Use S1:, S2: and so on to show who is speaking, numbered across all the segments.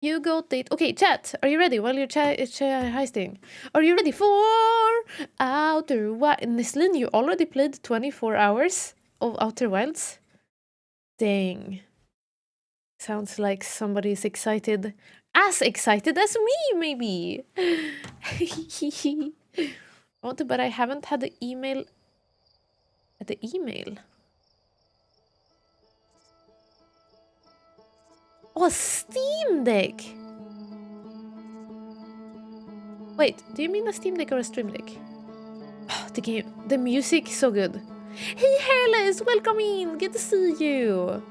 S1: You got it. Okay, chat. Are you ready? While you're heisting. Are you ready for Outer Wilds? Nestlin, you already played 24 hours of Outer Wilds? Dang. Sounds like somebody is excited. As excited as me, maybe. But I haven't had the email. The email? Oh, Steam Deck! Wait, do you mean a Steam Deck or a Stream Deck? The game, the music is so good. Hey Hairless, welcome in! Good to see you!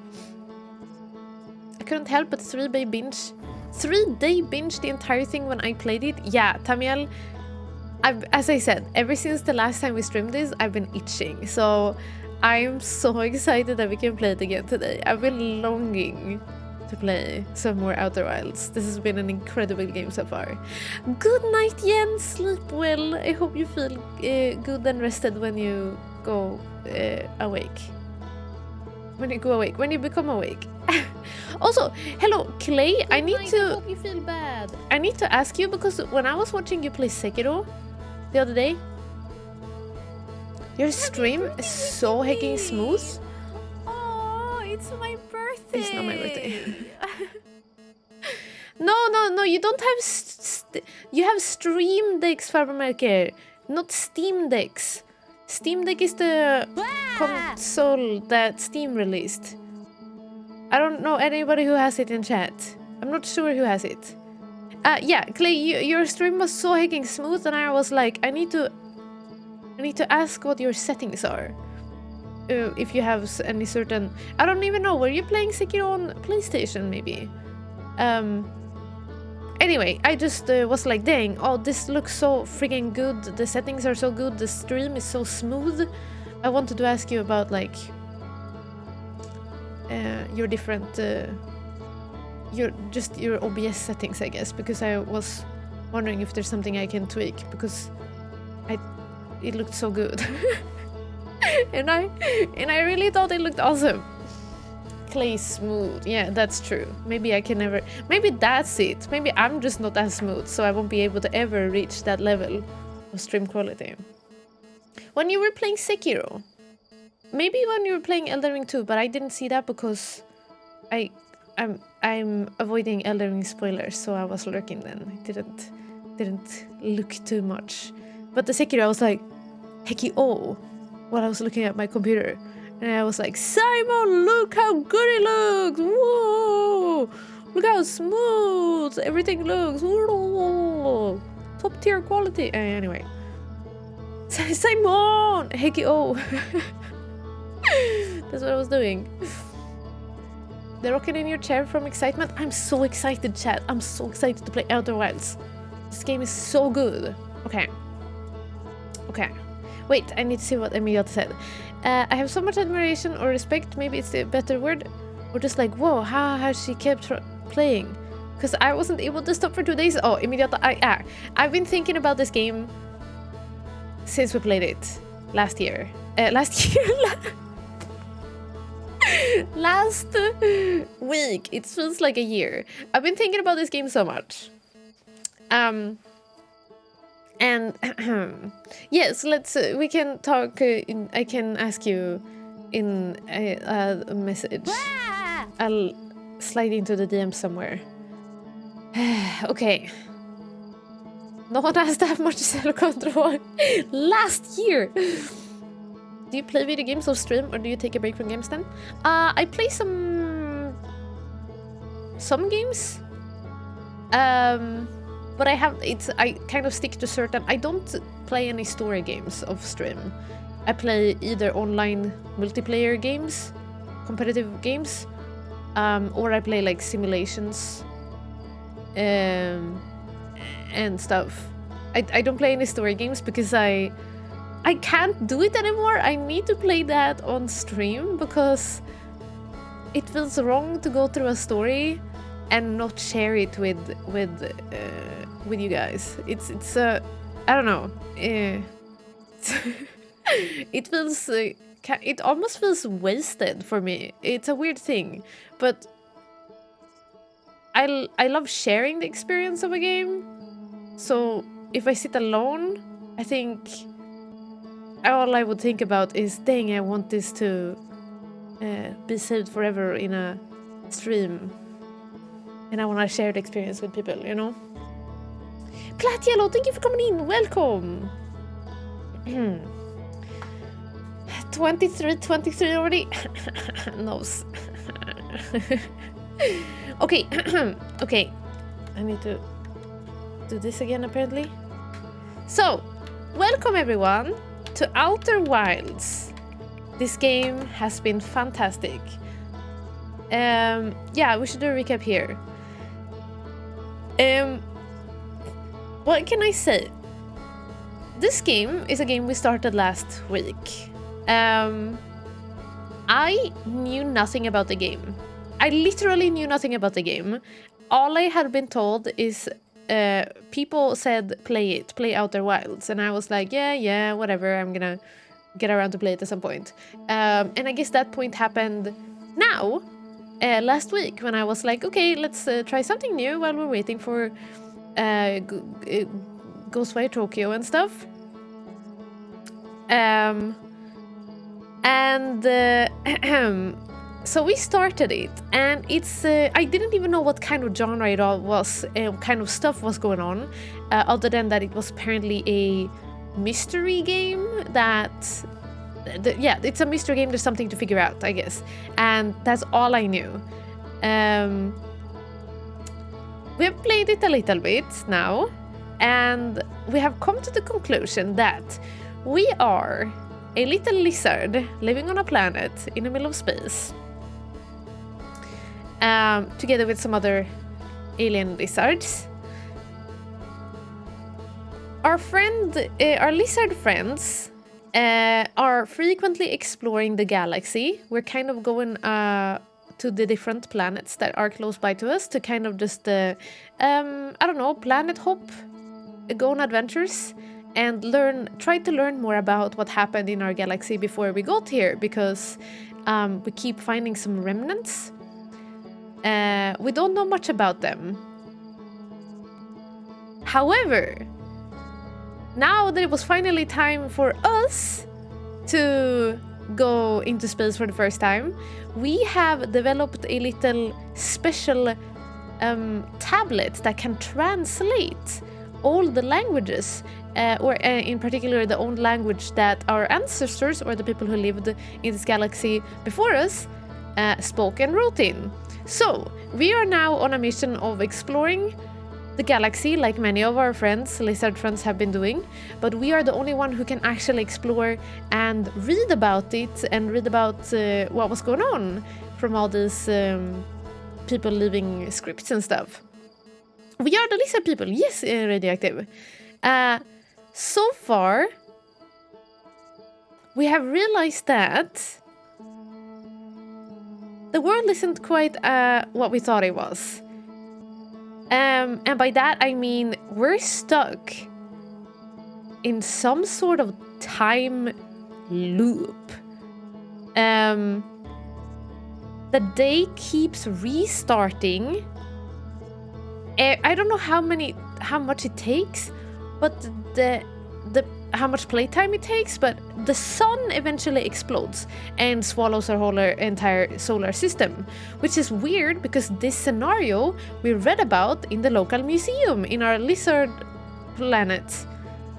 S1: I couldn't help but 3-day binge. 3-day binge the entire thing when I played it. Yeah, Tamiel, as I said, ever since the last time we streamed this, I've been itching. So I'm so excited that we can play it again today. I've been longing to play some more Outer Wilds. This has been an incredible game so far. Good night, Jens. Sleep well. I hope you feel good and rested when you go awake. When you go awake. When you become awake. Also, hello, Clay. I hope you feel bad. I need to ask you because when I was watching you play Sekiro the other day, your stream is so hecking smooth.
S2: Oh, it's my birthday.
S1: It's not my birthday. No, you don't have you have Stream Decks, Farbermarker, not Steam Decks. Steam Deck is the console that Steam released. I don't know anybody who has it in chat. I'm not sure who has it. Yeah, Clay, your stream was so hecking smooth and I was like, I need to ask what your settings are. If you have any certain... I don't even know, were you playing Sekiro on PlayStation maybe? Anyway, I just was like, dang, oh, this looks so freaking good. The settings are so good. The stream is so smooth. I wanted to ask you about, like, your different... your OBS settings, I guess, because I was wondering if there's something I can tweak, because it looked so good. and I really thought it looked awesome. Clay smooth. Yeah, that's true. Maybe I can never... Maybe that's it. Maybe I'm just not as smooth, so I won't be able to ever reach that level of stream quality. When you were playing Sekiro, maybe when you were playing Elden Ring 2, but I didn't see that because I'm avoiding Elden Ring spoilers, so I was lurking then. I didn't look too much. But the Sekiro, I was like, hecky oh, while I was looking at my computer. And I was like, Simon, look how good it looks! Whoa! Look how smooth everything looks! Whoa! Top tier quality! Anyway. Simon! Hecky oh! That's what I was doing. The rocking in your chair from excitement? I'm so excited, chat. I'm so excited to play Outer Wilds. This game is so good. Okay. Wait, I need to see what Emilia said. I have so much admiration or respect, maybe it's a better word, or just like, whoa, how has she kept playing? Because I wasn't able to stop for 2 days. Oh, Immediata, I've been thinking about this game since we played it last year. Last week. It feels like a year. I've been thinking about this game so much. And yes, we can talk. I can ask you in a message. I'll slide into the DM somewhere. Okay. No one has that much self-control. Last year. Do you play video games off stream or do you take a break from games then? I play some games. But I kind of stick to certain... I don't play any story games off stream. I play either online multiplayer games, competitive games, or I play like simulations and stuff. I don't play any story games because I can't do it anymore. I need to play that on stream because it feels wrong to go through a story and not share it with you guys. It's I don't know. It feels it almost feels wasted for me. It's a weird thing, but I love sharing the experience of a game. So if I sit alone, I think all I would think about is, dang, I want this to be saved forever in a stream. And I want to share the experience with people, you know? Plat Yellow, thank you for coming in. Welcome. 23 already. Nose. Okay. Okay. I need to do this again, apparently. So, welcome everyone to Outer Wilds. This game has been fantastic. Yeah, we should do a recap here. What can I say? This game is a game we started last week. I knew nothing about the game. I literally knew nothing about the game. All I had been told is people said play Outer Wilds, and I was like, yeah, whatever, I'm gonna get around to play it at some point. And I guess that point happened now, last week, when I was like, okay, let's try something new while we're waiting for Ghostwire Tokyo and stuff. So we started it, and it's I didn't even know what kind of genre it all was, kind of stuff was going on, other than that it was apparently a mystery game that yeah, it's a mystery game, there's something to figure out, I guess, and that's all I knew. We have played it a little bit now, and we have come to the conclusion that we are a little lizard living on a planet in the middle of space, together with some other alien lizards. Our lizard friends are frequently exploring the galaxy. We're kind of going to the different planets that are close by to us to kind of just, I don't know, planet hop, go on adventures, and try to learn more about what happened in our galaxy before we got here, because we keep finding some remnants. We don't know much about them. However, now that it was finally time for us to go into space for the first time, we have developed a little special tablet that can translate all the languages, or in particular the own language that our ancestors, or the people who lived in this galaxy before us, spoke and wrote in. So we are now on a mission of exploring the galaxy, like many of our lizard friends have been doing, but we are the only one who can actually explore and read about it, and read about what was going on from all these people leaving scripts and stuff. We are the lizard people, yes, Radioactive. So far, we have realized that the world isn't quite what we thought it was. And by that I mean we're stuck in some sort of time loop. The day keeps restarting. I don't know how much it takes, but how much playtime it takes, but the sun eventually explodes and swallows our whole entire solar system, which is weird because this scenario we read about in the local museum in our lizard planet.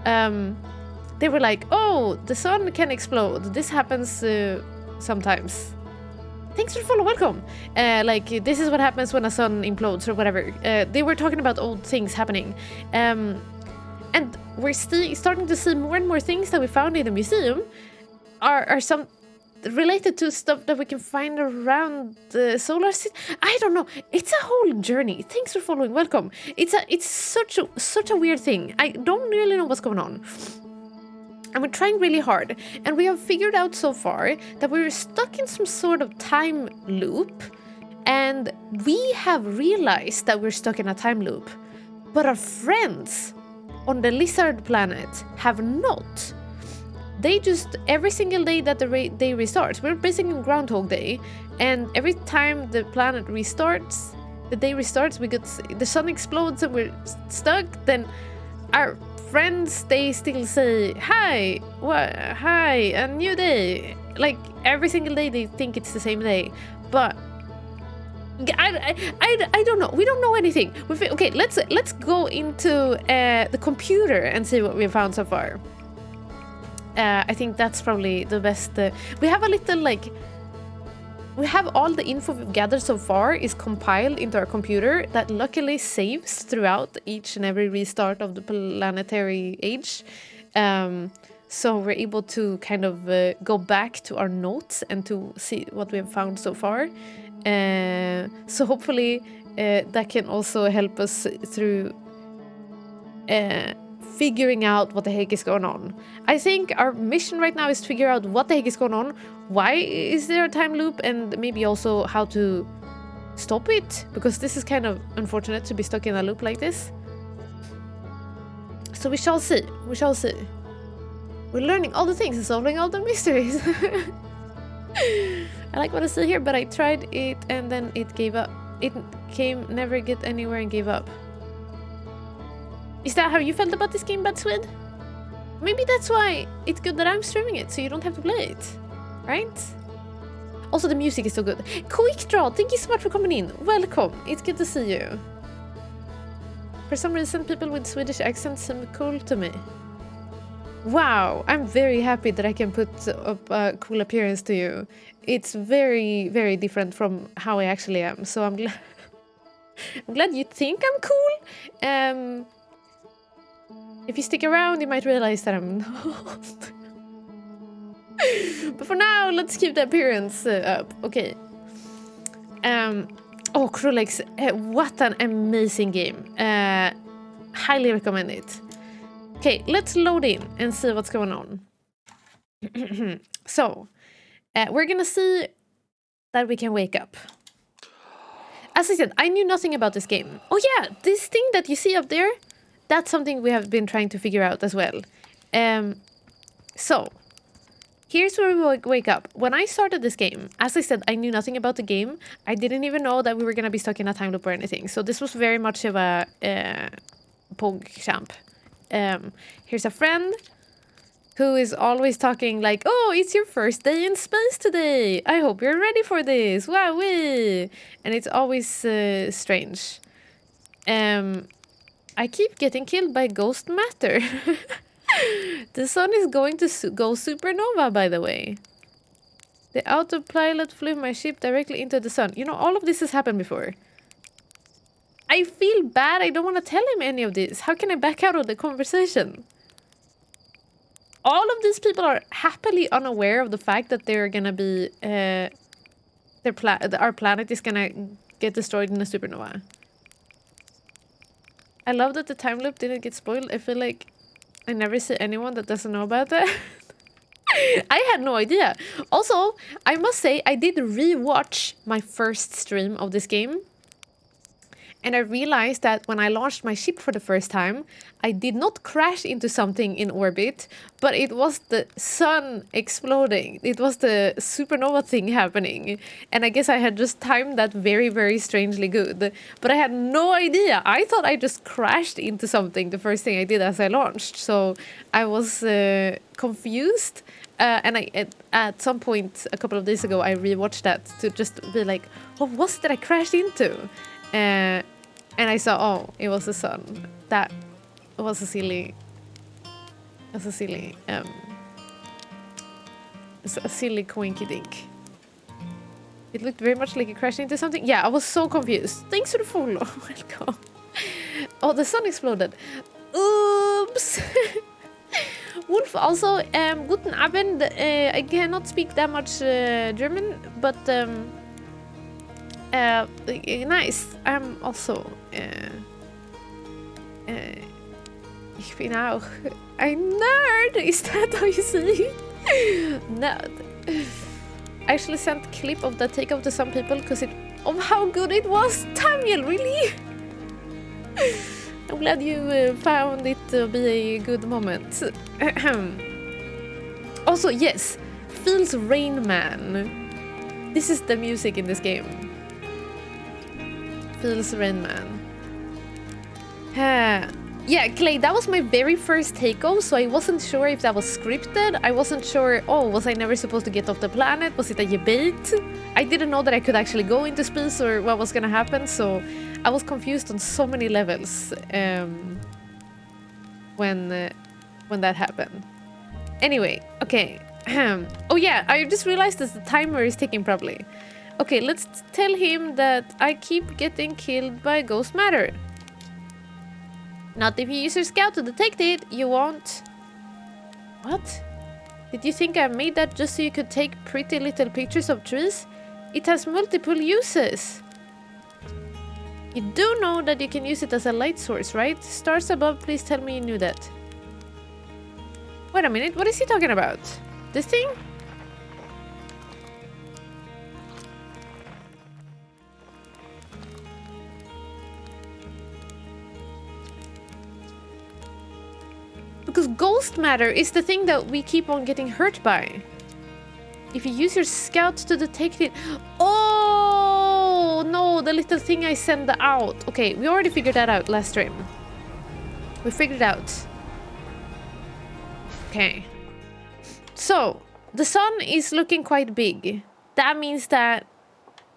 S1: They were like, oh, the sun can explode. This happens sometimes. Thanks for follow, welcome. Like, this is what happens when a sun implodes or whatever. They were talking about old things happening. And we're starting to see more and more things that we found in the museum are some related to stuff that we can find around the solar system. I don't know. It's a whole journey. Thanks for following. Welcome. It's such a weird thing. I don't really know what's going on. And we're trying really hard. And we have figured out so far that we're stuck in some sort of time loop. And we have realized that we're stuck in a time loop. But our friends on the lizard planet have not. They just, every single day that the day restarts, we're basically in Groundhog Day, and every time the planet restarts, the day restarts, the sun explodes and we're stuck, then our friends, they still say, hi, hi, a new day. Like, every single day they think it's the same day. But I don't know. We don't know anything. Okay, let's go into the computer and see what we've found so far. I think that's probably the best. We have a little, like, we have all the info we've gathered so far is compiled into our computer that luckily saves throughout each and every restart of the planetary age. So we're able to kind of go back to our notes and to see what we have found so far. So hopefully that can also help us through figuring out what the heck is going on. I think our mission right now is to figure out what the heck is going on, why is there a time loop, and maybe also how to stop it, because this is kind of unfortunate to be stuck in a loop like this. So we shall see. We shall see. We're learning all the things and solving all the mysteries. I like what I see here, but I tried it and then it gave up. It never get anywhere and gave up. Is that how you felt about this game, Badswid? Maybe that's why it's good that I'm streaming it, so you don't have to play it, right? Also, the music is so good. Quick Draw, thank you so much for coming in. Welcome, it's good to see you. For some reason, people with Swedish accents seem cool to me. Wow, I'm very happy that I can put up a cool appearance to you. It's very, very different from how I actually am, so I'm glad. I'm glad you think I'm cool. If you stick around, you might realize that I'm not. But for now, let's keep the appearance up. Okay. Oh, Krulex, what an amazing game. Highly recommend it. Okay, let's load in and see what's going on. So, we're gonna see that we can wake up. As I said, I knew nothing about this game. Oh yeah, this thing that you see up there, that's something we have been trying to figure out as well. So, here's where we wake up. When I started this game, as I said, I knew nothing about the game. I didn't even know that we were gonna be stuck in a time loop or anything. So this was very much of a PogChamp. Here's a friend who is always talking like, oh, it's your first day in space today. I hope you're ready for this. Wowee! And it's always strange. I keep getting killed by ghost matter. The sun is going to go supernova, by the way. The autopilot flew my ship directly into the sun. You know, all of this has happened before. I feel bad. I don't want to tell him any of this. How can I back out of the conversation? All of these people are happily unaware of the fact that they're gonna be our planet is gonna get destroyed in a supernova. I love that the time loop didn't get spoiled. I feel like I never see anyone that doesn't know about that. I had no idea. Also, I must say I did rewatch my first stream of this game. And I realized that when I launched my ship for the first time, I did not crash into something in orbit, but it was the sun exploding. It was the supernova thing happening. And I guess I had just timed that very, very strangely good. But I had no idea. I thought I just crashed into something the first thing I did as I launched. So I was confused. And at some point a couple of days ago, I rewatched that to just be like, what was it that I crashed into? And I saw, oh, it was the sun. That was a silly coinky dink. It looked very much like it crashed into something. Yeah, I was so confused. Thanks for the follow. Welcome. Oh, the sun exploded. Oops. Wolf, also, guten Abend. I cannot speak that much German, but nice. I'm also ich bin auch ein Nerd. Is that how you say it? Nerd. I actually sent a clip of the take of to some people because of how good it was. Tamiel, really? I'm glad you found it to be a good moment. Also, yes, feels Rain Man. This is the music in this game. feels Rain Man. Yeah, Clay, that was my very first takeoff, so I wasn't sure if that was scripted. I wasn't sure, oh, was I never supposed to get off the planet? Was it a debate? I didn't know that I could actually go into space or what was gonna happen, so I was confused on so many levels when that happened. Anyway, okay. Oh yeah, I just realized that the timer is ticking properly. Okay, let's tell him that I keep getting killed by ghost matter. Not if you use your scout to detect it, you won't. What? Did you think I made that just so you could take pretty little pictures of trees? It has multiple uses. You do know that you can use it as a light source, right? Stars above, please tell me you knew that. Wait a minute, what is he talking about? This thing? Because ghost matter is the thing that we keep on getting hurt by. If you use your scouts to detect it... Oh, no, the little thing I send out. Okay, we already figured that out last stream. We figured it out. Okay. So, the sun is looking quite big. That means that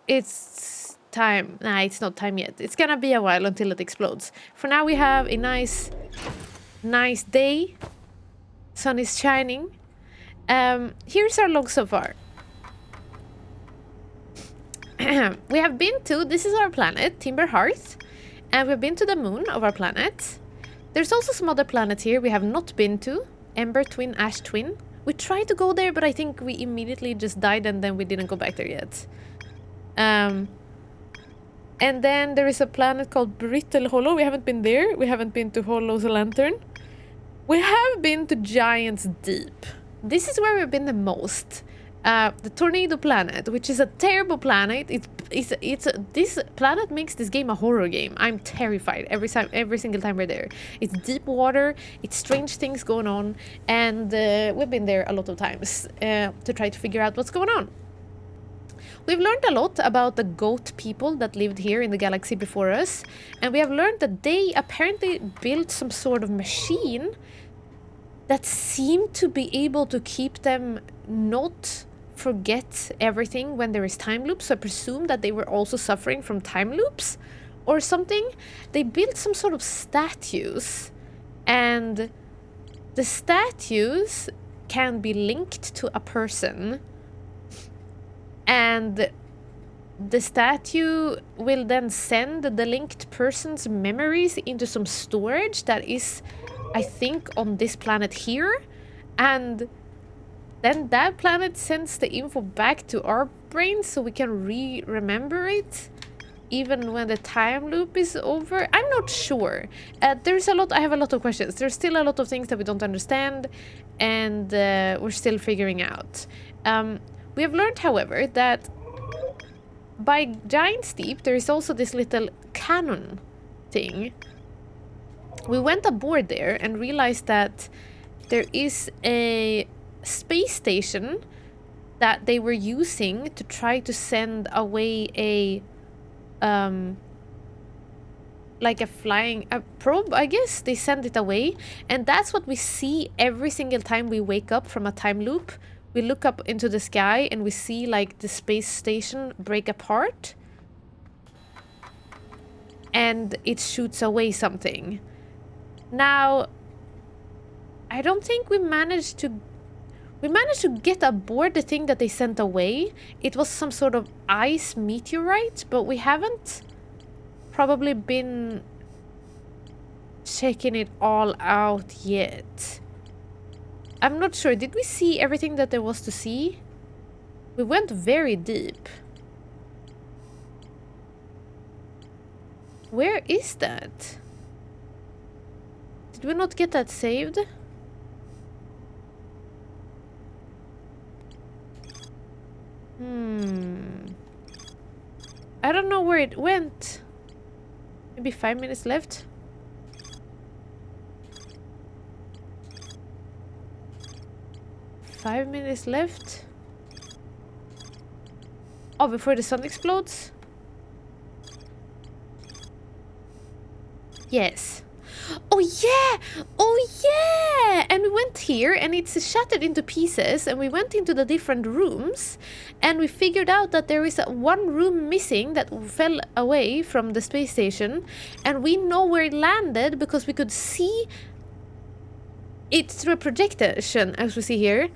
S1: it's time. Nah, it's not time yet. It's gonna be a while until it explodes. For now, we have a nice day. Sun is shining. Here's our log so far. We have been to, this is our planet, Timber Hearth, and we've been to the moon of our planet. There's also some other planets here we have not been to. Ember Twin, Ash Twin. We tried to go there, but I think we immediately just died and then we didn't go back there yet. And then there is a planet called Brittle Hollow. We haven't been there. We haven't been to Hollow's Lantern. We have been to Giant's Deep. This is where we've been the most. The Tornado Planet, which is a terrible planet. This planet makes this game a horror game. I'm terrified every single time we're there. It's deep water, it's strange things going on, and we've been there a lot of times to try to figure out what's going on. We've learned a lot about the goat people that lived here in the galaxy before us, and we have learned that they apparently built some sort of machine that seemed to be able to keep them not forget everything when there is time loops. So I presume that they were also suffering from time loops or something. They built some sort of statues, and the statues can be linked to a person, and the statue will then send the linked person's memories into some storage that is, I think, on this planet here, and then that planet sends the info back to our brains so we can remember it even when the time loop is over. I'm not sure. There's a lot. I have a lot of questions. There's still a lot of things that we don't understand, and we're still figuring out. We have learned, however, that by Giant's Deep there is also this little cannon thing. We went aboard there and realized that there is a space station that they were using to try to send away a like a probe, I guess. They send it away, and that's what we see every single time we wake up from a time loop. We look up into the sky and we see like the space station break apart, and it shoots away something. Now, I don't think we managed to get aboard the thing that they sent away. It was some sort of ice meteorite, but we haven't probably been checking it all out yet. I'm not sure. Did we see everything that there was to see? We went very deep. Where is that? Did we not get that saved? I don't know where it went. Maybe 5 minutes left. Five minutes left. Oh, before the sun explodes? Yes. Oh yeah! Oh yeah! And we went here and it's shattered into pieces and we went into the different rooms and we figured out that there is one room missing that fell away from the space station and we know where it landed because we could see it through a projection, as we see here.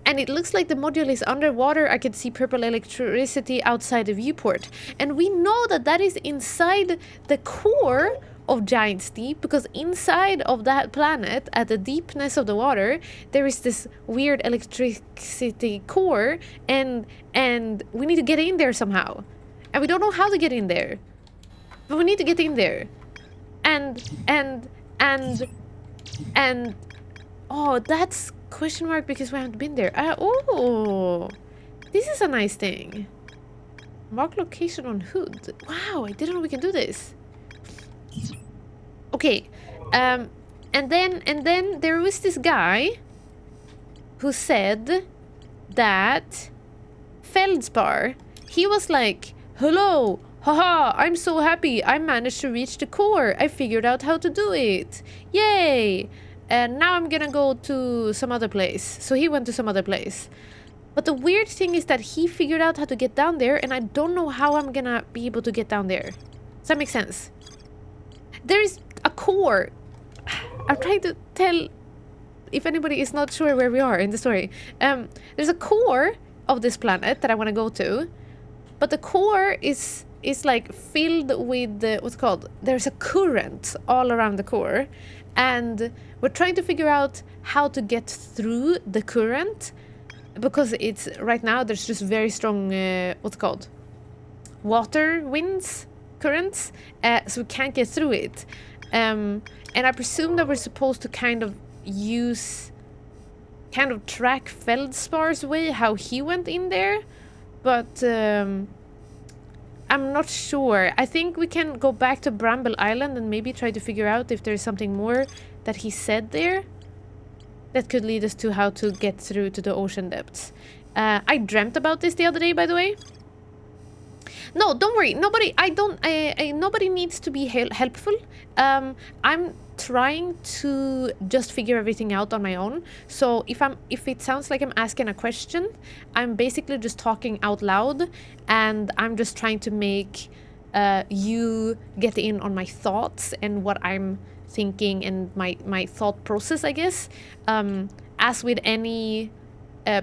S1: And it looks like the module is underwater. I can see purple electricity outside the viewport. And we know that that is inside the core of Giant's Deep, because inside of that planet, at the deepness of the water, there is this weird electricity core, and we need to get in there somehow. And we don't know how to get in there. But we need to get in there. And oh, that's question mark because we haven't been there. Oh, this is a nice thing. Mark location on hood. Wow, I didn't know we can do this. Okay, and then there was this guy who said that Feldspar, he was like, hello, haha, I'm so happy, I managed to reach the core, I figured out how to do it, yay, and now I'm gonna go to some other place. So he went to some other place. But the weird thing is that he figured out how to get down there, and I don't know how I'm gonna be able to get down there. Does that make sense? There is a core. I'm trying to tell if anybody is not sure where we are in the story. There's a core of this planet that I want to go to, but the core is like filled with what's called, there's a current all around the core, and we're trying to figure out how to get through the current, because it's right now there's just very strong what's called water winds, currents, so we can't get through it. And I presume that we're supposed to kind of track Feldspar's way, how he went in there, but I'm not sure. I think we can go back to Bramble Island and maybe try to figure out if there's something more that he said there that could lead us to how to get through to the ocean depths. I dreamt about this the other day, by the way. No, don't worry. Nobody needs to be helpful. I'm trying to just figure everything out on my own. So if it sounds like I'm asking a question, I'm basically just talking out loud, and I'm just trying to make you get in on my thoughts and what I'm thinking and my thought process, I guess. As with any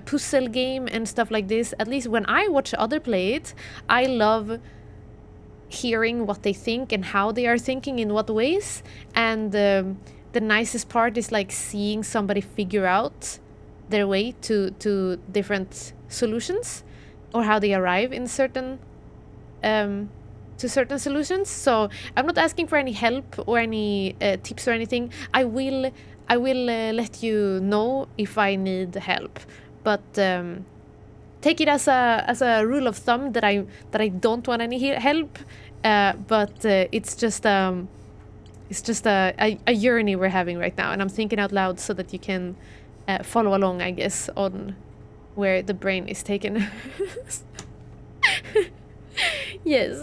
S1: puzzle game and stuff like this, at least when I watch other play it, I love hearing what they think and how they are thinking in what ways, and the nicest part is like seeing somebody figure out their way to different solutions, or how they arrive in certain to certain solutions. So I'm not asking for any help or any tips or anything. I will let you know if I need help. But take it as a rule of thumb that I don't want any help. But it's just a journey we're having right now, and I'm thinking out loud so that you can follow along, I guess, on where the brain is taken. Yes.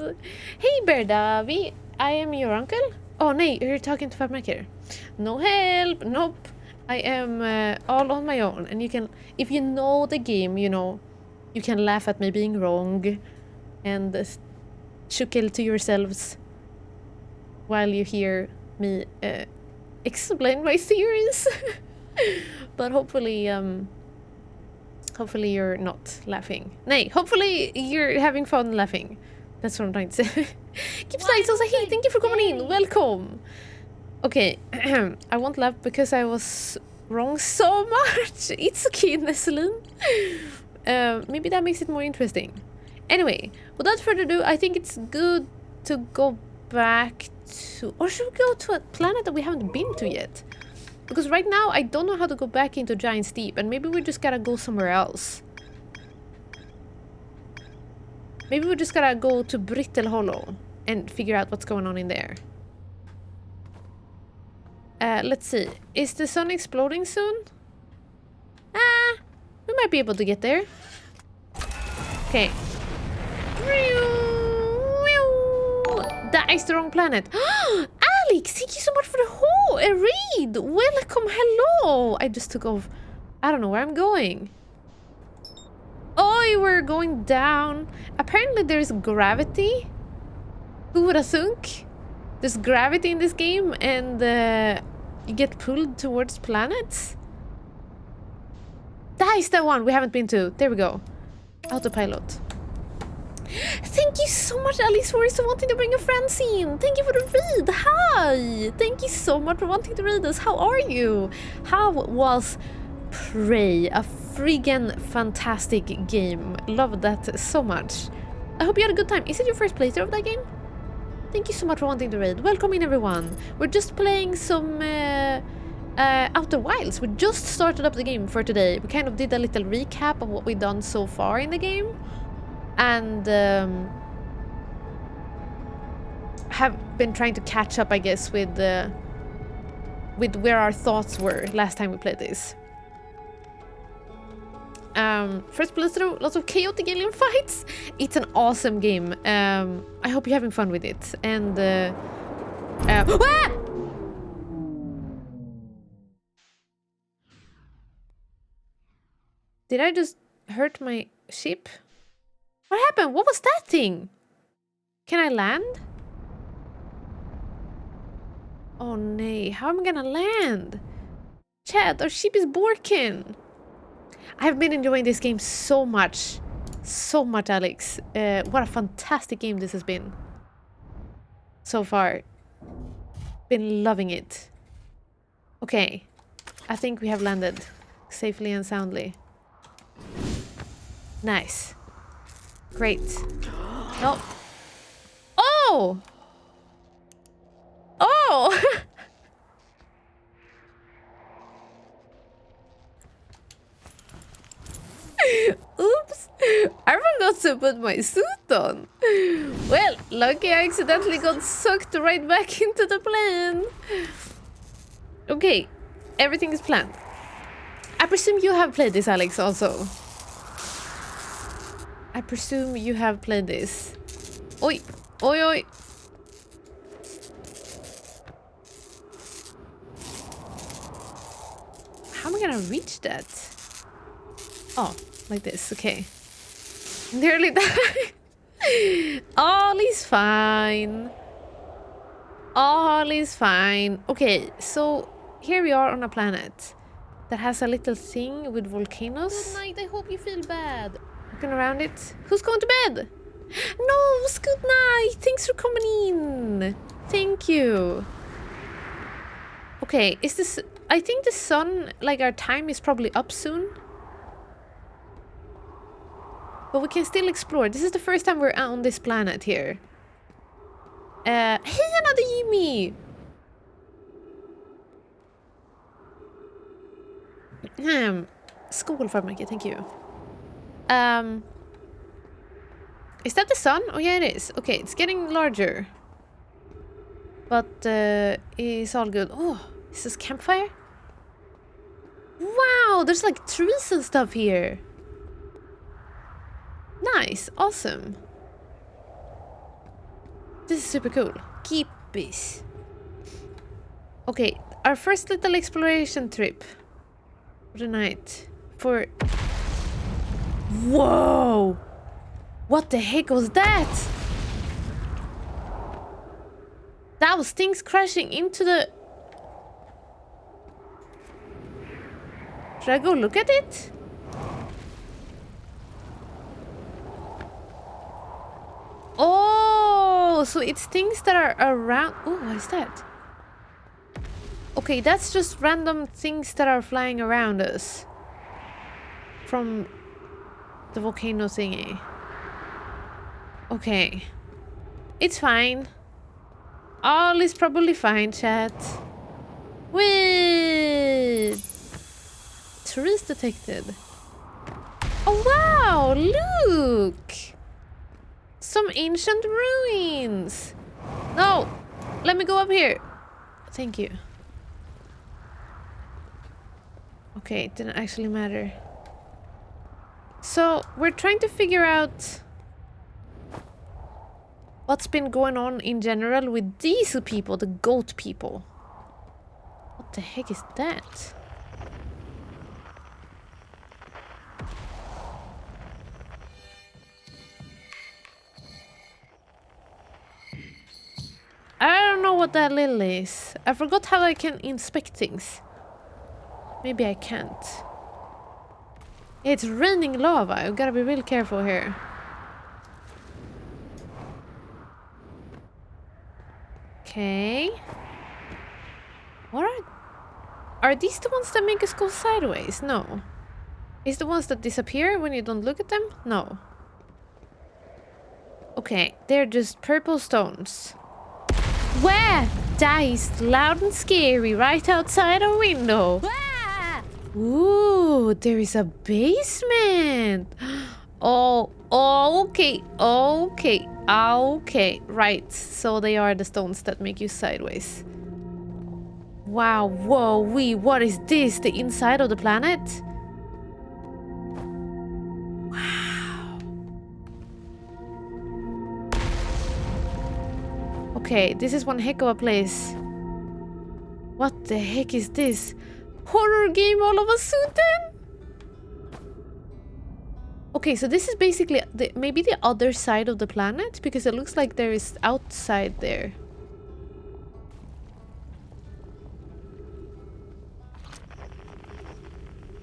S1: Hey, Berdavi, I am your uncle. Oh, no, you're talking to Fabmaker. No help. Nope. I am all on my own, and you can, if you know the game, you know, you can laugh at me being wrong and chuckle to yourselves while you hear me explain my theories. But hopefully you're not laughing. Nay, hopefully you're having fun laughing. That's what I'm trying to say. Keep slides also. Hey, thank you for coming in. Welcome. Okay, I won't laugh because I was wrong so much. It's okay, Nesselin. Maybe that makes it more interesting. Anyway, without further ado, I think it's good to go back to... Or should we go to a planet that we haven't been to yet? Because right now, I don't know how to go back into Giant's Deep, and maybe we just gotta go somewhere else. Maybe we just gotta go to Brittle Hollow and figure out what's going on in there. Let's see. Is the sun exploding soon? We might be able to get there. Okay. That is the wrong planet. Alex, thank you so much for the whole read. Welcome, hello. I just took off. I don't know where I'm going. Oh, we're going down. Apparently there's gravity. Who would have thunk? There's gravity in this game and you get pulled towards planets. That is the one we haven't been to. There we go. Autopilot. Thank you so much, Alice, for wanting to bring your friends in. Thank you for the read. Hi. Thank you so much for wanting to read us. How are you? How was Prey? A friggin' fantastic game. Loved that so much. I hope you had a good time. Is it your first playthrough of that game? Thank you so much for wanting to read. Welcome in, everyone. We're just playing some Outer Wilds. We just started up the game for today. We kind of did a little recap of what we've done so far in the game. And have been trying to catch up, I guess, with where our thoughts were last time we played this. First playthrough, lots of chaotic alien fights. It's an awesome game. I hope you're having fun with it. And ah! Did I just hurt my ship? What happened? What was that thing? Can I land? Oh nay, how am I gonna land? Chat, our ship is broken. I've been enjoying this game so much. So much, Alex. What a fantastic game this has been. So far. Been loving it. Okay. I think we have landed. Safely and soundly. Nice. Great. No. Oh! Oh! Oops! I forgot to put my suit on. Well, lucky I accidentally got sucked right back into the plane. Okay, everything is planned. I presume you have played this, Alex, also. I presume you have played this. Oi! Oi, oi! How am I gonna reach that? Oh, like this, okay. Nearly died. All is fine. All is fine. Okay, so here we are on a planet that has a little thing with volcanoes. Good night, I hope you feel bad. Looking around it. Who's going to bed? No, it's good night. Thanks for coming in. Thank you. Okay, is this... I think the sun, like our time is probably up soon. But we can still explore. This is the first time we're on this planet here. Hey, another Yumi! Skolfarmärke, thank you. Is that the sun? Oh yeah, it is. Okay, it's getting larger. But it's all good. Oh, is this campfire? Wow, there's like trees and stuff here. Nice, awesome. This is super cool. Keepies. Okay, our first little exploration trip for the night. For... Whoa! What the heck was that? That was things crashing into the... Should I go look at it? Oh, so it's things that are around... Oh, what is that? Okay, that's just random things that are flying around us. From the volcano thingy. Okay. It's fine. All is probably fine, chat. Wait! Trees detected. Oh wow, look! Some ancient ruins. No! Let me go up here. Thank you. Okay, it didn't actually matter. So, we're trying to figure out What's been going on in general with these people, the goat people? What the heck is that? I don't know what that little is. I forgot how I can inspect things. Maybe I can't. It's raining lava. I've gotta be real careful here. Okay. What are these the ones that make us go sideways? No. Is the ones that disappear when you don't look at them? No. Okay, they're just purple stones. Where? That is loud and scary right outside our window.
S2: Ah!
S1: Ooh, there is a basement. Oh, okay, okay. Right, so they are the stones that make you sideways. Wow, whoa, what is this? The inside of the planet? Wow. Okay, this is one heck of a place. What the heck is this? Horror game all of a sudden? Okay, so this is basically maybe the other side of the planet, because it looks like there is outside there.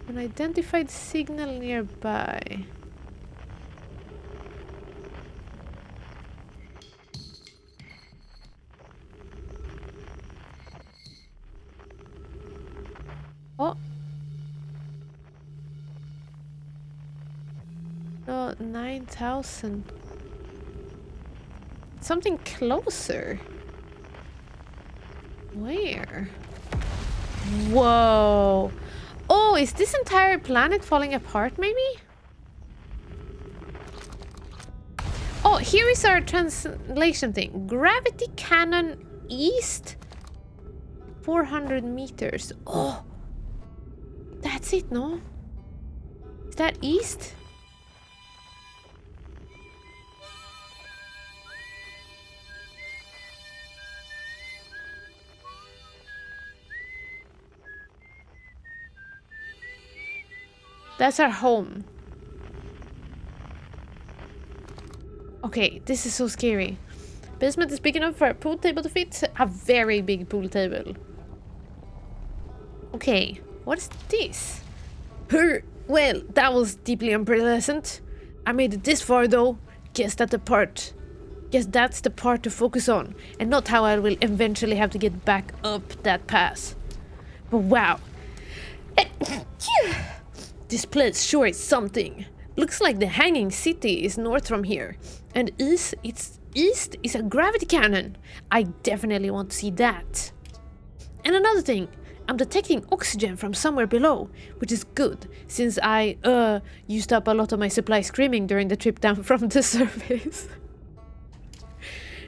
S1: An identified signal nearby. Oh. No, 9,000. Something closer. Where? Whoa. Oh, is this entire planet falling apart, maybe? Oh, here is our translation thing. Gravity cannon east. 400 meters. Oh. That's it, no? Is that east? That's our home. Okay, this is so scary. Basement is big enough for a pool table to fit. A very big pool table. Okay, what is this? Well, that was deeply unpleasant. I made it this far though. Guess that's the part to focus on, and not how I will eventually have to get back up that pass. But wow. This place sure is something. Looks like the Hanging City is north from here, and east is a gravity cannon. I definitely want to see that. And another thing, I'm detecting oxygen from somewhere below, which is good, since I used up a lot of my supply screaming during the trip down from the surface.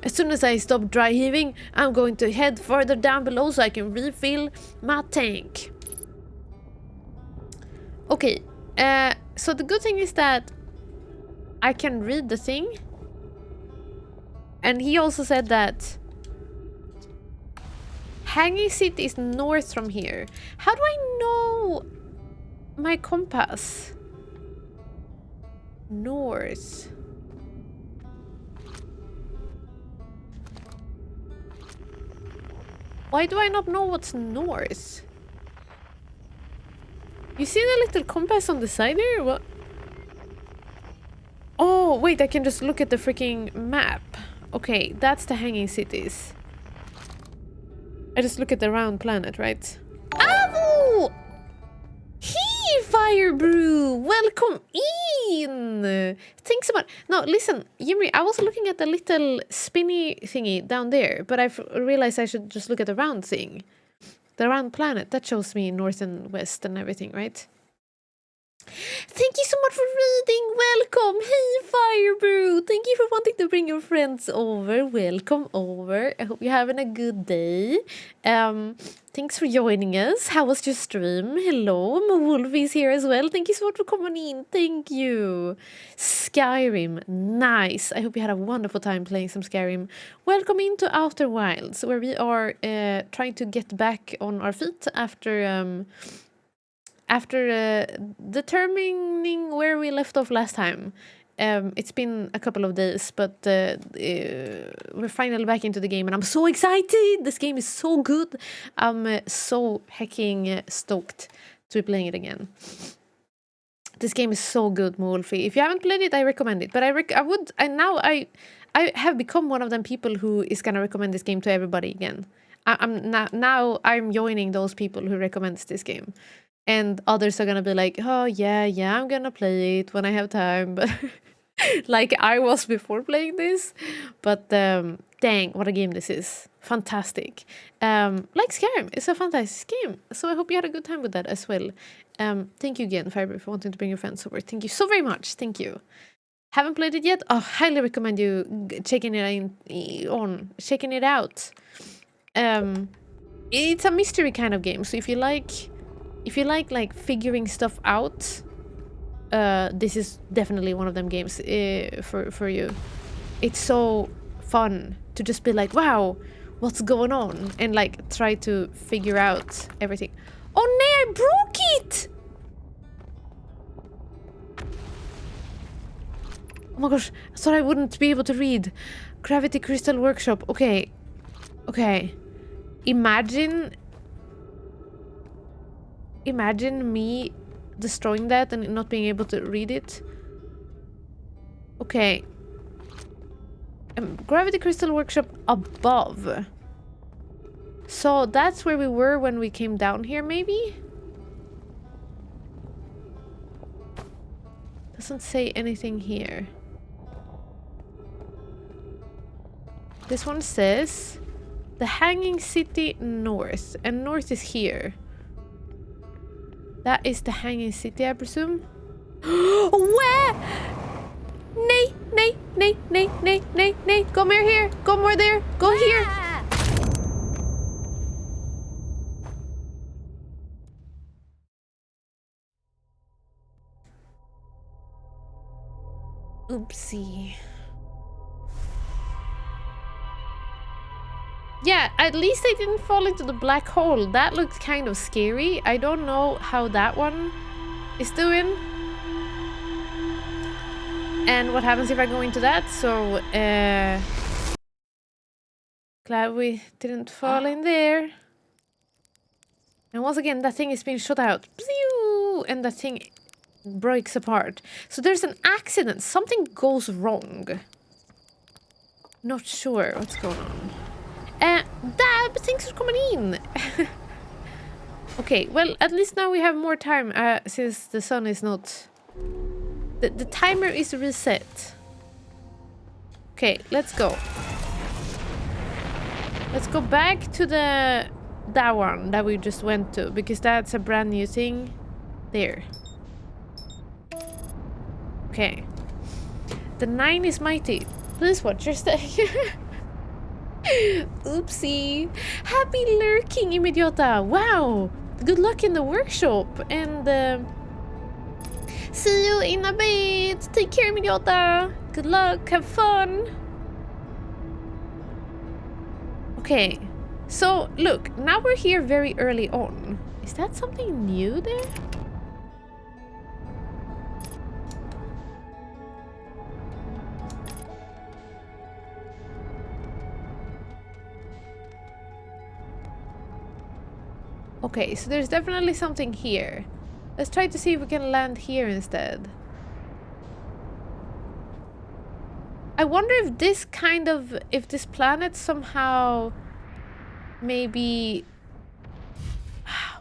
S1: As soon as I stop dry heaving, I'm going to head further down below so I can refill my tank. Okay, so the good thing is that I can read the thing. And he also said that Hanging City is north from here. How do I know my compass? North. Why do I not know what's north? You see the little compass on the side there? What? Oh, wait, I can just look at the freaking map. Okay, that's the Hanging Cities. I just look at the round planet, right? Avo! Hey, Fire Brew! Welcome in! Thanks so much. No, listen, Yimri, I was looking at the little spinny thingy down there, but I realized I should just look at the round thing. The round planet, that shows me north and west and everything, right? Thank you so much for reading. Welcome. Hey, Firebrew. Thank you for wanting to bring your friends over. Welcome over. I hope you're having a good day. Thanks for joining us. How was your stream? Hello, Wolf is here as well. Thank you so much for coming in. Thank you. Skyrim. Nice. I hope you had a wonderful time playing some Skyrim. Welcome into Outer Wilds, where we are trying to get back on our feet after determining where we left off last time. It's been a couple of days, but we're finally back into the game, and I'm so excited! This game is so good. I'm so hecking stoked to be playing it again. This game is so good, Wolfie. If you haven't played it, I recommend it. But I have become one of them people who is gonna recommend this game to everybody again. I'm joining those people who recommends this game. And others are gonna be like, oh, yeah, I'm gonna play it when I have time. But like I was before playing this. But dang, what a game this is. Fantastic. Like Skyrim, it's a fantastic game. So I hope you had a good time with that as well. Thank you again, Firebrew, for wanting to bring your friends over. Thank you so very much. Thank you. Haven't played it yet? Oh, highly recommend you checking it out. It's a mystery kind of game. So if you like figuring stuff out, this is definitely one of them games for you. It's so fun to just be like, wow, what's going on? And like try to figure out everything. Oh no, I broke it! Oh my gosh, I thought I wouldn't be able to read. Gravity Crystal Workshop. Okay. Imagine me destroying that and not being able to read it. Okay. Gravity Crystal Workshop above. So that's where we were when we came down here, maybe? Doesn't say anything here. This one says the Hanging City North. And North is here. That is the Hanging City, I presume. Where? Nay. Go more here. Go more there. Go here. Oopsie. Yeah, at least they didn't fall into the black hole. That looks kind of scary. I don't know how that one is doing. And what happens if I go into that? So, glad we didn't fall in there. And once again, that thing is being shot out. Pew! And that thing breaks apart. So there's an accident. Something goes wrong. Not sure what's going on. Dab, thanks for coming in. Okay, well, at least now we have more time since the sun is not... The timer is reset. Okay, let's go. Let's go back to that one that we just went to, because that's a brand new thing. There. Okay. The 9 is mighty. Please watch your step. Oopsie. Happy lurking, Immediata. Wow. Good luck in the workshop. And see you in a bit. Take care, Immediata. Good luck. Have fun. Okay. So, look. Now we're here very early on. Is that something new there? Okay, so there's definitely something here. Let's try to see if we can land here instead. I wonder if this planet somehow maybe...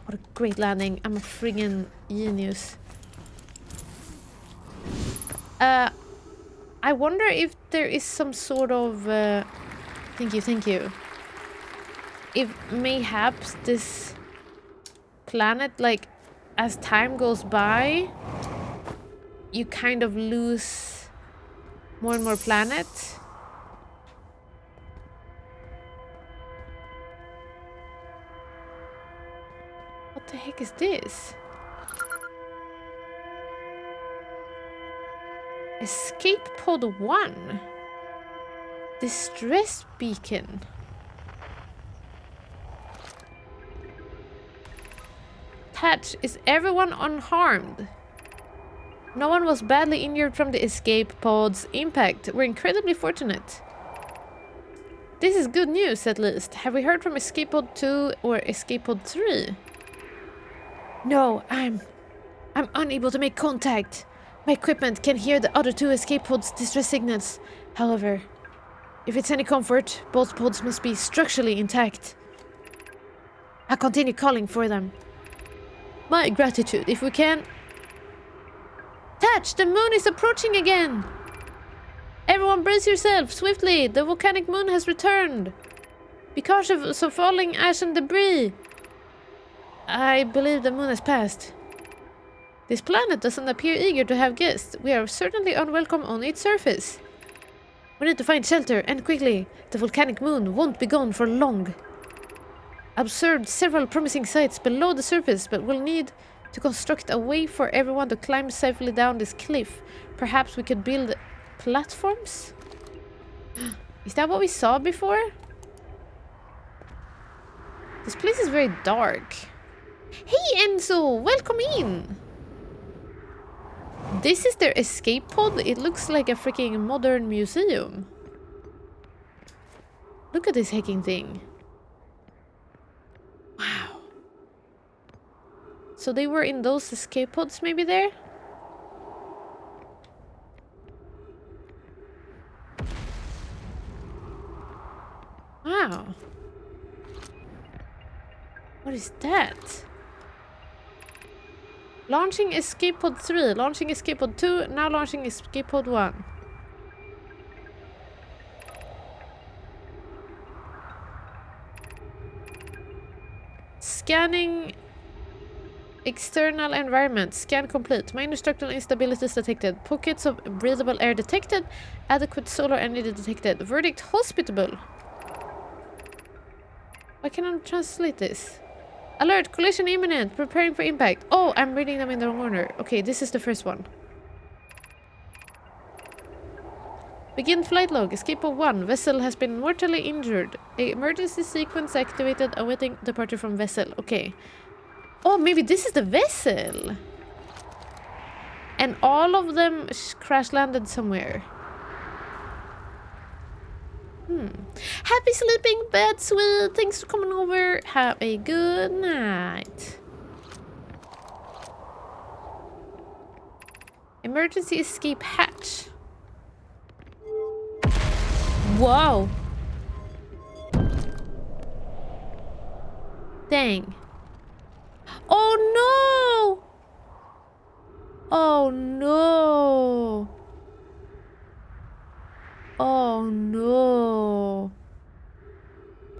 S1: What a great landing. I'm a friggin' genius. I wonder if there is some sort of... Thank you. If mayhaps this... planet, like, as time goes by, you kind of lose more and more planet. What the heck is this? Escape pod 1. Distress beacon. Hatch, is everyone unharmed? No one was badly injured from the escape pod's impact. We're incredibly fortunate. This is good news, at least. Have we heard from escape pod 2 or escape pod 3? No, I'm unable to make contact. My equipment can hear the other 2 escape pods' distress signals. However, if it's any comfort, both pods must be structurally intact. I'll continue calling for them. My gratitude, if we can. Thatch, the moon is approaching again! Everyone brace yourself, swiftly! The volcanic moon has returned! Be cautious of falling ash and debris! I believe the moon has passed. This planet doesn't appear eager to have guests. We are certainly unwelcome on its surface. We need to find shelter, and quickly. The volcanic moon won't be gone for long. Observed several promising sites below the surface, but we'll need to construct a way for everyone to climb safely down this cliff. Perhaps we could build platforms? Is that what we saw before? This place is very dark. Hey Enzo, welcome in! This is their escape pod. It looks like a freaking modern museum. Look at this hacking thing. Wow. So they were in those escape pods maybe there? Wow. What is that? Launching escape pod 3, launching escape pod 2, now launching escape pod 1. Scanning external environment. Scan complete. Minor structural instabilities detected. Pockets of breathable air detected. Adequate solar energy detected. Verdict hospitable. Why can't I translate this? Alert, collision imminent, preparing for impact. Oh, I'm reading them in the wrong order. Okay, this is the first one. Begin flight log. Escape pod 1. Vessel has been mortally injured. Emergency sequence activated, awaiting departure from vessel. Okay. Oh, maybe this is the vessel. And all of them crash landed somewhere. Happy sleeping, bed sweet. Thanks for coming over. Have a good night. Emergency escape hatch. Whoa. Dang. Oh no! Oh no! Oh no.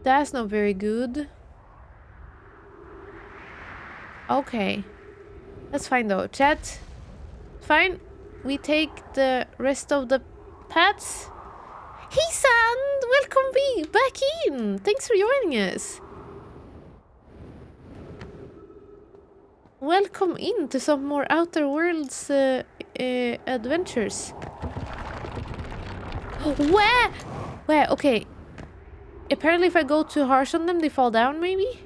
S1: That's not very good. Okay. That's fine though. Chat. Fine. We take the rest of the pets. Hey Sand! Welcome back in! Thanks for joining us. Welcome in to some more Outer Worlds adventures. Where? Where? Okay. Apparently if I go too harsh on them, they fall down, maybe?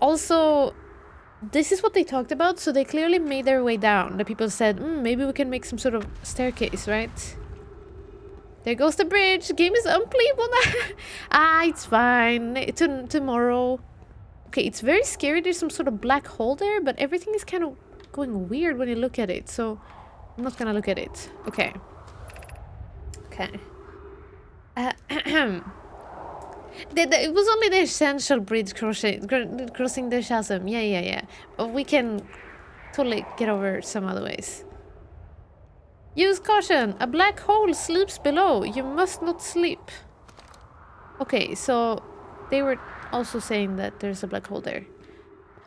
S1: Also, this is what they talked about, so they clearly made their way down. The people said, maybe we can make some sort of staircase, right? There goes the bridge. The game is unplayable now. It's fine. Tomorrow. Okay, it's very scary. There's some sort of black hole there, but everything is kind of going weird when you look at it, so I'm not gonna look at it. Okay. Okay. It was only the essential bridge crossing the chasm. Yeah. But we can totally get over some other ways. Use caution. A black hole sleeps below. You must not sleep. Okay, so they were also saying that there's a black hole there.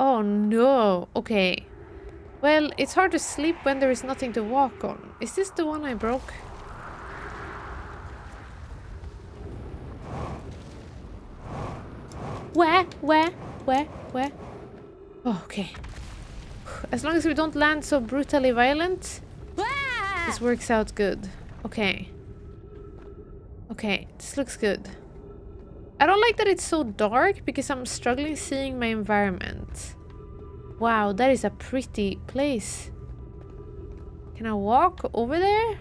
S1: Oh no. Okay. Well, it's hard to sleep when there is nothing to walk on. Is this the one I broke? Where? Oh, okay. As long as we don't land so brutally violent, this works out good. Okay. Okay, this looks good. I don't like that it's so dark because I'm struggling seeing my environment. Wow, that is a pretty place. Can I walk over there?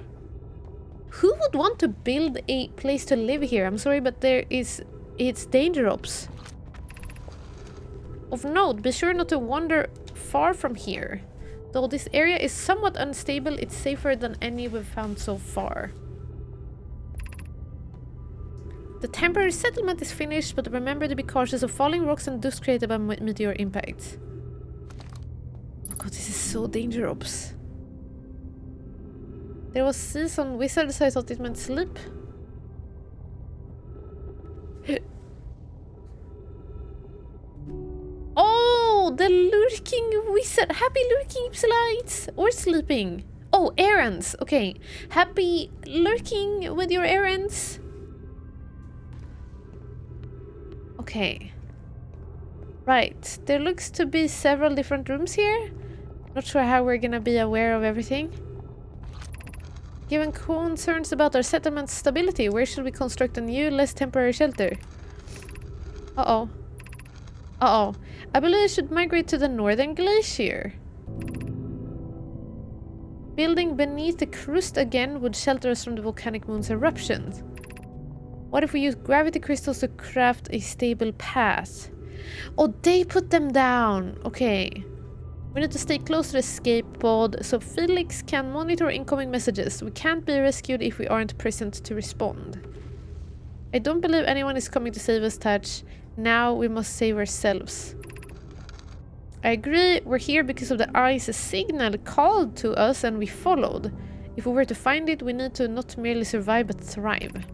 S1: Who would want to build a place to live here? I'm sorry, but it's danger ops. Of note, be sure not to wander far from here. Though this area is somewhat unstable, it's safer than any we've found so far. The temporary settlement is finished, but remember to be cautious of falling rocks and dust created by meteor impacts. Oh god, this is so dangerous. There was seas on wizards, so I thought it meant sleep. Oh, the lurking wizard! Happy lurking Ipsilites! Or sleeping. Oh, errands. Okay. Happy lurking with your errands. Okay. Right. There looks to be several different rooms here. Not sure how we're gonna be aware of everything. Given concerns about our settlement's stability, where should we construct a new, less temporary shelter? Uh-oh. Uh-oh. I believe I should migrate to the northern glacier. Building beneath the crust again would shelter us from the volcanic moon's eruptions. What if we use gravity crystals to craft a stable path? Oh, they put them down. Okay. We need to stay close to the escape pod so Felix can monitor incoming messages. We can't be rescued if we aren't present to respond. I don't believe anyone is coming to save us, Touch. Now we must save ourselves. I agree, we're here because of the ice signal called to us and we followed. If we were to find it, we need to not merely survive but thrive.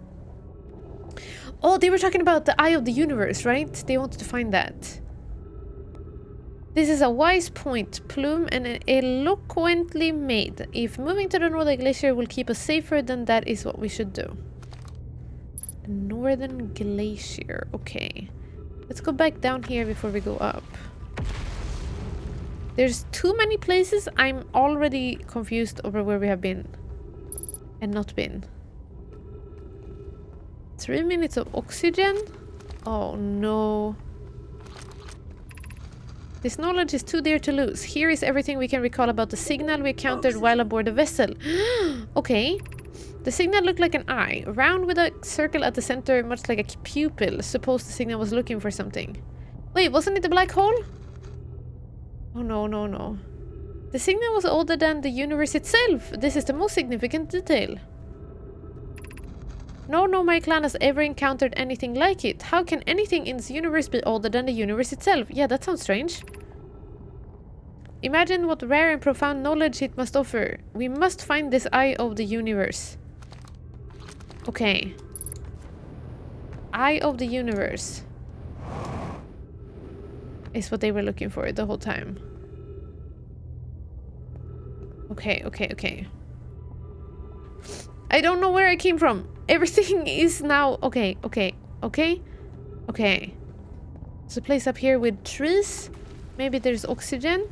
S1: Oh, they were talking about the eye of the universe, right? They wanted to find that. This is a wise point, Plume, and eloquently made. If moving to the northern glacier will keep us safer, then that is what we should do. Northern glacier, okay. Let's go back down here before we go up. There's too many places. I'm already confused over where we have been and not been. 3 minutes of oxygen? Oh no. This knowledge is too dear to lose. Here is everything we can recall about the signal we encountered while aboard the vessel. Okay. The signal looked like an eye, round with a circle at the center, much like a pupil. Suppose the signal was looking for something. Wait, wasn't it a black hole? Oh no, no, no. The signal was older than the universe itself. This is the most significant detail. No my clan has ever encountered anything like it. How can anything in this universe be older than the universe itself? Yeah, that sounds strange. Imagine what rare and profound knowledge it must offer. We must find this eye of the universe. Okay. Eye of the universe is what they were looking for the whole time. Okay. I don't know where I came from. Everything is now... Okay. There's a place up here with trees. Maybe there's oxygen.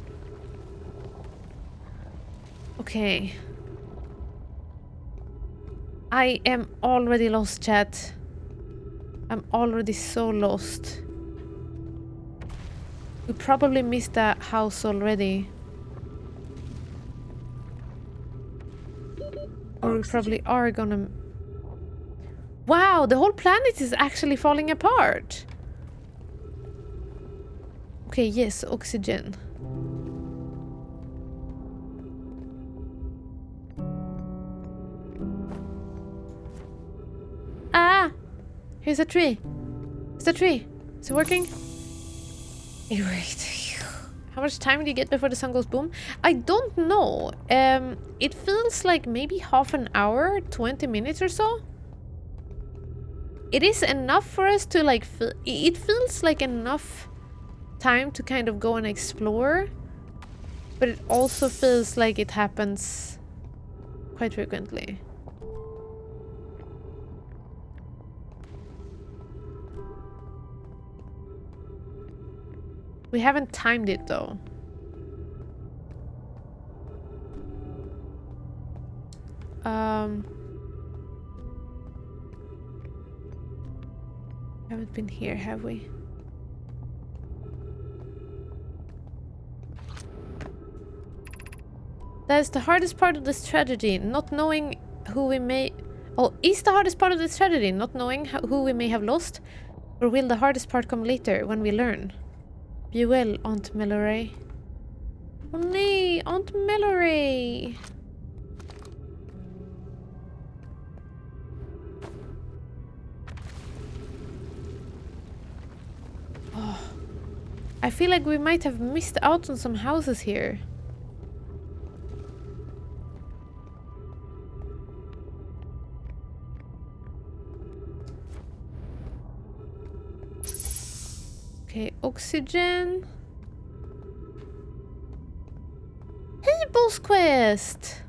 S1: Okay. I am already lost, chat. I'm already so lost. We probably missed that house already. Or we probably are gonna... Wow, the whole planet is actually falling apart. Okay, yes, oxygen. Ah! Here's a tree. It's a tree. Is it working? It worked. How much time do you get before the sun goes boom? I don't know. It feels like maybe half an hour, 20 minutes or so. It is enough for us to like... It feels like enough time to kind of go and explore. But it also feels like it happens quite frequently. We haven't timed it though. Haven't been here, have we? That is the hardest part of this tragedy, not knowing who we may... Oh, is the hardest part of this tragedy, not knowing who we may have lost? Or will the hardest part come later, when we learn? Be well, Aunt Melloray. Oh nee, Aunt Melloray! Oh, I feel like we might have missed out on some houses here. Okay, oxygen. Hey, boss quest!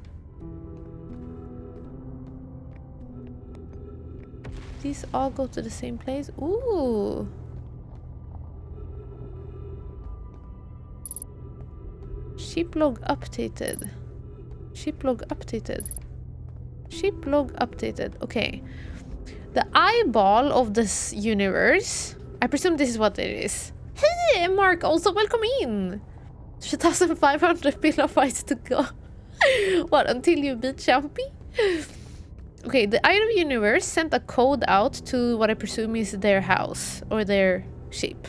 S1: These all go to the same place? Ooh! Ship log updated. Ship log updated. Ship log updated. Okay. The eyeball of this universe. I presume this is what it is. Hey, Mark, also welcome in. 3,500 pillow fights to go. What, until you beat Champy? Okay, the Eye of the Universe sent a code out to what I presume is their house or their ship.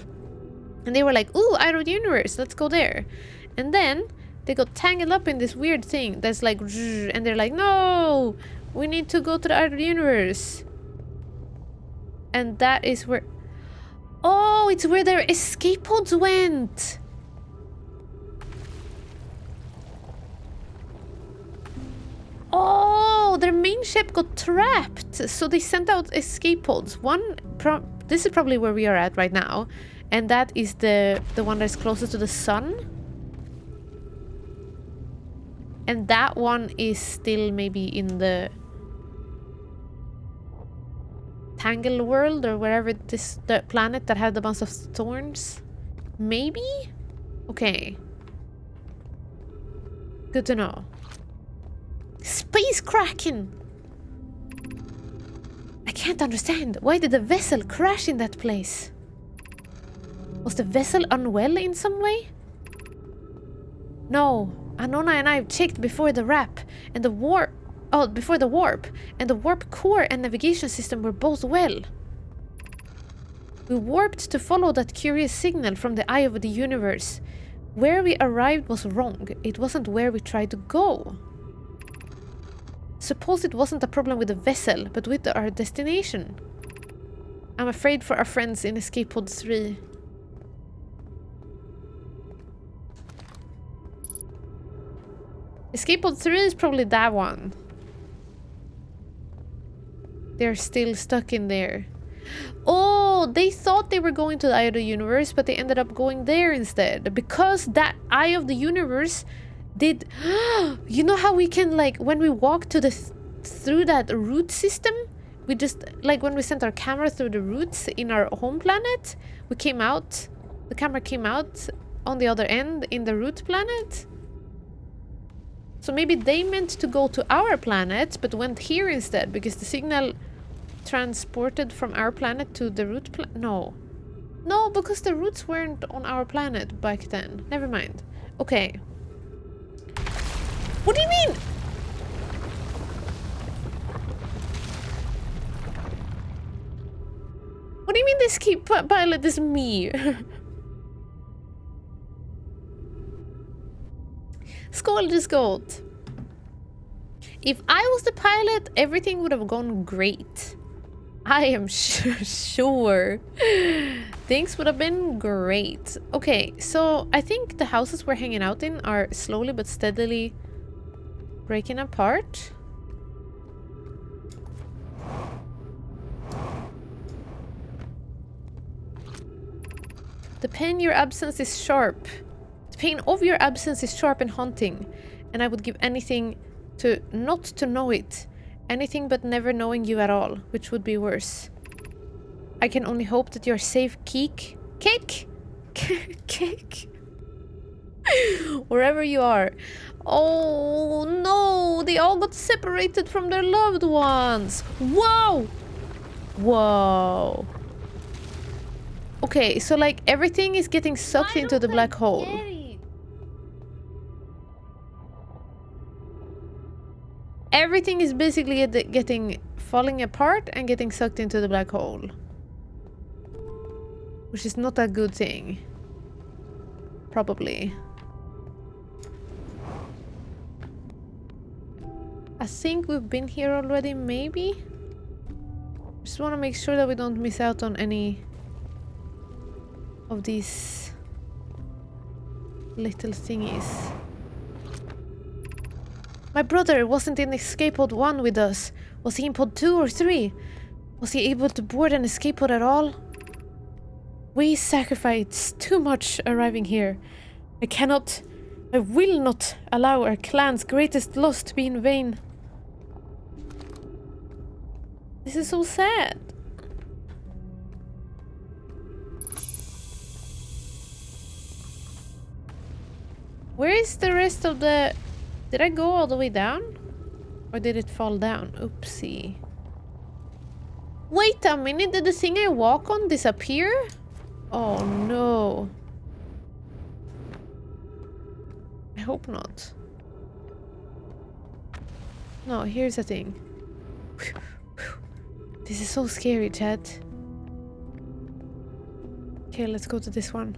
S1: And they were like, ooh, Eye of the Universe, let's go there. And then they got tangled up in this weird thing that's like, and they're like, no, we need to go to the Eye of the Universe. And that is where... Oh, it's where their escape pods went. Oh, their main ship got trapped. So they sent out escape pods. This is probably where we are at right now. And that is the one that's closest to the sun. And that one is still maybe in the Tangle World or wherever the planet that had a bunch of thorns. Maybe? Okay. Good to know. Space Kraken! I can't understand. Why did the vessel crash in that place? Was the vessel unwell in some way? No. Anona and I checked before the wrap and the warp. Oh, before the warp. And the warp core and navigation system were both well. We warped to follow that curious signal from the Eye of the Universe. Where we arrived was wrong. It wasn't where we tried to go. Suppose it wasn't a problem with the vessel, but with our destination. I'm afraid for our friends in Escape Pod 3. Escape Pod 3 is probably that one. They're still stuck in there. Oh, they thought they were going to the Eye of the Universe, but they ended up going there instead. Because that Eye of the Universe did... You know how we can, like, when we walk to the through that root system, we just, like, when we sent our camera through the roots in our home planet, we came out, the camera came out on the other end in the root planet. So maybe they meant to go to our planet, but went here instead, because the signal transported from our planet to the root planet. No, because the roots weren't on our planet back then. Never mind. Okay. What do you mean? What do you mean this key pilot is me? Skål. If I was the pilot, everything would have gone great. I am sure. Things would have been great. Okay, so I think the houses we're hanging out in are slowly but steadily breaking apart. The pen, your absence is sharp. The pain of your absence is sharp and haunting, and I would give anything to not to know it. Anything but never knowing you at all, which would be worse. I can only hope that you're safe, Cake? Cake? Wherever you are. Oh no, they all got separated from their loved ones. Whoa! Whoa. Okay, so like everything is getting sucked into the black hole. Everything is basically falling apart and getting sucked into the black hole. Which is not a good thing. Probably. I think we've been here already, maybe? Just want to make sure that we don't miss out on any of these little thingies. My brother wasn't in escape pod 1 with us. Was he in pod 2 or 3? Was he able to board an escape pod at all? We sacrificed too much arriving here. I will not allow our clan's greatest loss to be in vain. This is so sad. Where is the rest of the... Did I go all the way down? Or did it fall down? Oopsie. Wait a minute, did the thing I walk on disappear? Oh no. I hope not. No, here's the thing. This is so scary, chat. Okay, let's go to this one.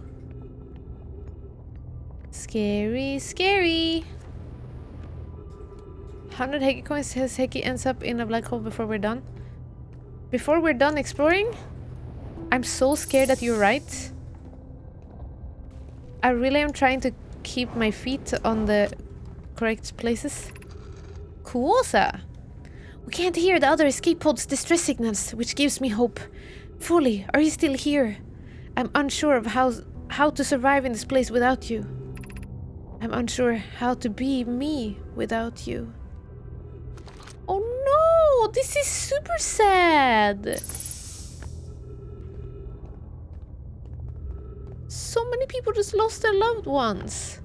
S1: Scary, scary. 100 Heki coins says Heki ends up in a black hole before we're done. Before we're done exploring? I'm so scared that you're right. I really am trying to keep my feet on the correct places. Kuosa! We can't hear the other escape pod's distress signals, which gives me hope. Foley, are you still here? I'm unsure of how to survive in this place without you. I'm unsure how to be me without you. Oh no! This is super sad! So many people just lost their loved ones.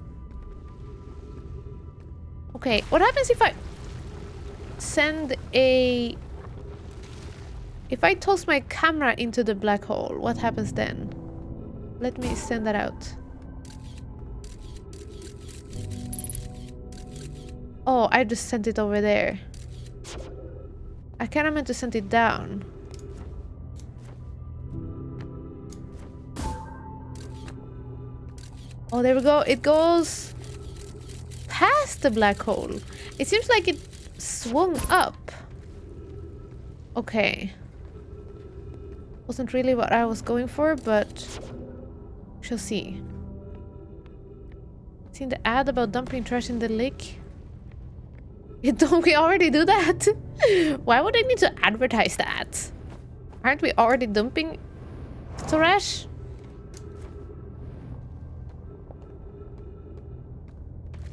S1: Okay, what happens if I send a... If I toss my camera into the black hole, what happens then? Let me send that out. Oh, I just sent it over there. I kinda meant to send it down. Oh, there we go. It goes past the black hole. It seems like it swung up. Okay. Wasn't really what I was going for, but shall see. Seen the ad about dumping trash in the lake? Don't we already do that? Why would I need to advertise that? Aren't we already dumping trash?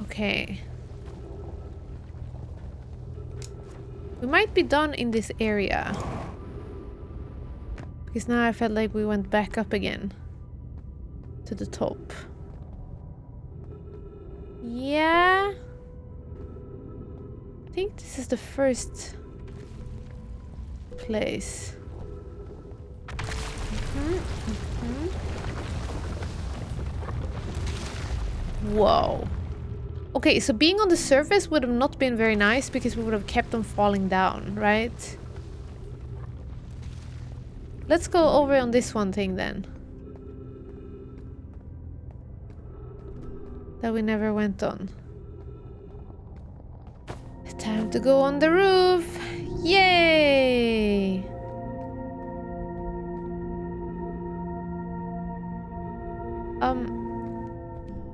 S1: Okay. We might be done in this area. Because now I felt like we went back up again. To the top. Yeah. I think this is the first place. Whoa. Okay, so being on the surface would have not been very nice because we would have kept on falling down, right? Let's go over on this one thing then. That we never went on. Time to go on the roof! Yay!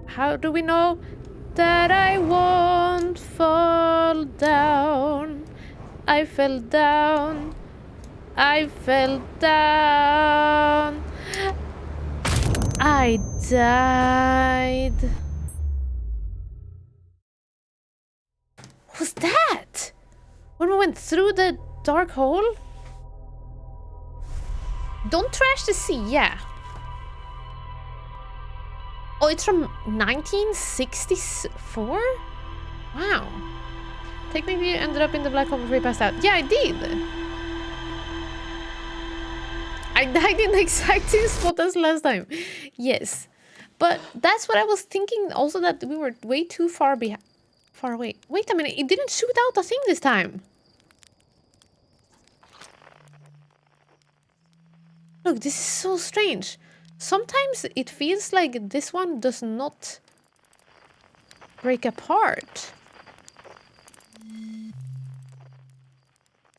S1: How do we know that I won't fall down? I fell down. I fell down. I died. Was that? When we went through the dark hole? Don't trash the sea, yeah. Oh, it's from 1964? Wow. Technically, you ended up in the black hole before you passed out. Yeah, I did. I died in the exact same spot as last time. Yes. But that's what I was thinking also, that we were way too far away. Wait a minute, it didn't shoot out a thing this time. Look, this is so strange. Sometimes it feels like this one does not break apart.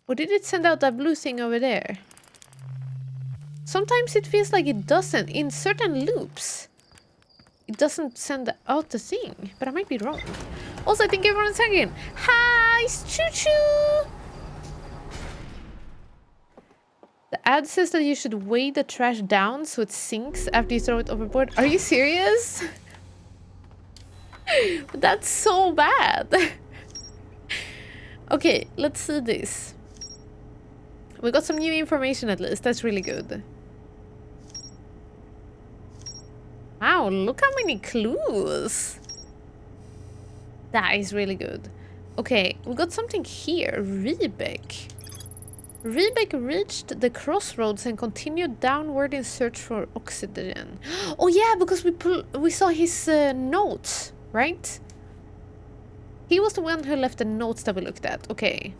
S1: Or did it send out that blue thing over there? Sometimes it feels like it doesn't. In certain loops, it doesn't send out the thing. But I might be wrong. Also, I think everyone's hanging. Hi, choo-choo! The ad says that you should weigh the trash down so it sinks after you throw it overboard. Are you serious? That's so bad. Okay, let's see this. We got some new information at least. That's really good. Wow, look how many clues. That is really good. Okay, we got something here. Riebeck. Riebeck reached the crossroads and continued downward in search for oxygen. Oh yeah, because we saw his notes, right? He was the one who left the notes that we looked at. Okay.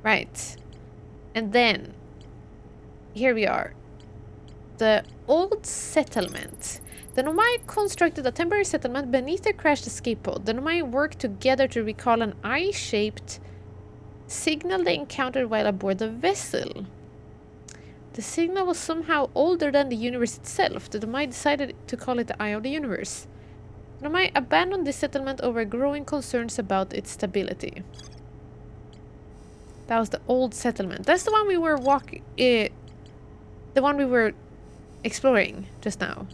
S1: Right. And then, here we are. The old settlement. The Nomai constructed a temporary settlement beneath their crashed escape pod. The Nomai worked together to recall an eye-shaped signal they encountered while aboard the vessel. The signal was somehow older than the universe itself. The Nomai decided to call it the Eye of the Universe. The Nomai abandoned this settlement over growing concerns about its stability. That was the old settlement. That's the one we were the one we were exploring just now.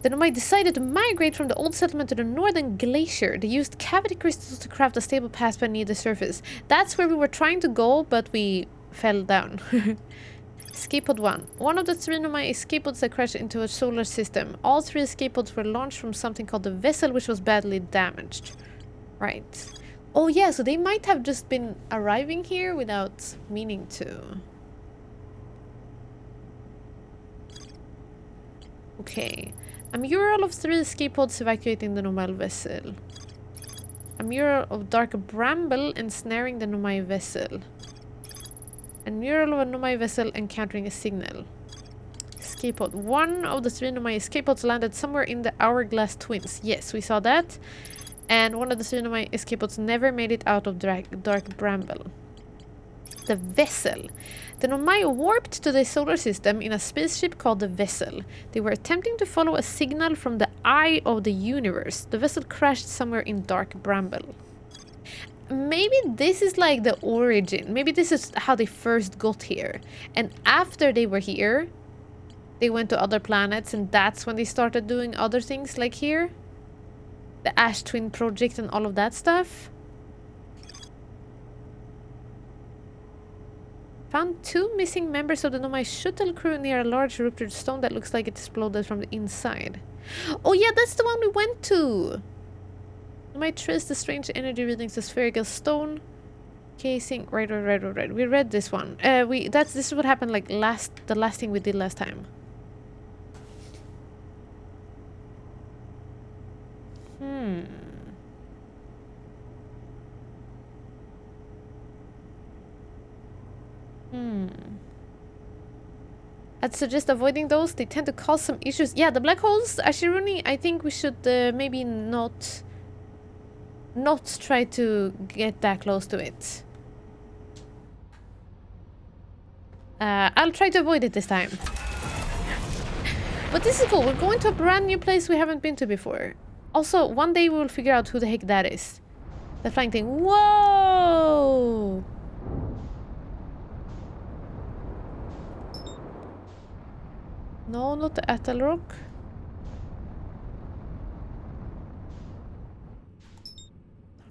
S1: The Nomai decided to migrate from the old settlement to the northern glacier. They used cavity crystals to craft a stable path beneath the surface. That's where we were trying to go, but we fell down. Escape pod 1. One of the 3 Nomai escape pods that crashed into a solar system. All 3 escape pods were launched from something called the vessel, which was badly damaged. Right. Oh yeah, so they might have just been arriving here without meaning to. Okay. A mural of 3 escape pods evacuating the Nomai vessel. A mural of dark bramble ensnaring the Nomai vessel. A mural of a Nomai vessel encountering a signal. Escape pod. One of the 3 Nomai escape pods landed somewhere in the Hourglass Twins. Yes, we saw that. And one of the 3 Nomai escape pods never made it out of dark bramble. The vessel. The Nomai warped to the solar system in a spaceship called the Vessel. They were attempting to follow a signal from the Eye of the Universe. The vessel crashed somewhere in dark bramble. Maybe this is like the origin. Maybe this is how they first got here. And after they were here, they went to other planets, and that's when they started doing other things like here. The Ash Twin Project and all of that stuff. Found 2 missing members of the Nomai shuttle crew near a large ruptured stone that looks like it exploded from the inside. Oh yeah, that's the one we went to! Nomai traced the strange energy readings of spherical stone casing. Right. We read this one. This is what happened like the last thing we did last time. I'd suggest avoiding those. They tend to cause some issues. Yeah, the black holes, Ashiruni, I think we should maybe not try to get that close to it. I'll try to avoid it this time. But this is cool. We're going to a brand new place we haven't been to before. Also, one day we will figure out who the heck that is. The flying thing. Whoa! No, not the Atal.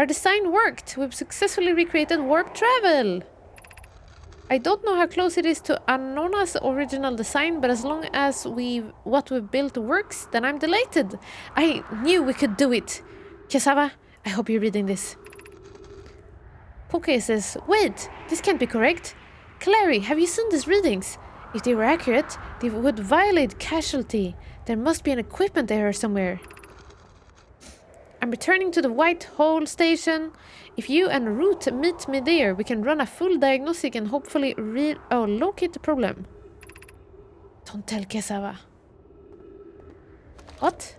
S1: Our design worked. We've successfully recreated warp travel. I don't know how close it is to Anona's original design, but as long as what we've built works, then I'm delighted. I knew we could do it. Cassava, I hope you're reading this. Poke says, wait, this can't be correct. Clary, have you seen these readings? If they were accurate, they would violate casualty. There must be an equipment error somewhere. I'm returning to the White Hole station. If you and Root meet me there, we can run a full diagnostic and hopefully locate the problem. Don't tell Cassava. What?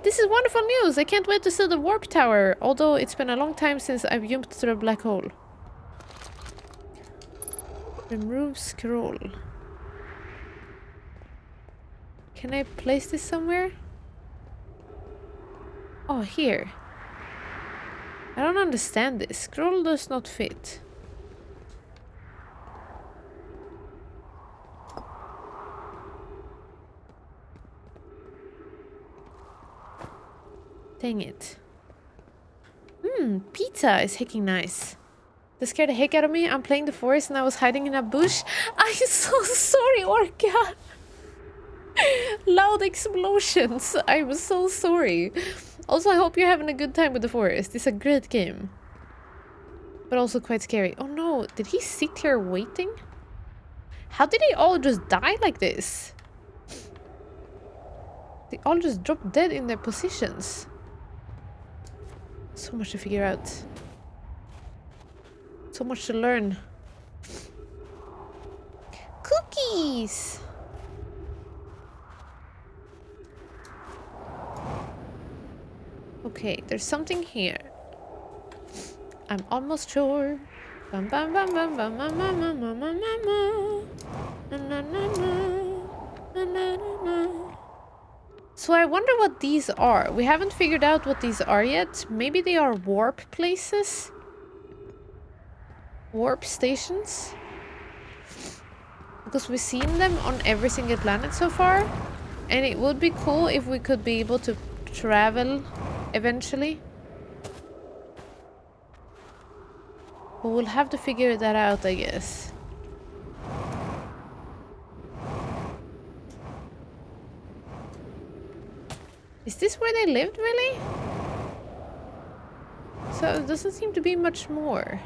S1: This is wonderful news! I can't wait to see the warp tower, although it's been a long time since I've jumped through a black hole. Remove scroll. Can I place this somewhere? Oh, here. I don't understand this. Scroll does not fit. Dang it. Pizza is hecking nice. That scared the heck out of me. I'm playing the forest and I was hiding in a bush. I'm so sorry, Orca. Loud explosions. I'm so sorry. Also, I hope you're having a good time with the forest. It's a great game. But also quite scary. Oh no, did he sit here waiting? How did they all just die like this? They all just dropped dead in their positions. So much to figure out. So much to learn. Cookies! Okay, there's something here. I'm almost sure. Bam bam bam bam bam bam bam bam bam bam bam. Na na na na na na. So I wonder what these are. We haven't figured out what these are yet. Maybe they are warp places? Warp stations? Because we've seen them on every single planet so far. And it would be cool if we could be able to travel eventually. But we'll have to figure that out, I guess. Is this where they lived, really? So it doesn't seem to be much more.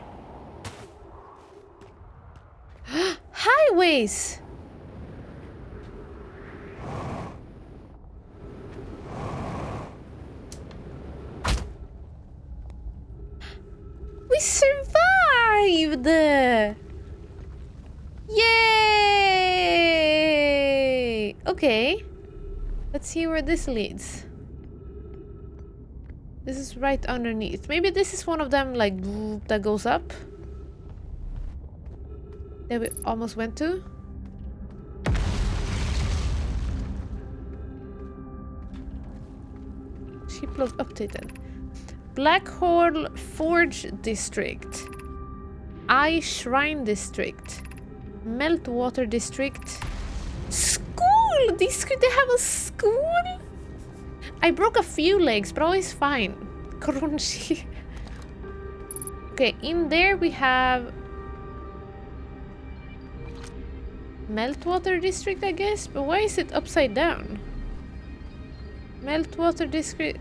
S1: Highways! We survived! Yay! Okay. Let's see where this leads. This is right underneath. Maybe this is one of them, like, that goes up. That we almost went to. Shiplog updated. Black Hole Forge District. Eye Shrine District. Meltwater District. School! They have a school? I broke a few legs, but always fine. Crunchy. Okay, in there we have Meltwater District, I guess? But why is it upside down? Meltwater District.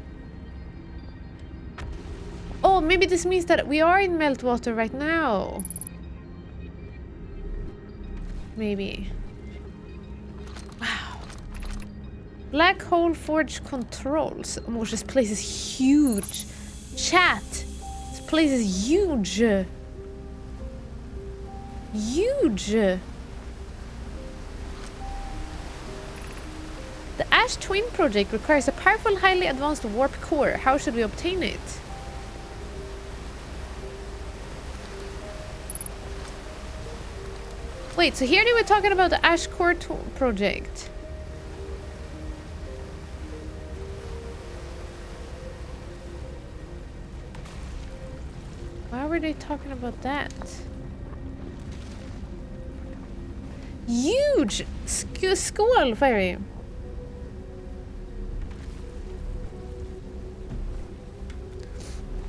S1: Oh, maybe this means that we are in Meltwater right now. Maybe. Wow. Black Hole Forge controls. Oh, this place is huge. Chat. This place is huge. Huge. The Ash Twin project requires a powerful, highly advanced warp core. How should we obtain it? Wait, so here they were talking about the Ash Core project. Why were they talking about that? Huge! School fairy.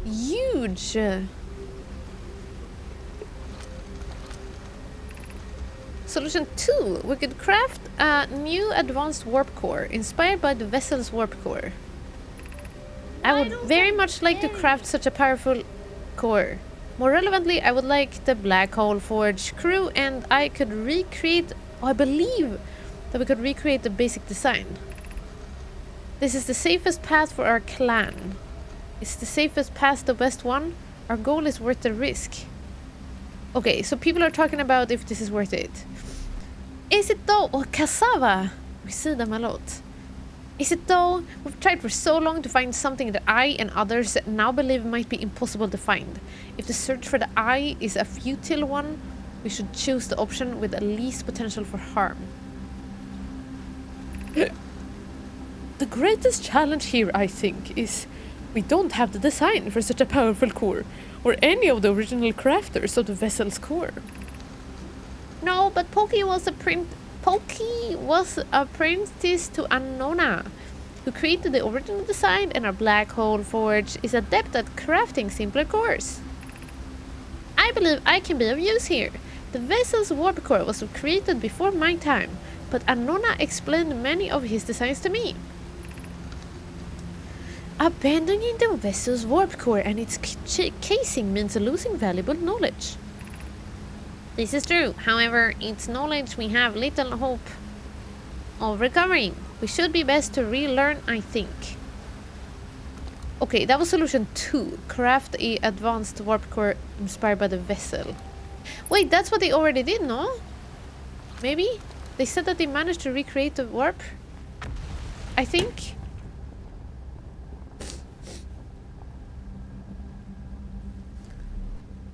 S1: huge. Solution 2. We could craft a new advanced warp core inspired by the vessel's warp core. I would very much like to craft such a powerful core. More relevantly, I would like the Black Hole Forge crew, and I could recreate... Oh, I believe that we could recreate the basic design. This is the safest path for our clan. It's the safest path, the best one. Our goal is worth the risk. Okay, so people are talking about if this is worth it. Is it though? Oh, cassava! We see them a lot. Is it though? We've tried for so long to find something that I and others now believe might be impossible to find. If the search for the eye is a futile one, we should choose the option with the least potential for harm. The greatest challenge here, I think, is we don't have the design for such a powerful core, or any of the original crafters of the vessel's core. No, but Pokey was apprentice to Annona, who created the original design, and our Black Hole Forge is adept at crafting simpler cores. I believe I can be of use here. The vessel's warp core was created before my time, but Annona explained many of his designs to me. Abandoning the vessel's warp core and its casing means losing valuable knowledge. This is true. However, it's knowledge we have little hope of recovering. We should be best to relearn, I think. Okay, that was solution 2. Craft a advanced warp core inspired by the vessel. Wait, that's what they already did, no? Maybe? They said that they managed to recreate the warp? I think.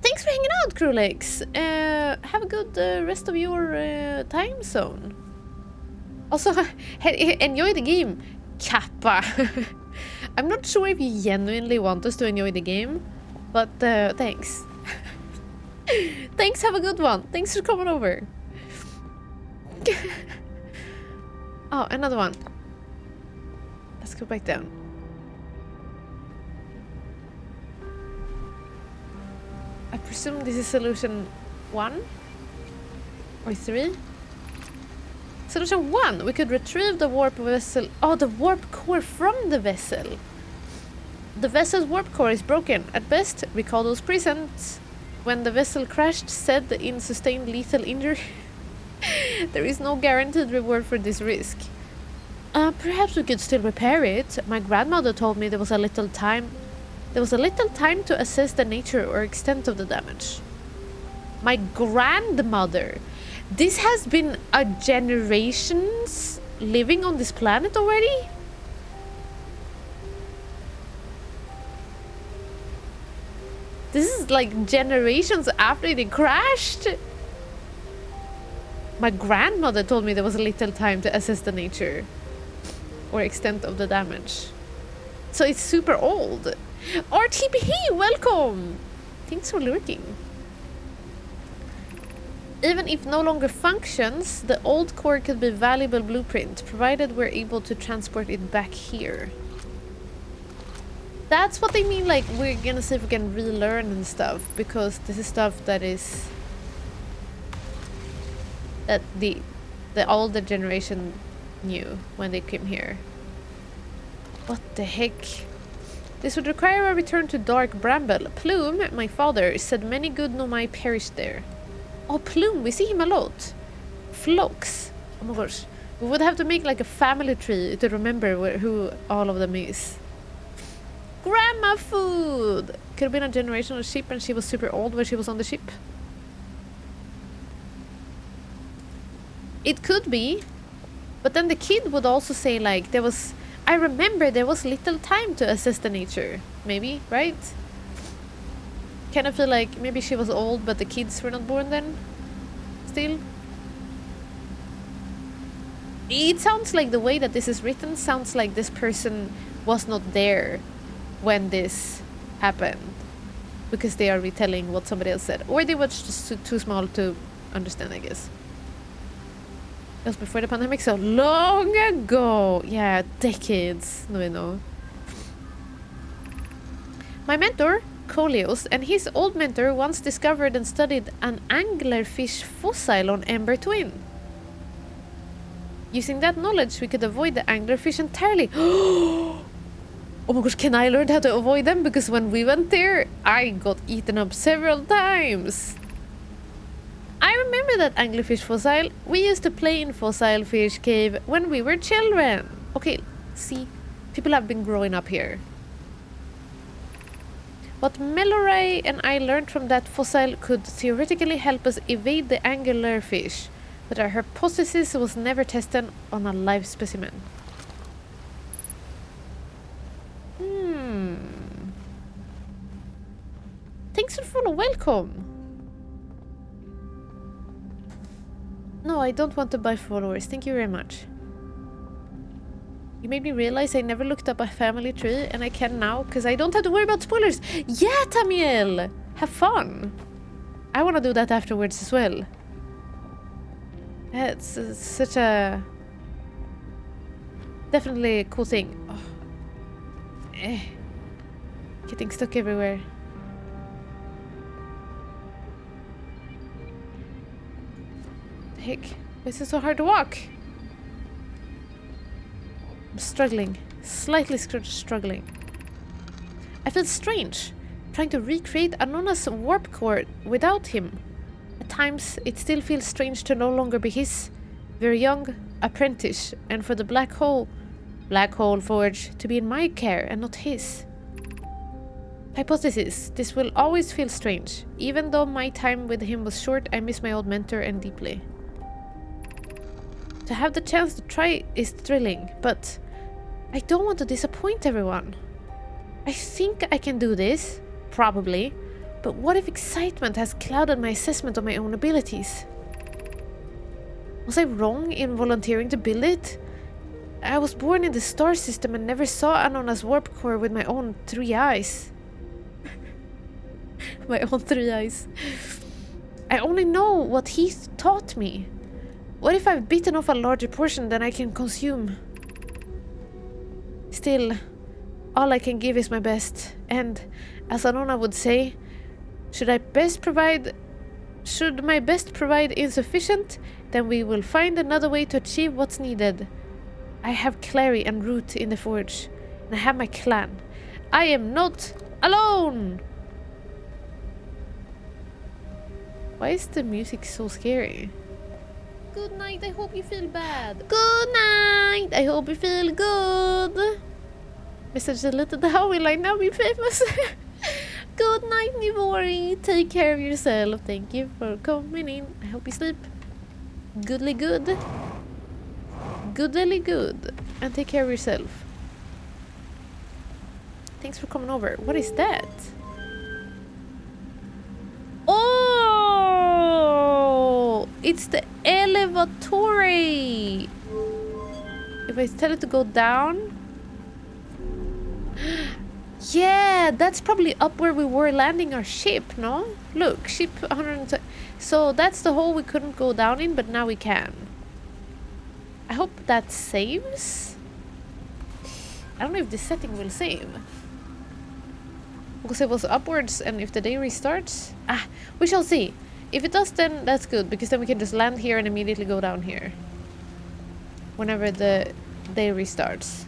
S1: Thanks for hanging out, Krulix. Have a good rest of your time zone. Also, enjoy the game, Kappa. I'm not sure if you genuinely want us to enjoy the game, but thanks. Thanks, have a good one. Thanks for coming over. Oh, another one. Let's go back down. I presume this is solution 1 or 3. Solution 1, we could retrieve the warp vessel. Oh, the warp core from the vessel. The vessel's warp core is broken. At best, recall those presents. When the vessel crashed, said in sustained lethal injury. There is no guaranteed reward for this risk. Perhaps we could still repair it. My grandmother told me there was a little time to assess the nature or extent of the damage. My grandmother. This has been a generations living on this planet already? This is like generations after they crashed? My grandmother told me there was a little time to assess the nature or extent of the damage. So it's super old. RTP, welcome! Thanks for lurking. Even if no longer functions, the old core could be a valuable blueprint, provided we're able to transport it back here. That's what they mean, like, we're gonna see if we can relearn and stuff, because this is stuff that is... that the older generation knew when they came here. What the heck? This would require a return to Dark Bramble. Plume, my father, said many good Nomai perished there. Oh, Plume, we see him a lot. Flox. Oh my gosh. We would have to make like a family tree to remember who all of them is. Grandma food! Could have been a generational ship and she was super old when she was on the ship. It could be. But then the kid would also say like there was... I remember there was little time to assess the nature. Maybe, right? Kind of feel like maybe she was old but the kids were not born then. Still. It sounds like the way that this is written sounds like this person was not there when this happened. Because they are retelling what somebody else said. Or they were just too small to understand, I guess. It was before the pandemic, so long ago. Yeah, decades. No, we know. My mentor, Coleos, and his old mentor once discovered and studied an anglerfish fossil on Ember Twin. Using that knowledge, we could avoid the anglerfish entirely. Oh my gosh, can I learn how to avoid them? Because when we went there, I got eaten up several times. I remember that anglerfish fossil. We used to play in Fossil Fish Cave when we were children. Okay, see, people have been growing up here. What Meloray and I learned from that fossil could theoretically help us evade the anglerfish, but our hypothesis was never tested on a live specimen. Thanks for follow, welcome! No, I don't want to buy followers, thank you very much. You made me realize I never looked up a family tree, and I can now, because I don't have to worry about spoilers! Yeah, Tamiel! Have fun! I want to do that afterwards as well. It's such a... definitely a cool thing. Oh. Getting stuck everywhere. Heck, why is it so hard to walk? I'm struggling, slightly struggling. I feel strange, trying to recreate Anona's warp core without him. At times, it still feels strange to no longer be his very young apprentice, and for the Black Hole Forge to be in my care and not his. Hypothesis, this will always feel strange. Even though my time with him was short, I miss my old mentor and deeply. To have the chance to try is thrilling, but I don't want to disappoint everyone. I think I can do this, probably, but what if excitement has clouded my assessment of my own abilities? Was I wrong in volunteering to build it? I was born in the star system and never saw Anona's warp core with my own 3 eyes. My own 3 eyes. I only know what he taught me. What if I've bitten off a larger portion than I can consume? Still, all I can give is my best, and, as Anona would say, should my best provide insufficient, then we will find another way to achieve what's needed. I have Clary and Root in the forge, and I have my clan. I am not alone! Why is the music so scary? Good night, I hope you feel bad. Good night, I hope you feel good. Message deleted, how will I now be famous? Good night, Nivori. Take care of yourself. Thank you for coming in. I hope you sleep goodly good. Goodly good. And take care of yourself. Thanks for coming over. What is that? Oh! It's the elevatore! If I tell it to go down... Yeah, that's probably up where we were landing our ship, no? Look, ship 120. So that's the hole we couldn't go down in, but now we can. I hope that saves. I don't know if this setting will save. Because it was upwards, and if the day restarts... Ah, we shall see. If it does, then that's good, because then we can just land here and immediately go down here. Whenever the day restarts.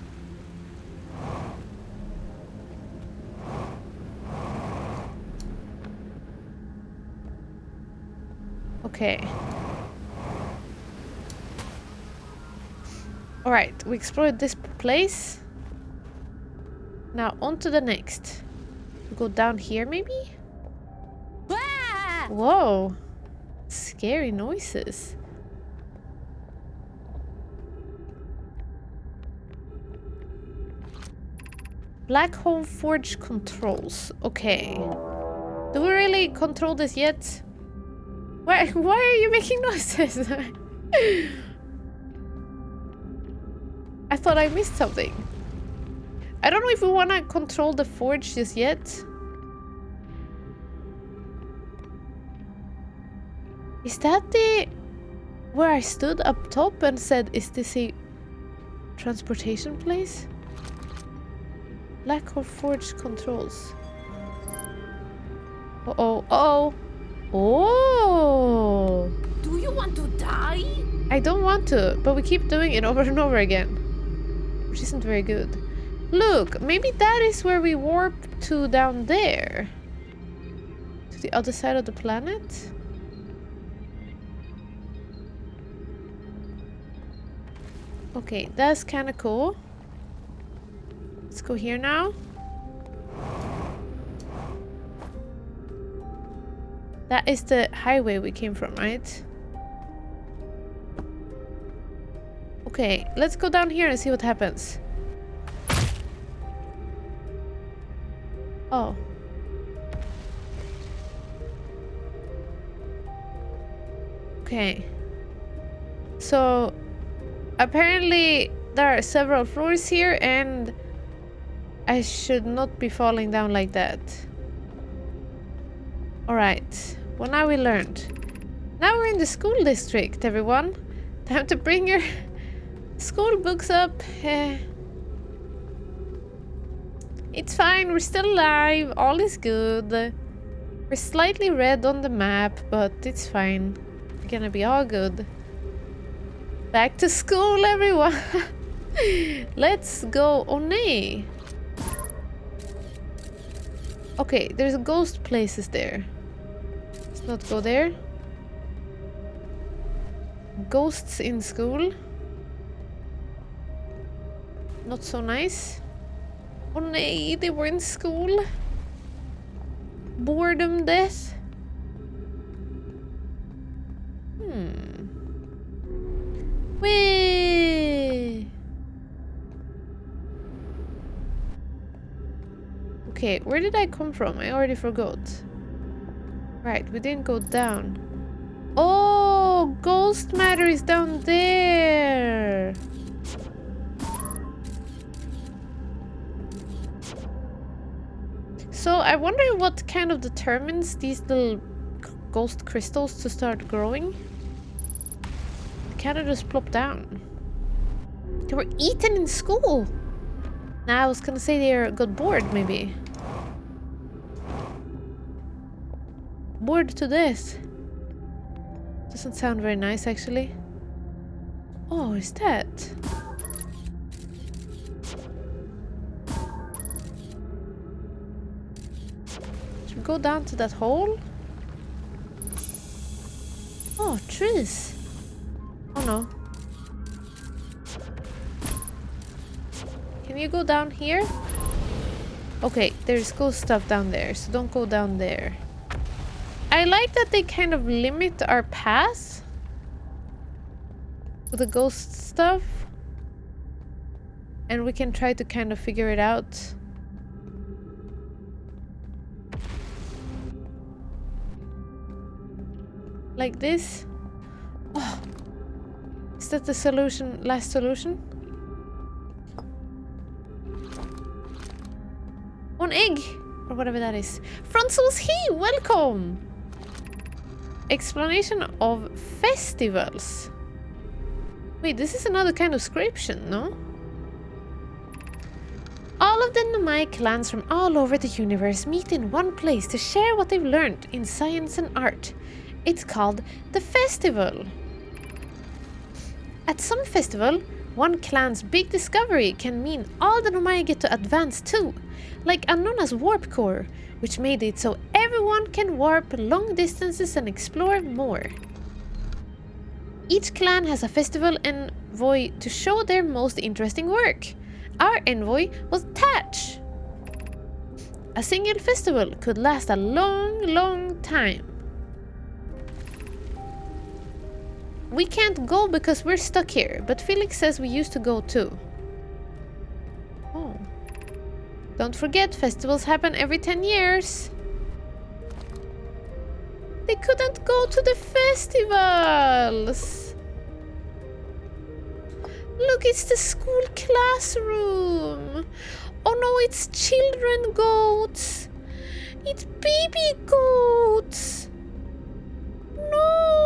S1: Okay. Alright, we explored this place. Now on to the next. We go down here maybe?
S2: Ah!
S1: Whoa. Scary noises. Black Hole Forge controls. Okay. Do we really control this yet? Why are you making noises? I thought I missed something. I don't know if we want to control the forge just yet. Is that the... where I stood up top and said, is this a transportation place? Black Hole Forge controls. Uh-oh. Uh-oh. Oh!
S2: Do you want to die?
S1: I don't want to, but we keep doing it over and over again. Which isn't very good. Look, maybe that is where we warp to down there. To the other side of the planet? Okay, that's kind of cool. Let's go here now. That is the highway we came from, right? Okay, let's go down here and see what happens. Oh. Okay. So, apparently there are several floors here and I should not be falling down like that. Alright. Well, now we learned. Now we're in the school district, everyone. Time to bring your school books up. It's fine, we're still alive. All is good. We're slightly red on the map, but it's fine. We're gonna be all good. Back to school, everyone. Let's go. Oh, nay. Okay, there's ghost places there. Let's not go there. Ghosts in school. Not so nice. Oh nay, they were in school. Boredom death. Whee! Okay, where did I come from? I already forgot. Right, we didn't go down. Oh, ghost matter is down there. So I wonder what kind of determines these little ghost crystals to start growing. They kind of just plop down. They were eaten in school. Nah, I was gonna say they got bored, maybe. Bored to death. Doesn't sound very nice, actually. Oh, is that? Should we go down to that hole? Oh, trees. Oh no. Can you go down here? Okay, there's ghost stuff down there, so don't go down there. I like that they kind of limit our path with the ghost stuff. And we can try to kind of figure it out. Like this. Oh. Is that the solution? Last solution? One egg! Or whatever that is. Francois He! Welcome! Explanation of festivals. Wait, this is another kind of scription, no? All of the Nomai clans from all over the universe meet in one place to share what they've learned in science and art. It's called the festival. At some festival, one clan's big discovery can mean all the Nomai get to advance too, like Anona's warp core, which made it so everyone can warp long distances and explore more. Each clan has a festival envoy to show their most interesting work. Our envoy was Tatch. A single festival could last a long time. We can't go because we're stuck here, but Felix says we used to go too. Oh. Don't forget, festivals happen every 10 years. They couldn't go to the festivals. Look, it's the school classroom. Oh no, it's children goats. It's baby goats. No.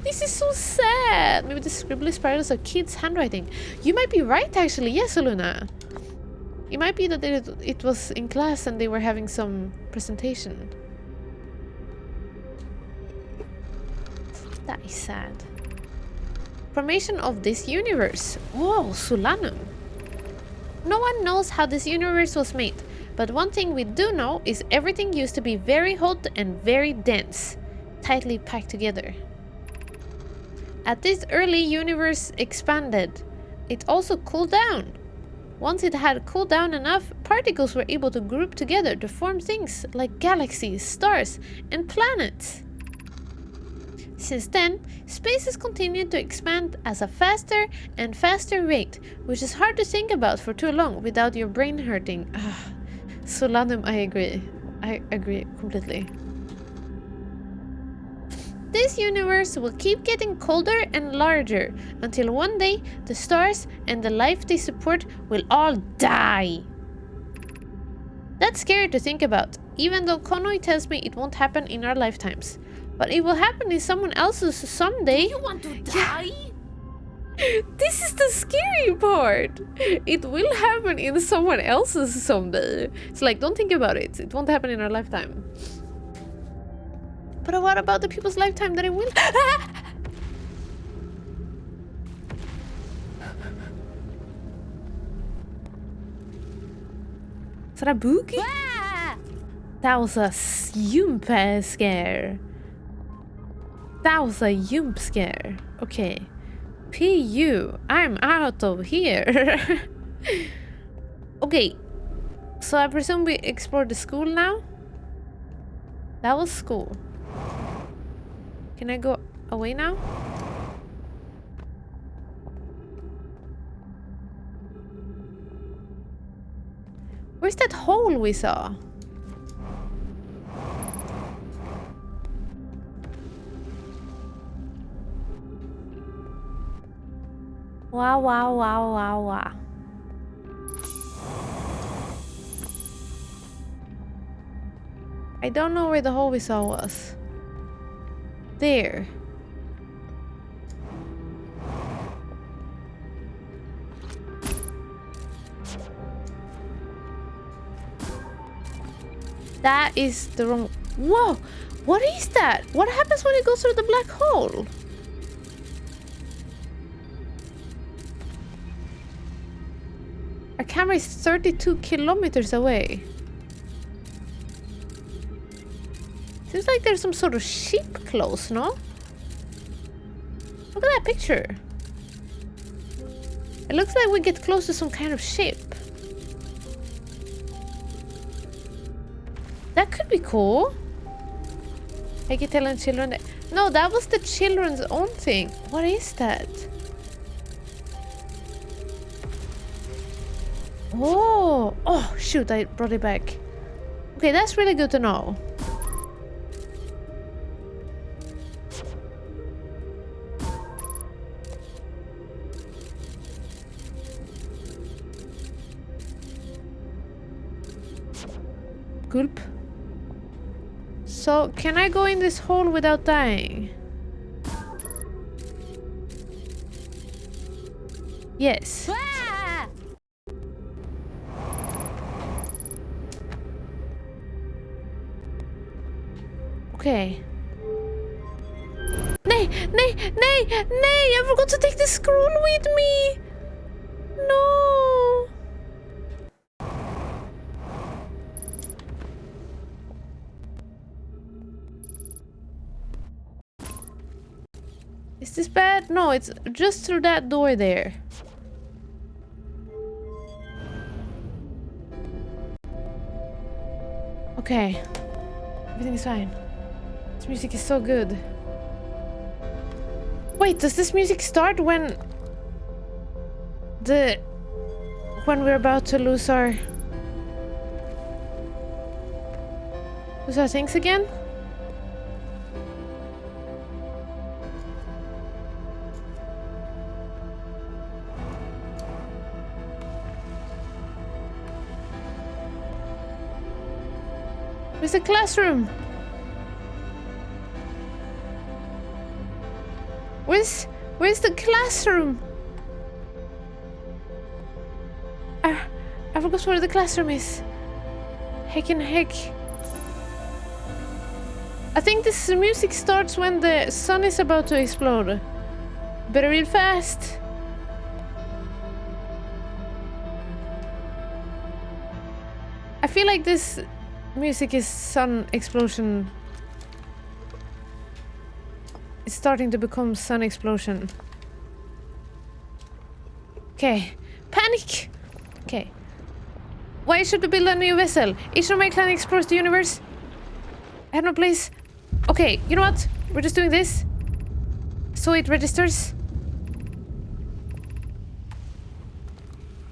S1: This is so sad. Maybe the scribbly spirals are kids' handwriting. You might be right, actually. Yes, Aluna. It might be that it was in class and they were having some presentation. That is sad. Formation of this universe. Whoa, Solanum. No one knows how this universe was made, but one thing we do know is everything used to be very hot and very dense, tightly packed together. As this early universe expanded, it also cooled down. Once it had cooled down enough, particles were able to group together to form things like galaxies, stars, and planets. Since then, space has continued to expand at a faster and faster rate, which is hard to think about for too long without your brain hurting. Solanum, I agree. I agree completely. This universe will keep getting colder and larger until one day the stars and the life they support will all die. That's scary to think about, even though Konoi tells me it won't happen in our lifetimes. But it will happen in someone else's someday.
S2: You want to die?
S1: This is the scary part. It will happen in someone else's someday. It's like, don't think about it. It won't happen in our lifetime. But what about the people's lifetime that it will? Is that a boogie? That was a jump scare. That was a jump scare. Okay. PU, I'm out of here. Okay. So I presume we explored the school now? That was school. Can I go away now? Where's that hole we saw? Wow, wow, wow, wow, wow. I don't know where the hole we saw was. There. That is the wrong... Whoa! What is that? What happens when it goes through the black hole? Our camera is 32 kilometers away. Seems like there's some sort of ship close, no? Look at that picture. It looks like we get close to some kind of ship. That could be cool. I keep telling children that... No, that was the children's own thing. What is that? Oh! Oh, shoot, I brought it back. Okay, that's really good to know. Gulp. So, can I go in this hole without dying? Yes. Okay. Nay, nay, nay, nay! I forgot to take the scroll with me! No! Is this bad? No, it's just through that door there. Okay. Everything is fine. This music is so good. Wait, does this music start when we're about to lose our things again? Where's the classroom? Where's the classroom? Are forgot where the classroom is. Heck. I think this music starts when the sun is about to explode. Better read fast. I feel like this music is sun explosion. It's starting to become sun explosion. Okay. Panic! Okay. Why should we build a new vessel? Each of my clan explores the universe. I have no place. Okay, you know what? We're just doing this. So it registers.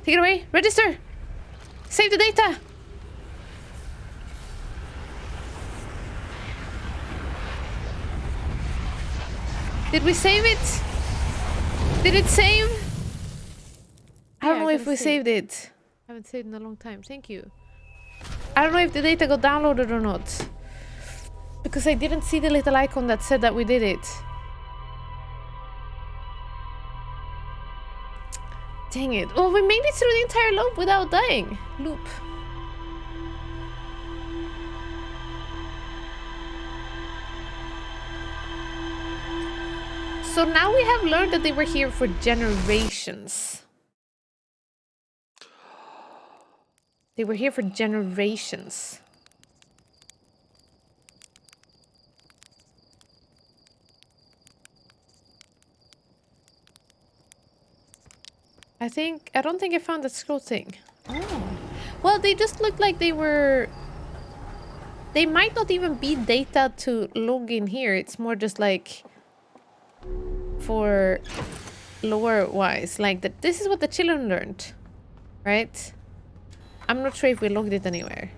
S1: Take it away. Register! Save the data! Did we save it? Did it save? I don't know if we saved it. I haven't saved in a long time. Thank you. I don't know if the data got downloaded or not. Because I didn't see the little icon that said that we did it. Dang it. Oh, we made it through the entire loop without dying. Loop. So now we have learned that they were here for generations. They were here for generations. I don't think I found that scroll thing. Oh. Well, they just looked like they were... They might not even be data to log in here. It's more just like... For lore-wise. Like, that. This is what the children learned. Right? I'm not sure if we logged it anywhere.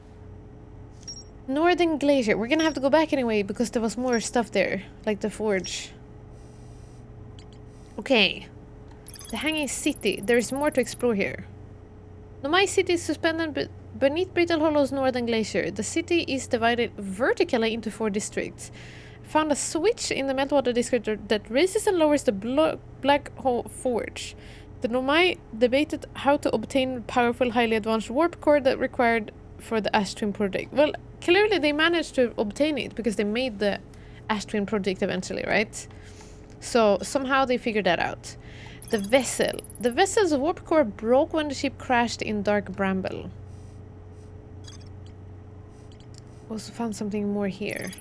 S1: Northern Glacier. We're gonna have to go back anyway because there was more stuff there. Like the forge. Okay. The Hanging City. There is more to explore here. Nomai City is suspended beneath Brittle Hollow's Northern Glacier. The city is divided vertically into 4 districts. Found a switch in the Meltwater district that raises and lowers the Black Hole Forge. The Nomai debated how to obtain powerful, highly advanced warp core that required for the Ash Twin project. Well, clearly they managed to obtain it because they made the Ash Twin project eventually, right? So somehow they figured that out. The vessel. The vessel's warp core broke when the ship crashed in Dark Bramble. Also found something more here.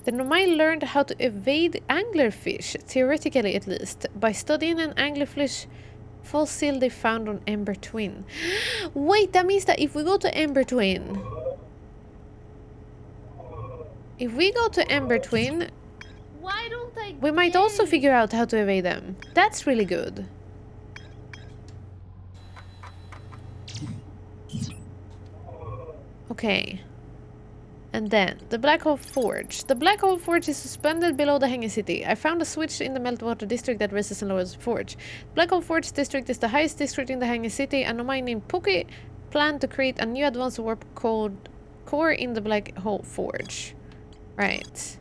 S1: The Nomai learned how to evade anglerfish, theoretically at least, by studying an anglerfish fossil they found on Ember Twin. Wait, that means that if we go to Ember Twin... If we go to Ember Twin...
S2: Why don't I
S1: we might also figure out how to evade them. That's really good. Okay. And then, the Black Hole Forge. The Black Hole Forge is suspended below the Hanging City. I found a switch in the Meltwater district that raises and lowers the forge. Black Hole Forge district is the highest district in the Hanging City, and a Nomai named Poki planned to create a new advanced warp core in the Black Hole Forge. Right.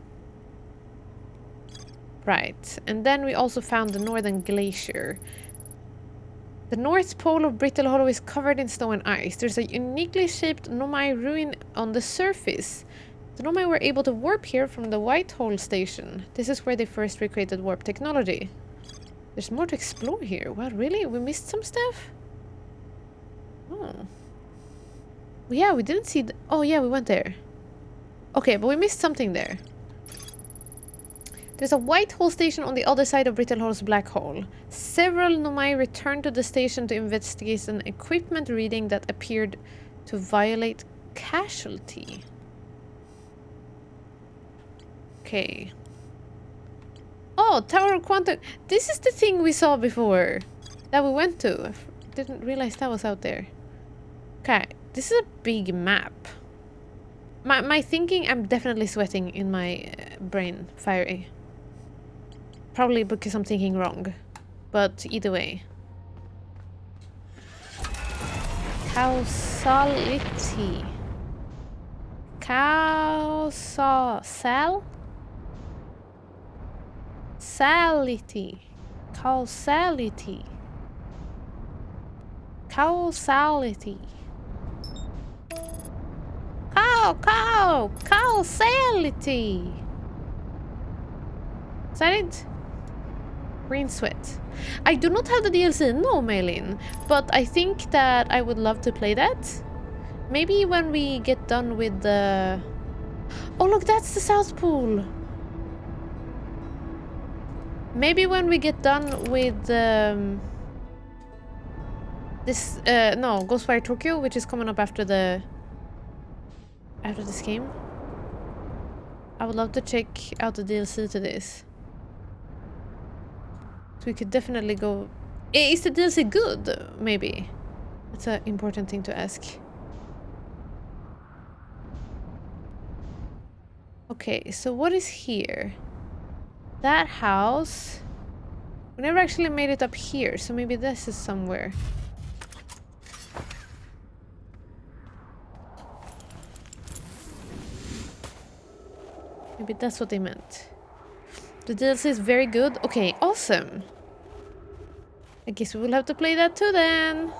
S1: Right. And then we also found the Northern Glacier. The north pole of Brittle Hollow is covered in snow and ice. There's a uniquely shaped Nomai ruin on the surface. The Nomai were able to warp here from the White Hole station. This is where they first recreated warp technology. There's more to explore here. Wow, really? We missed some stuff? Oh. Well, yeah, we didn't see the... Oh, yeah, we went there. Okay, but we missed something there. There's a White Hole station on the other side of Brittle Hollow's Black Hole. Several Nomai returned to the station to investigate an equipment reading that appeared to violate casualty. Okay. Oh, Tower of Quantum. This is the thing we saw before. That we went to. I didn't realize that was out there. Okay. This is a big map. My thinking, I'm definitely sweating in my brain. Fiery. Probably because I'm thinking wrong. But either way. Causality. Causality. Causality. Causality. Is that it? Green Sweat. I do not have the DLC, no, Maylin, but I think that I would love to play that. Maybe when we get done with the... Oh, look, that's the South Pole. Maybe when we get done with this, no, Ghostwire Tokyo, which is coming up after this game. I would love to check out the DLC to this. So we could definitely go... Is the DLC good? Maybe. That's an important thing to ask. Okay, so what is here? That house... We never actually made it up here, so maybe this is somewhere. Maybe that's what they meant. The DLC is very good. Okay, awesome. I guess we will have to play that too then.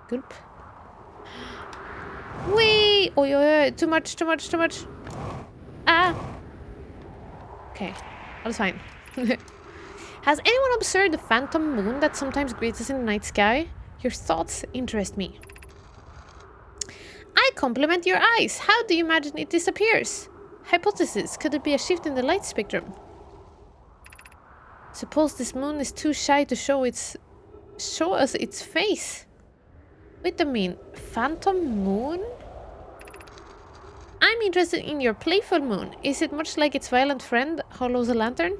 S1: Gulp. Wee! Oh, yeah, too much. Ah! Okay, that's fine. Has anyone observed the phantom moon that sometimes greets us in the night sky? Your thoughts interest me. I compliment your eyes. How do you imagine it disappears? Hypothesis, could it be a shift in the light spectrum? Suppose this moon is too shy to show us its face. Wait a minute, phantom moon? I'm interested in your playful moon. Is it much like its violent friend, Hollow the Lantern?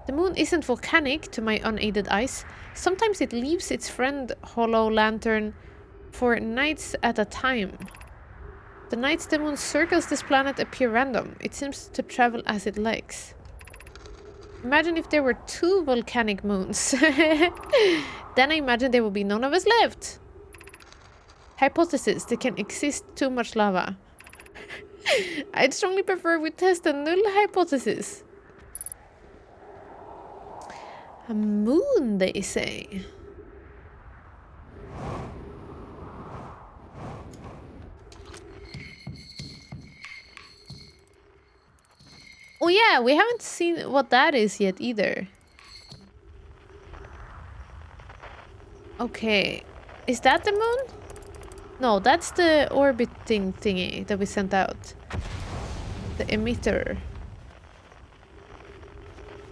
S1: The moon isn't volcanic to my unaided eyes. Sometimes it leaves its friend, Hollow Lantern, for nights at a time. The nights the moon circles this planet appear random. It seems to travel as it likes. Imagine if there were 2 volcanic moons. Then I imagine there would be none of us left. Hypothesis, there can exist too much lava. I'd strongly prefer we test a null hypothesis. A moon, they say. Oh yeah, we haven't seen what that is yet either. Okay, is that the moon? No, that's the orbiting thingy that we sent out. The emitter.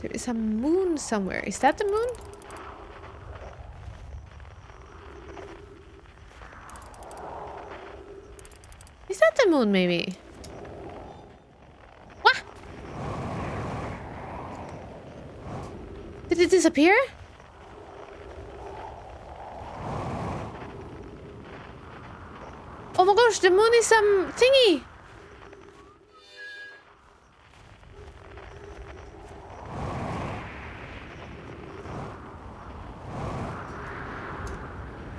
S1: There is a moon somewhere. Is that the moon? Is that the moon, maybe? What? Did it disappear? Oh my gosh, the moon is some thingy!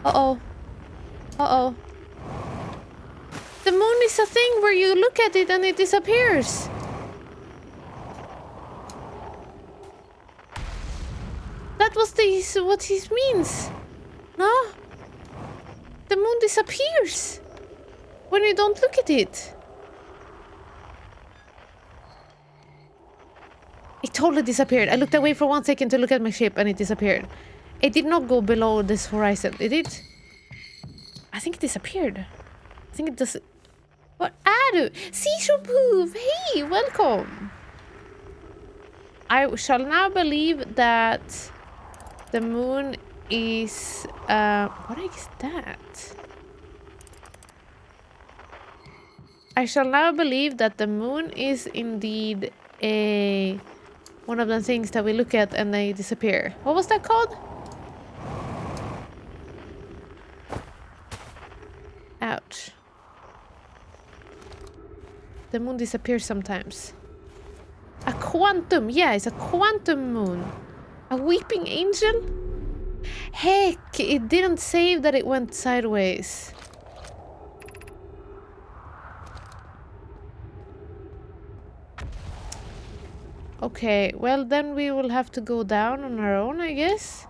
S1: Uh-oh. Uh-oh. The moon is a thing where you look at it and it disappears. That was what he means. No? The moon disappears when you don't look at it. It totally disappeared. I looked away for 1 second to look at my ship and it disappeared. It did not go below this horizon, did it? I think it disappeared. I think it does. What? Adu! Seashore Poof! Hey, welcome! I shall now believe that the moon is... what is that? I shall now believe that the moon is indeed one of the things that we look at and they disappear. What was that called? Ouch. The moon disappears sometimes. A quantum! Yeah, it's a quantum moon. A weeping angel? Heck, it didn't save that it went sideways. Okay, well then we will have to go down on our own, I guess.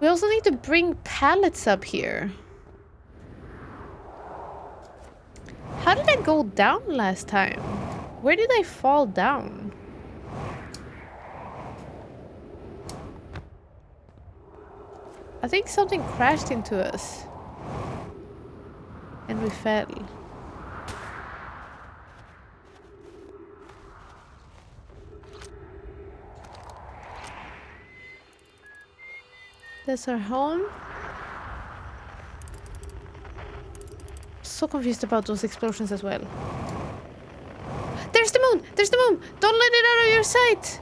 S1: We also need to bring pallets up here. How did I go down last time? Where did I fall down? I think something crashed into us. And we fell. That's our home. So confused about those explosions as well. There's the moon! There's the moon! Don't let it out of your sight!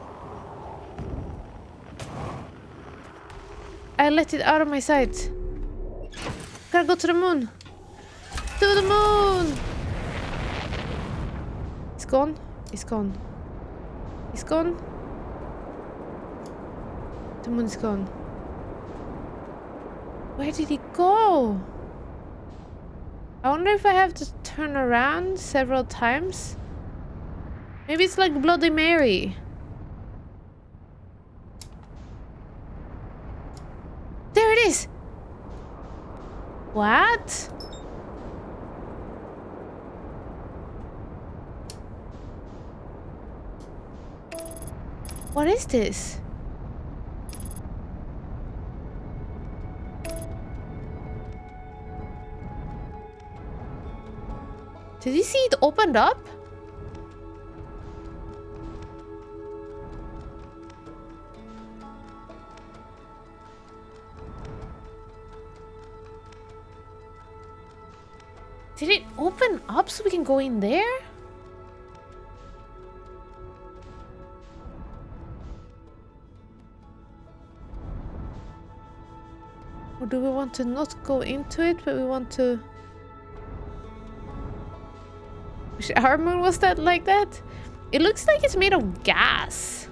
S1: I let it out of my sight. Gotta go to the moon. To the moon! It's gone. It's gone. It's gone. The moon is gone. Where did he go? I wonder if I have to turn around several times. Maybe it's like Bloody Mary. There it is! What? What is this? Did you see it opened up? Did it open up so we can go in there? Or do we want to not go into it, but we want to... Which armor was that like that? It looks like it's made of gas.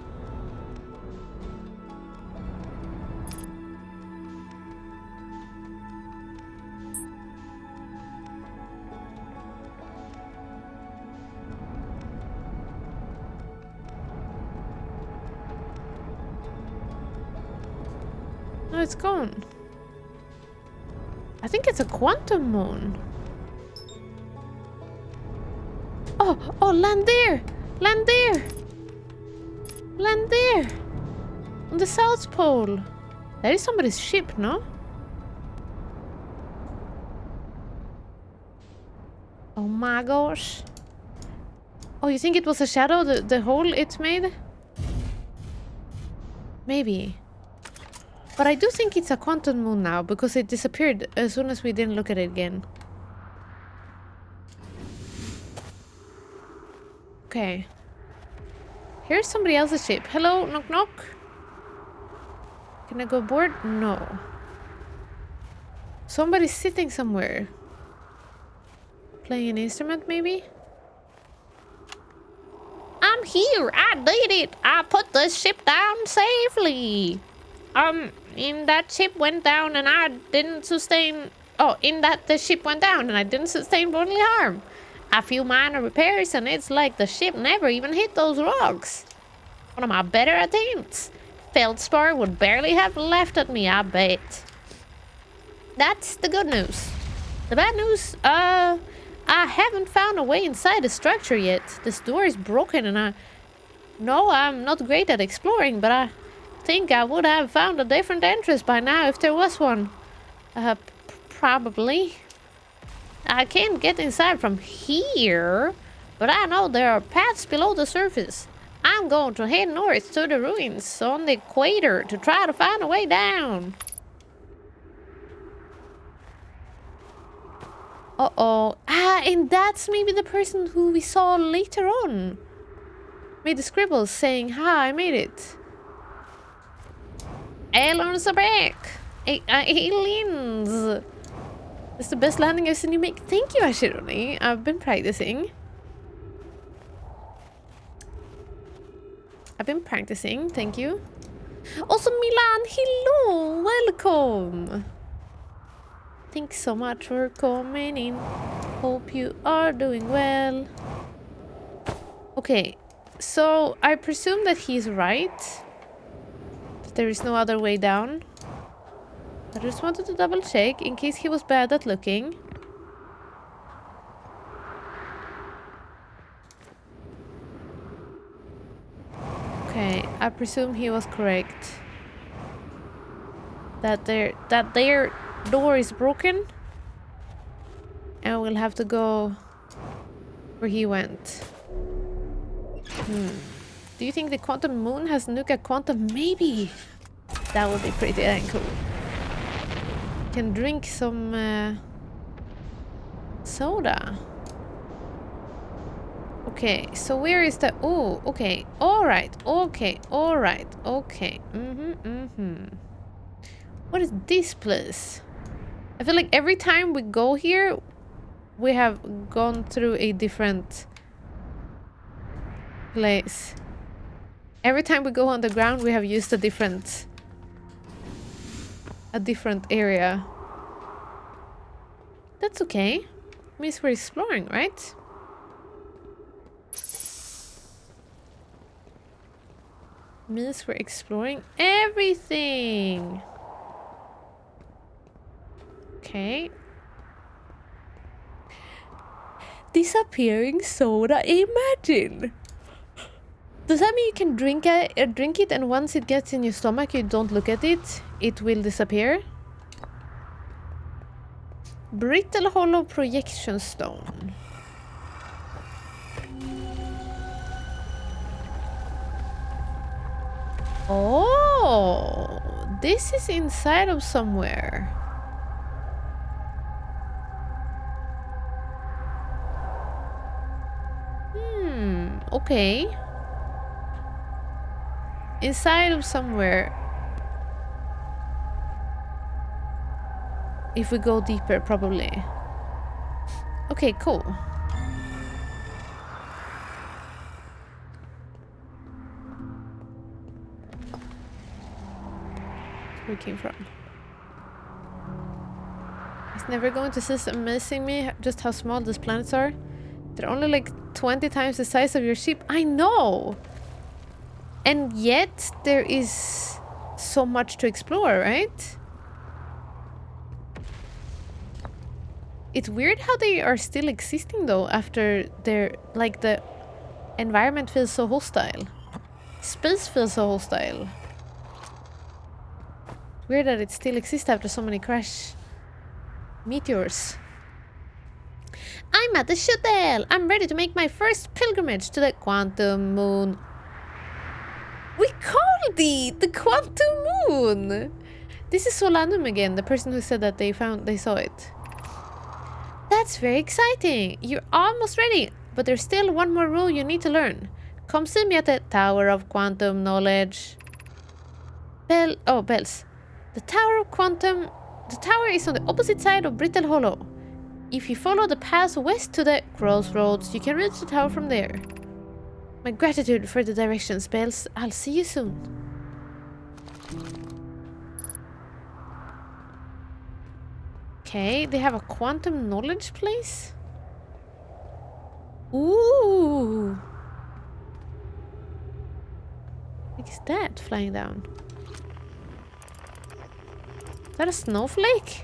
S1: No, it's gone. I think it's a quantum moon. Oh, land there! Land there! Land there! On the South Pole. That is somebody's ship, no? Oh my gosh. Oh, you think it was a shadow, the hole it made? Maybe. But I do think it's a quantum moon now, because it disappeared as soon as we didn't look at it again. Okay. Here's somebody else's ship. Hello, knock knock. Can I go aboard? No. Somebody's sitting somewhere. Playing an instrument, maybe? I'm here! I did it! I put the ship down safely! That ship went down and I didn't sustain... Oh, the ship went down and I didn't sustain bodily harm. A few minor repairs and it's like the ship never even hit those rocks. One of my better attempts. Feldspar would barely have left at me, I bet. That's the good news. The bad news, I haven't found a way inside the structure yet. This door is broken and I'm not great at exploring, but I think I would have found a different entrance by now if there was one. Probably. I can't get inside from here, but I know there are paths below the surface. I'm going to head north to the ruins on the equator to try to find a way down. Uh-oh. And that's maybe the person who we saw later on. Made the scribbles saying, hi, I made it. Aliens are back. Aliens. It's the best landing I've seen you make. Thank you, Ashironi. I've been practicing. Thank you. Also, Milan, hello. Welcome. Thanks so much for coming in. Hope you are doing well. Okay, so I presume that he's right. There is no other way down. I just wanted to double check in case he was bad at looking. Okay, I presume he was correct. That their door is broken. And we'll have to go where he went. Do you think the quantum moon has Nuka Quantum? Maybe. That would be pretty dang cool. Can drink some soda. Okay, so where is the... Oh, okay. Alright, okay, alright, okay. What is this place? I feel like every time we go here, we have gone through a different place. Every time we go underground, we have used a different area. That's okay. Means we're exploring, right? Means we're exploring everything. Okay. Disappearing soda, imagine! Does that mean you can drink it and once it gets in your stomach you don't look at it, it will disappear? Brittle hollow projection stone. Oh, this is inside of somewhere. Okay. Inside of somewhere. If we go deeper, probably. Okay, cool. Where it came from. It's never going to cease amazing me just how small these planets are. They're only like 20 times the size of your ship. I know! And yet, there is so much to explore, right? It's weird how they are still existing though after they're like the environment feels so hostile. Space feels so hostile. Weird that it still exists after so many crash meteors. I'm at the shuttle! I'm ready to make my first pilgrimage to the quantum moon. We called it the quantum moon! This is Solanum again, the person who said that they saw it. That's very exciting! You're almost ready, but there's still one more rule you need to learn. Come see me at the Tower of Quantum Knowledge. Bells. The tower is on the opposite side of Brittle Hollow. If you follow the path west to the crossroads, you can reach the tower from there. My gratitude for the directions, Bells. I'll see you soon. Okay, they have a quantum knowledge place? Ooh! What is that flying down? Is that a snowflake?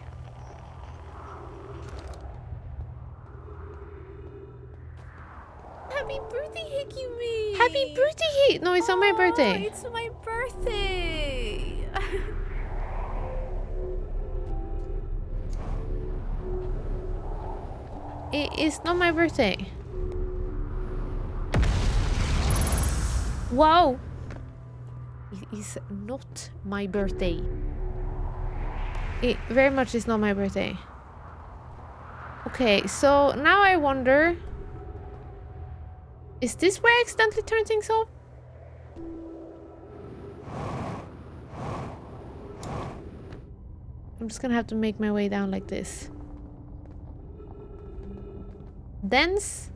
S2: Happy birthday, Hikumi!
S1: Happy birthday! No, it's not my birthday.
S2: It's my birthday!
S1: It is not my birthday. Wow! It is not my birthday. It very much is not my birthday. Okay, so now I wonder... Is this where I accidentally turned things off? I'm just gonna have to make my way down like this. Dense.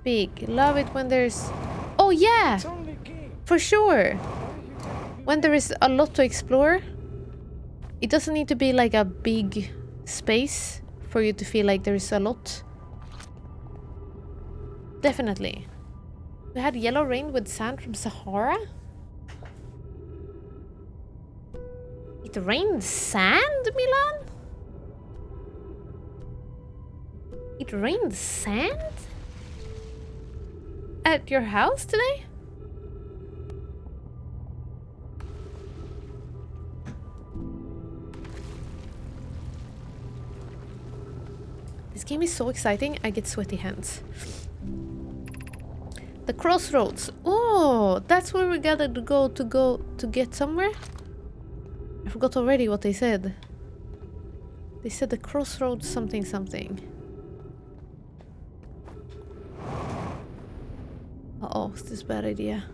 S1: Big. Love it when there's... Oh yeah! For sure! When there is a lot to explore. It doesn't need to be like a big space for you to feel like there is a lot. Definitely. We had yellow rain with sand from Sahara? It It rained sand, Milan? It rained sand? At your house today? This game is so exciting, I get sweaty hands. The crossroads. Oh, that's where we gathered to go to get somewhere? I forgot already what they said. They said the crossroads something something. Uh-oh, is this a bad idea?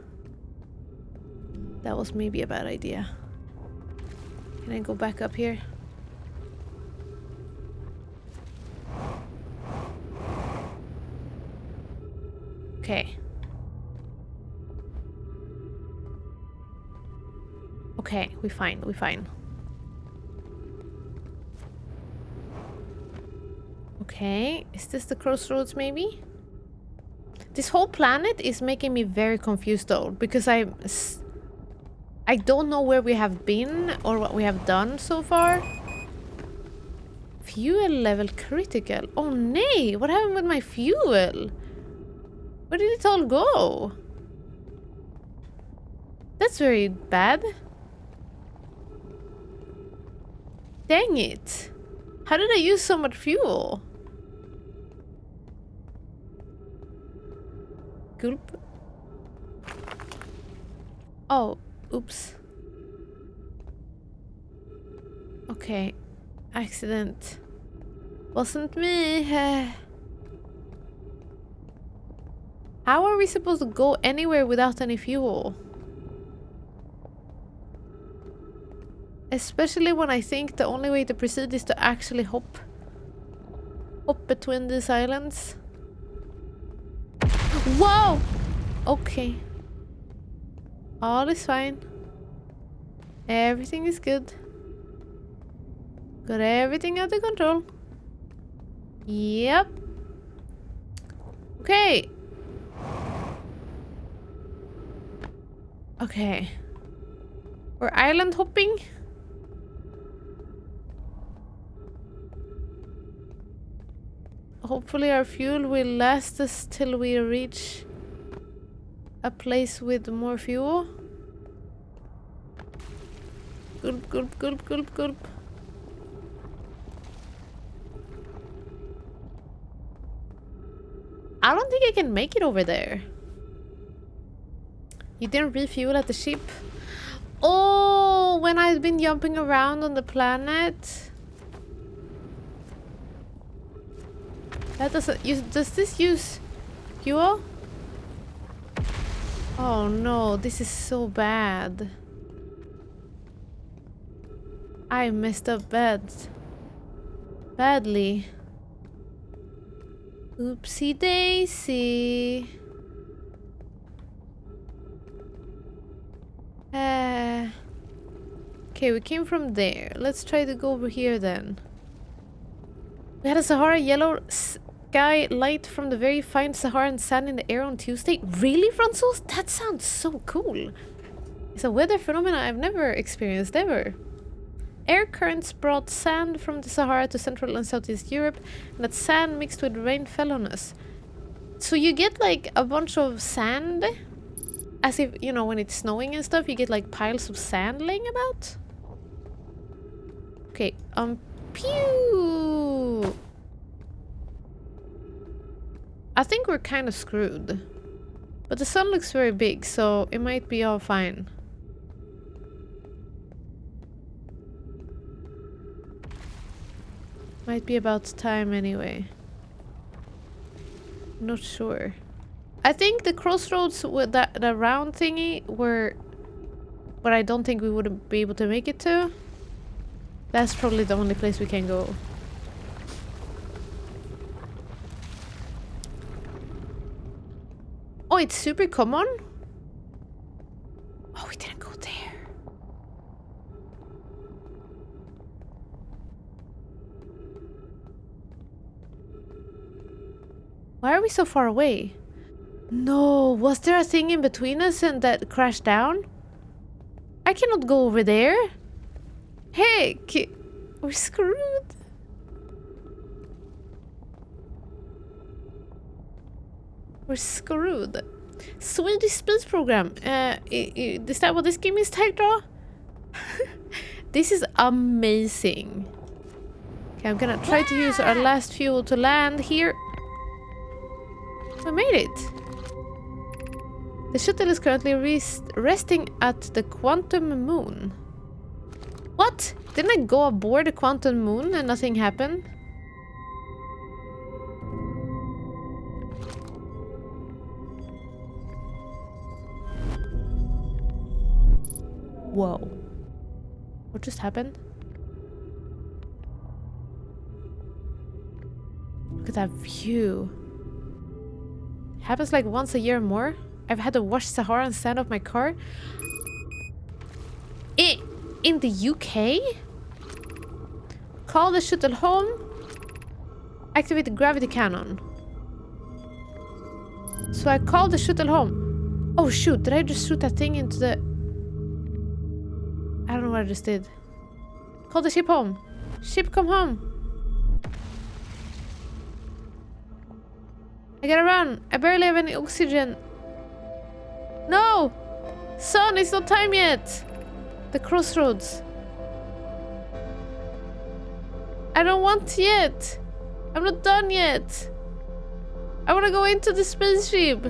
S1: That was maybe a bad idea. Can I go back up here? Okay. Okay, we're fine. Okay, is this the crossroads maybe? This whole planet is making me very confused though, because I don't know where we have been or what we have done so far. Fuel level critical. Oh nay, what happened with my fuel? Where did it all go? That's very bad. Dang it. How did I use so much fuel? Gulp. Oh, oops. Okay. Accident. Wasn't me. How are we supposed to go anywhere without any fuel? Especially when I think the only way to proceed is to actually hop between these islands. Whoa! Okay. All is fine. Everything is good. Got everything under control. Yep. Okay. Okay. We're island hopping. Hopefully our fuel will last us till we reach a place with more fuel. Gulp, gulp, gulp, gulp, gulp. I don't think I can make it over there. You didn't refuel at the ship? Oh, when I've been jumping around on the planet. That doesn't use. Does this use fuel? Oh no, this is so bad. I messed up badly. Oopsie daisy. Okay, we came from there. Let's try to go over here then. We had a Sahara yellow sky light from the very fine Saharan sand in the air on Tuesday. Really, Francois? That sounds so cool. It's a weather phenomenon I've never experienced ever. Air currents brought sand from the Sahara to Central and Southeast Europe, and that sand mixed with rain fell on us. So you get like a bunch of sand, as if, you know, when it's snowing and stuff, you get like piles of sand laying about. Okay, pew! I think we're kind of screwed. But the sun looks very big, so it might be all fine. Might be about time anyway. Not sure. I think the crossroads with the round thingy were where I don't think we would be able to make it to. That's probably the only place we can go. Oh, it's super common? Oh, we didn't go there. Why are we so far away? No, was there a thing in between us and that crashed down? I cannot go over there. Heck! We're screwed. We're screwed. Swedish space program. Is that what this game is, Tegra? This is amazing. Okay, I'm gonna try to use our last fuel to land here. We made it. The shuttle is currently resting at the Quantum Moon. What? Didn't I go aboard the Quantum Moon and nothing happened? Whoa. What just happened? Look at that view. Happens like once a year or more. I've had to wash Sahara and stand up my car. In the UK? Call the shuttle home. Activate the gravity cannon. So I called the shuttle home. Oh shoot, did I just shoot that thing into the... I don't know what I just did. Call the ship home. Ship, come home. I gotta run. I barely have any oxygen. No! Son, it's not time yet. The crossroads. I don't want yet. I'm not done yet. I want to go into the spaceship.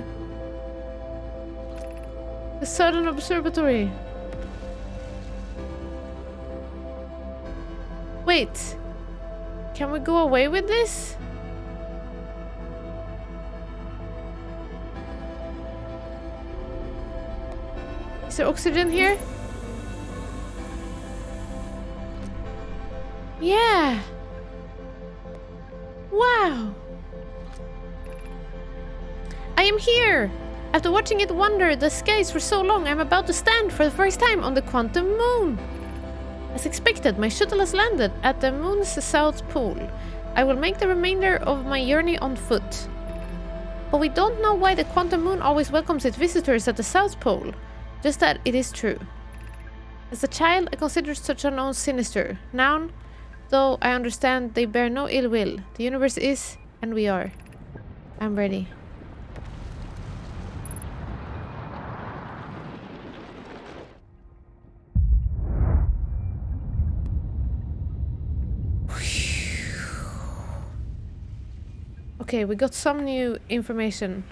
S1: The Southern Observatory. Wait. Can we go away with this? Is there oxygen here? Yeah. Wow. I am here. After watching it wander the skies for so long, I'm about to stand for the first time on the Quantum Moon. As expected, my shuttle has landed at the moon's south pole. I will make the remainder of my journey on foot. But we don't know why the Quantum Moon always welcomes its visitors at the south pole. Just that it is true. As a child, I considered such unknowns sinister. Now, though I understand they bear no ill will. The universe is, and we are. I'm ready. Okay, we got some new information.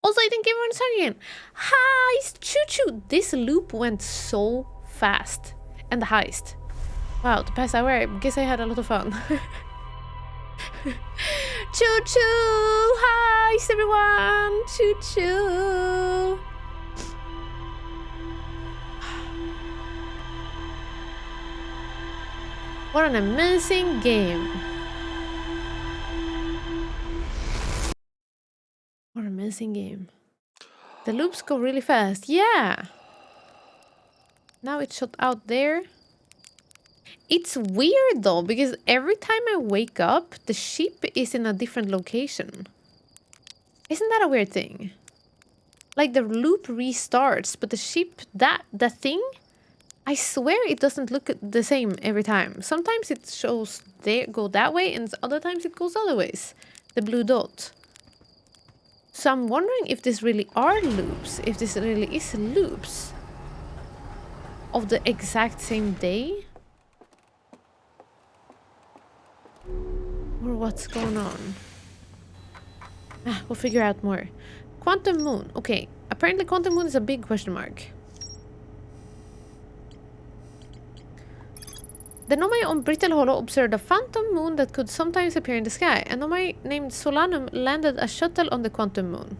S1: Also, I think everyone's again. Heist! Choo-choo! This loop went so fast. And the heist. Wow, the past hour, I guess I had a lot of fun. Choo-choo! Heist, everyone! Choo-choo! What an amazing game. What an amazing game. The loops go really fast. Yeah. Now it's shot out there. It's weird though, because every time I wake up, the ship is in a different location. Isn't that a weird thing? Like the loop restarts, but the ship, that thing, I swear it doesn't look the same every time. Sometimes it shows they go that way, and other times it goes other ways. The blue dot. So I'm wondering if this really are loops, if this really is loops of the exact same day. Or what's going on? We'll figure out more. Quantum Moon. Okay, apparently Quantum Moon is a big question mark. The Nomai on Brittle Hollow observed a phantom moon that could sometimes appear in the sky. A Nomai named Solanum landed a shuttle on the Quantum Moon.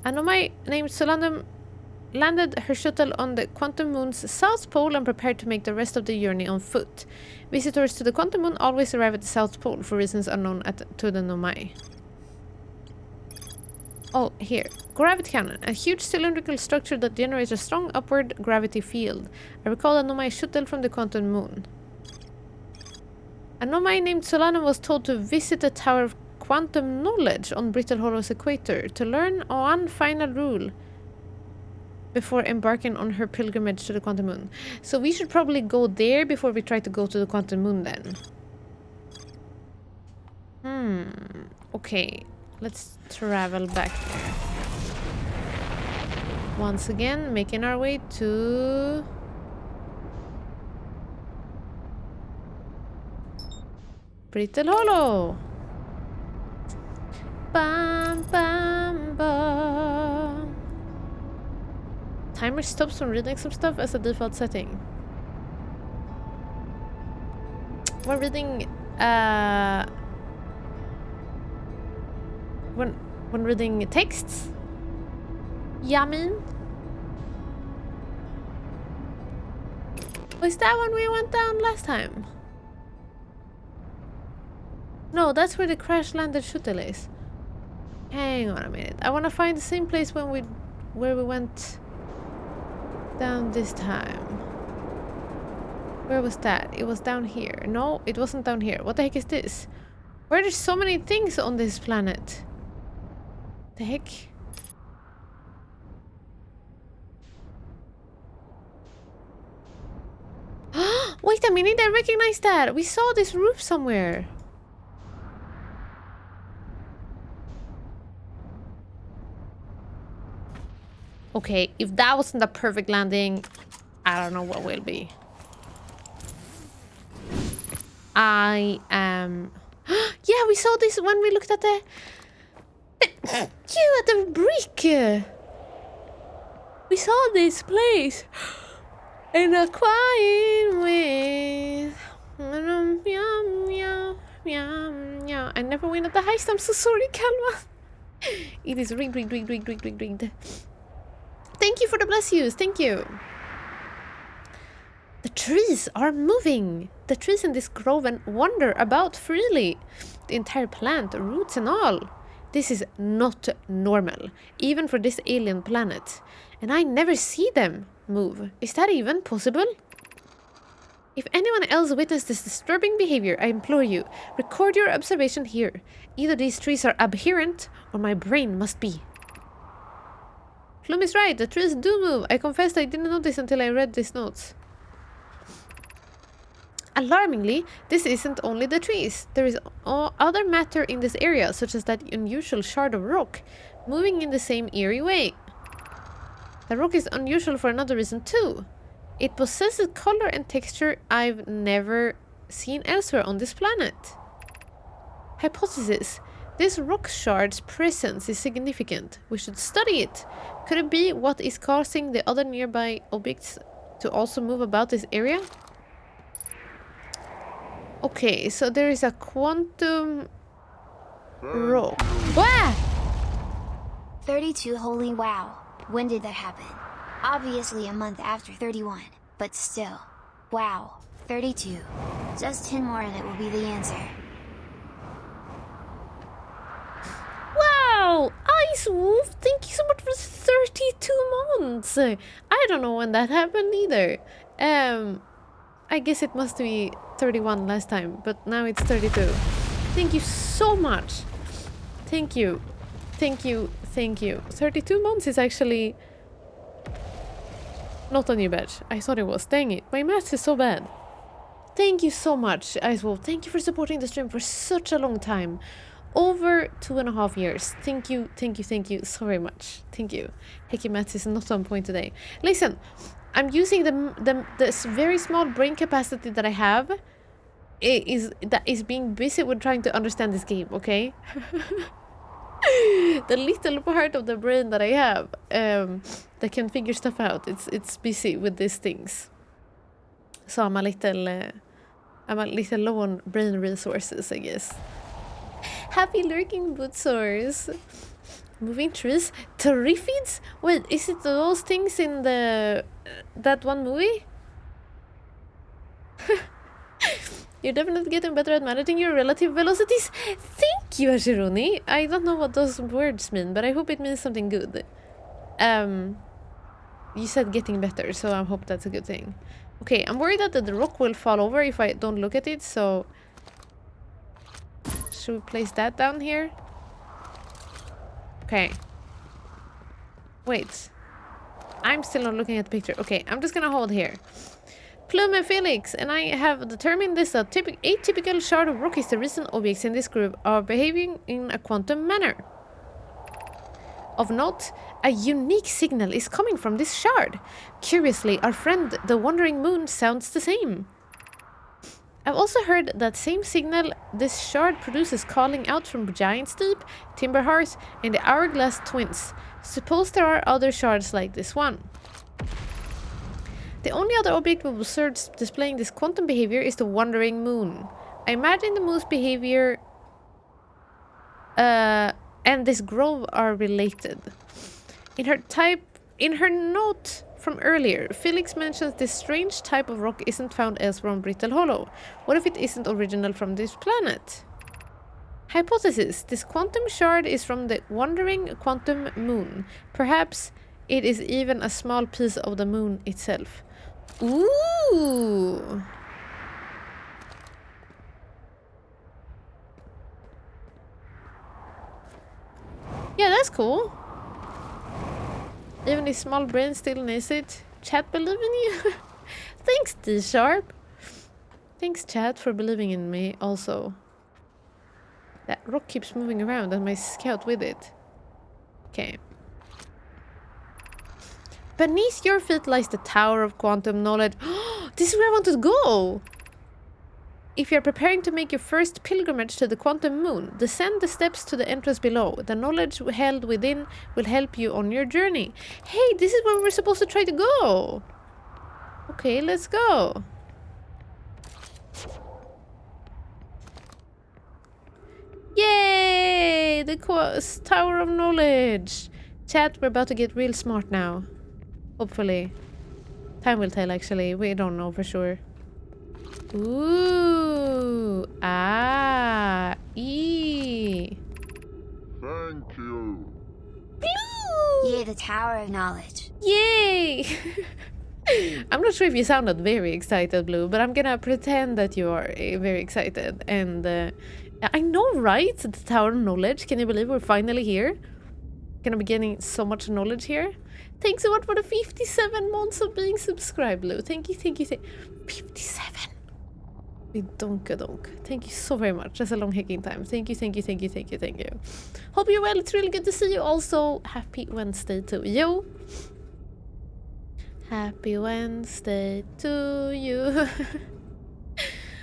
S1: A Nomai named Solanum landed her shuttle on the Quantum Moon's south pole and prepared to make the rest of the journey on foot. Visitors to the Quantum Moon always arrive at the south pole for reasons unknown to the Nomai. Oh, here. Gravity cannon. A huge cylindrical structure that generates a strong upward gravity field. I recall a Nomai shuttle from the Quantum Moon. A nomad named Solana was told to visit the Tower of Quantum Knowledge on Brittle Hollow's equator to learn one final rule before embarking on her pilgrimage to the Quantum Moon. So we should probably go there before we try to go to the Quantum Moon then. Okay, let's travel back there. Once again, making our way to... Brittle Hollow! Bam, bam, bam. Timer stops from reading some stuff as a default setting. We're reading, when reading texts? Yamin? Was that when we went down last time? No, that's where the crash landed shuttle is. Hang on a minute. I want to find the same place where we went down this time. Where was that? It was down here. No, it wasn't down here. What the heck is this? Why are there so many things on this planet? The heck? Wait a minute, I recognize that. We saw this roof somewhere. Okay, if that wasn't a perfect landing, I don't know what will be. I am... Yeah, we saw this when we looked at the... at the brick! We saw this place in a quiet way. I never win at the heist. I'm so sorry, Kalma. It is rigged. Thank you for the bless yous. Thank you. The trees are moving. The trees in this grove and wander about freely. The entire plant, roots and all. This is not normal, even for this alien planet. And I never see them move. Is that even possible? If anyone else witnessed this disturbing behavior, I implore you, record your observation here. Either these trees are aberrant, or my brain must be. Flum is right, the trees do move. I confess I didn't notice until I read these notes. Alarmingly, this isn't only the trees. There is other matter in this area, such as that unusual shard of rock, moving in the same eerie way. The rock is unusual for another reason too. It possesses color and texture I've never seen elsewhere on this planet. Hypothesis. This rock shard's presence is significant. We should study it. Could it be what is causing the other nearby objects to also move about this area? Okay, so there is a quantum rock. Wah!
S3: 32, holy wow. When did that happen? Obviously a month after 31, but still. Wow, 32. Just 10 more and it will be the answer.
S1: Wow! Ice Wolf, thank you so much for 32 months! I don't know when that happened either. I guess it must be 31 last time, but now it's 32. Thank you so much. Thank you. Thank you. Thank you. 32 months is actually not a new badge. I thought it was. Dang it. My math is so bad. Thank you so much, Ice Wolf. Thank you for supporting the stream for such a long time. Over 2.5 years. Thank you. Thank you. Thank you so very much. Thank you. Hecky maths is not on point today. Listen. I'm using this very small brain capacity that I have that is being busy with trying to understand this game, okay? The little part of the brain that I have that can figure stuff out, it's busy with these things. So I'm a little low on brain resources, I guess. Happy lurking boot sores. Moving trees? Terrifids? Wait, is it those things in that one movie? You're definitely getting better at managing your relative velocities. Thank you, Ashiruni. I don't know what those words mean, but I hope it means something good. You said getting better, so I hope that's a good thing. Okay, I'm worried that the rock will fall over if I don't look at it, so Should we place that down here? Okay. Wait. I'm still not looking at the picture. Okay, I'm just gonna hold here. Plume and Felix and I have determined this atypical shard of rock is the reason objects in this group are behaving in a quantum manner. Of note, a unique signal is coming from this shard. Curiously, our friend the Wandering Moon sounds the same. I've also heard that same signal this shard produces calling out from Giant's Deep, Timberhearth, and the Hourglass Twins. Suppose there are other shards like this one. The only other object with observed displaying this quantum behavior is the Wandering Moon. I imagine the moon's behavior and this grove are related. In her note from earlier, Felix mentions this strange type of rock isn't found elsewhere on Brittle Hollow. What if it isn't original from this planet? Hypothesis: this quantum shard is from the Wandering Quantum Moon. Perhaps it is even a small piece of the moon itself. Ooh! Yeah, that's cool. Even his small brain still needs it. Chat believe in you. Thanks, D-Sharp. Thanks, chat, for believing in me also. That rock keeps moving around and my scout with it. Okay. Beneath your feet lies the Tower of Quantum Knowledge. This is where I want to go! If you're preparing to make your first pilgrimage to the Quantum Moon, descend the steps to the entrance below. The knowledge held within will help you on your journey. Hey, this is where we're supposed to try to go! Okay, let's go. Yay! The Tower of Knowledge! Chat, we're about to get real smart now. Hopefully. Time will tell, actually. We don't know for sure. Ooh. Ah. E.
S4: Thank you.
S1: Blue!
S3: Yay, the Tower of Knowledge.
S1: Yay! I'm not sure if you sounded very excited, Blue, but I'm gonna pretend that you are very excited. And I know, right? The Tower of Knowledge. Can you believe we're finally here? Gonna be getting so much knowledge here. Thanks so much for the 57 months of being subscribed, Blue. Thank you, thank you, 57. We donk-a-donk. Thank you so very much. That's a long hacking time. Thank you, thank you, thank you, thank you, thank you. Hope you're well. It's really good to see you. Also, happy Wednesday to you. Happy Wednesday to you.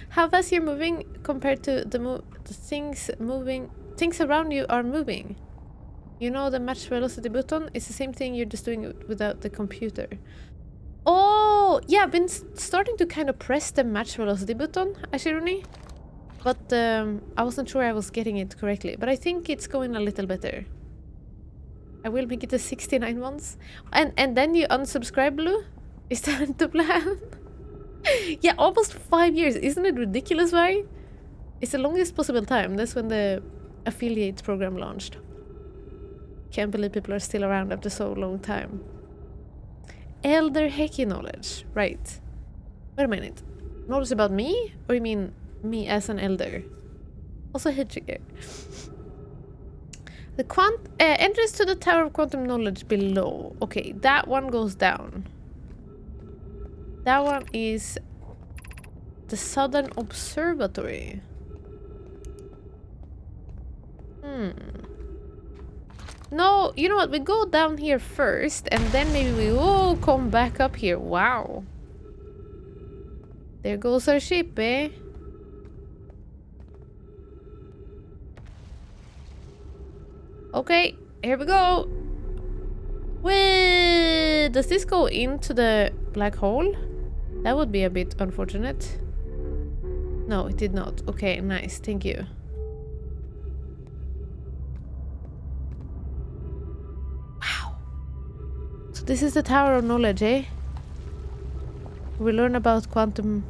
S1: How fast you're moving compared to the things moving. Things around you are moving. You know the match velocity button is the same thing, you're just doing it without the computer. Oh, yeah, I've been starting to kind of press the match velocity button, Ashiruni. But I wasn't sure I was getting it correctly. But I think it's going a little better. I will make it to 69 months. And then you unsubscribe, Blue? Is that the plan? Yeah, almost 5 years. Isn't it ridiculous, right? It's the longest possible time. That's when the affiliate program launched. Can't believe people are still around after so long time. Elder Heki knowledge. Right. Wait a minute. Knowledge about me? Or you mean me as an elder? Also hit trigger. The entrance to the Tower of Quantum Knowledge below. Okay, that one goes down. That one is the Southern Observatory. No, you know what? We go down here first, and then maybe we will come back up here. Wow. There goes our ship, eh? Okay, here we go. Wait, does this go into the black hole? That would be a bit unfortunate. No, it did not. Okay, nice. Thank you. This is the Tower of Knowledge, eh? We learn about quantum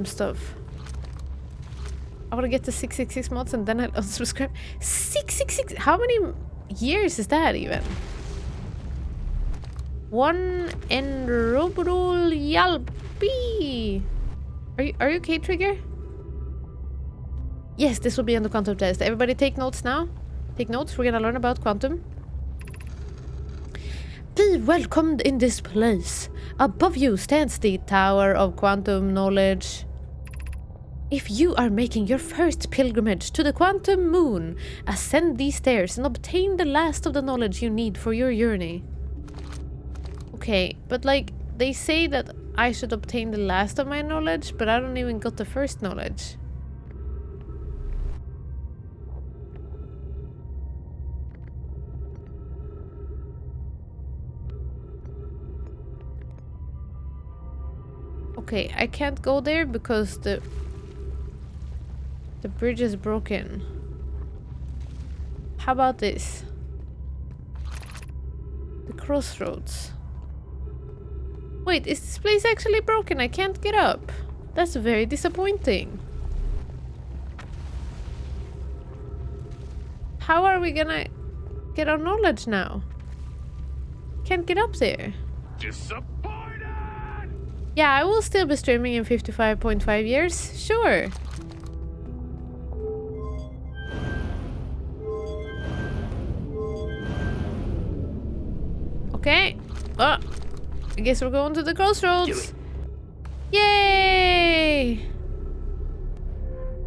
S1: stuff. I want to get to 666 mods and then I'll unsubscribe. 666? How many years is that even? One Enrobrul Yalpi. Are you okay, Trigger? Yes, this will be on the quantum test. Everybody take notes now. Take notes. We're gonna learn about quantum. Be welcomed in this place. Above you stands the Tower of Quantum Knowledge. If you are making your first pilgrimage to the Quantum Moon, ascend these stairs and obtain the last of the knowledge you need for your journey. Okay, but like, they say that I should obtain the last of my knowledge, but I don't even got the first knowledge. Okay, I can't go there because the bridge is broken. How about this? The crossroads. Wait, is this place actually broken? I can't get up. That's very disappointing. How are we gonna get our knowledge now? Can't get up there. Yeah, I will still be streaming in 55.5 years. Sure. Okay. Oh, I guess we're going to the crossroads. Yay!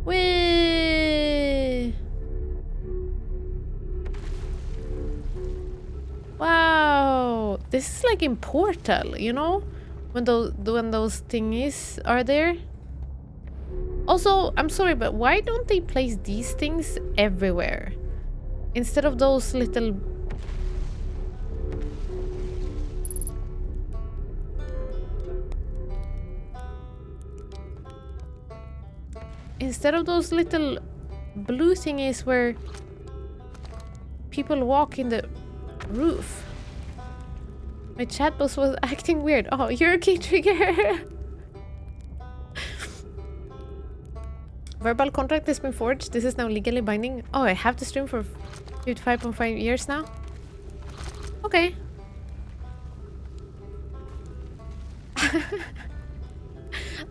S1: Whee! Wow, this is like in Portal, you know? When those thingies are there. Also, I'm sorry, but why don't they place these things everywhere? Instead of those little... Instead of those little blue thingies where people walk in the roof. My chat box was acting weird. Oh, you're a key trigger. Verbal contract has been forged. This is now legally binding. Oh, I have to stream for 55.5 years now? Okay.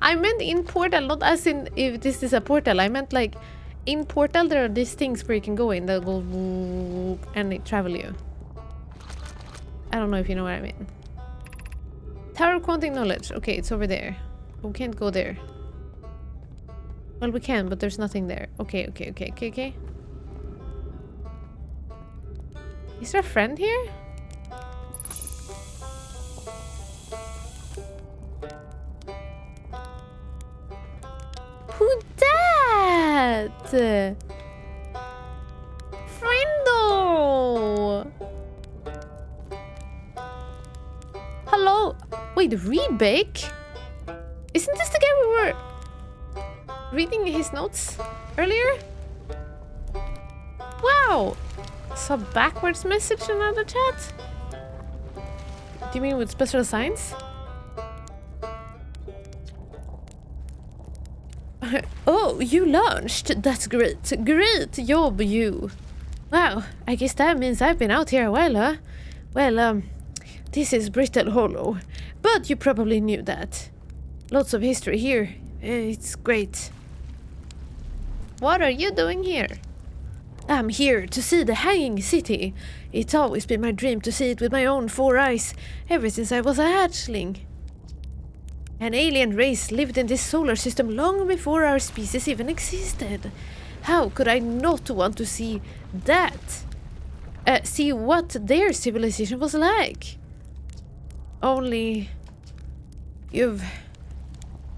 S1: I meant in Portal, not as in if this is a portal. I meant like in Portal there are these things where you can go in that go and they travel you. I don't know if you know what I mean. Tower of Quantum Knowledge. Okay, it's over there. We can't go there. Well, we can, but there's nothing there. Okay. Is there a friend here? Who that? Friendo! Hello? Wait, Rebake? Isn't this the guy we were reading his notes earlier? Wow! Saw backwards message in another chat? Do you mean with special signs? Oh, you launched. That's great. Great job, you. Wow, I guess that means I've been out here a while, huh? Well, this is Brittle Hollow, but you probably knew that. Lots of history here. It's great. What are you doing here? I'm here to see the Hanging City. It's always been my dream to see it with my own 4 eyes, ever since I was a hatchling. An alien race lived in this solar system long before our species even existed. How could I not want to see that? See what their civilization was like? Only... You've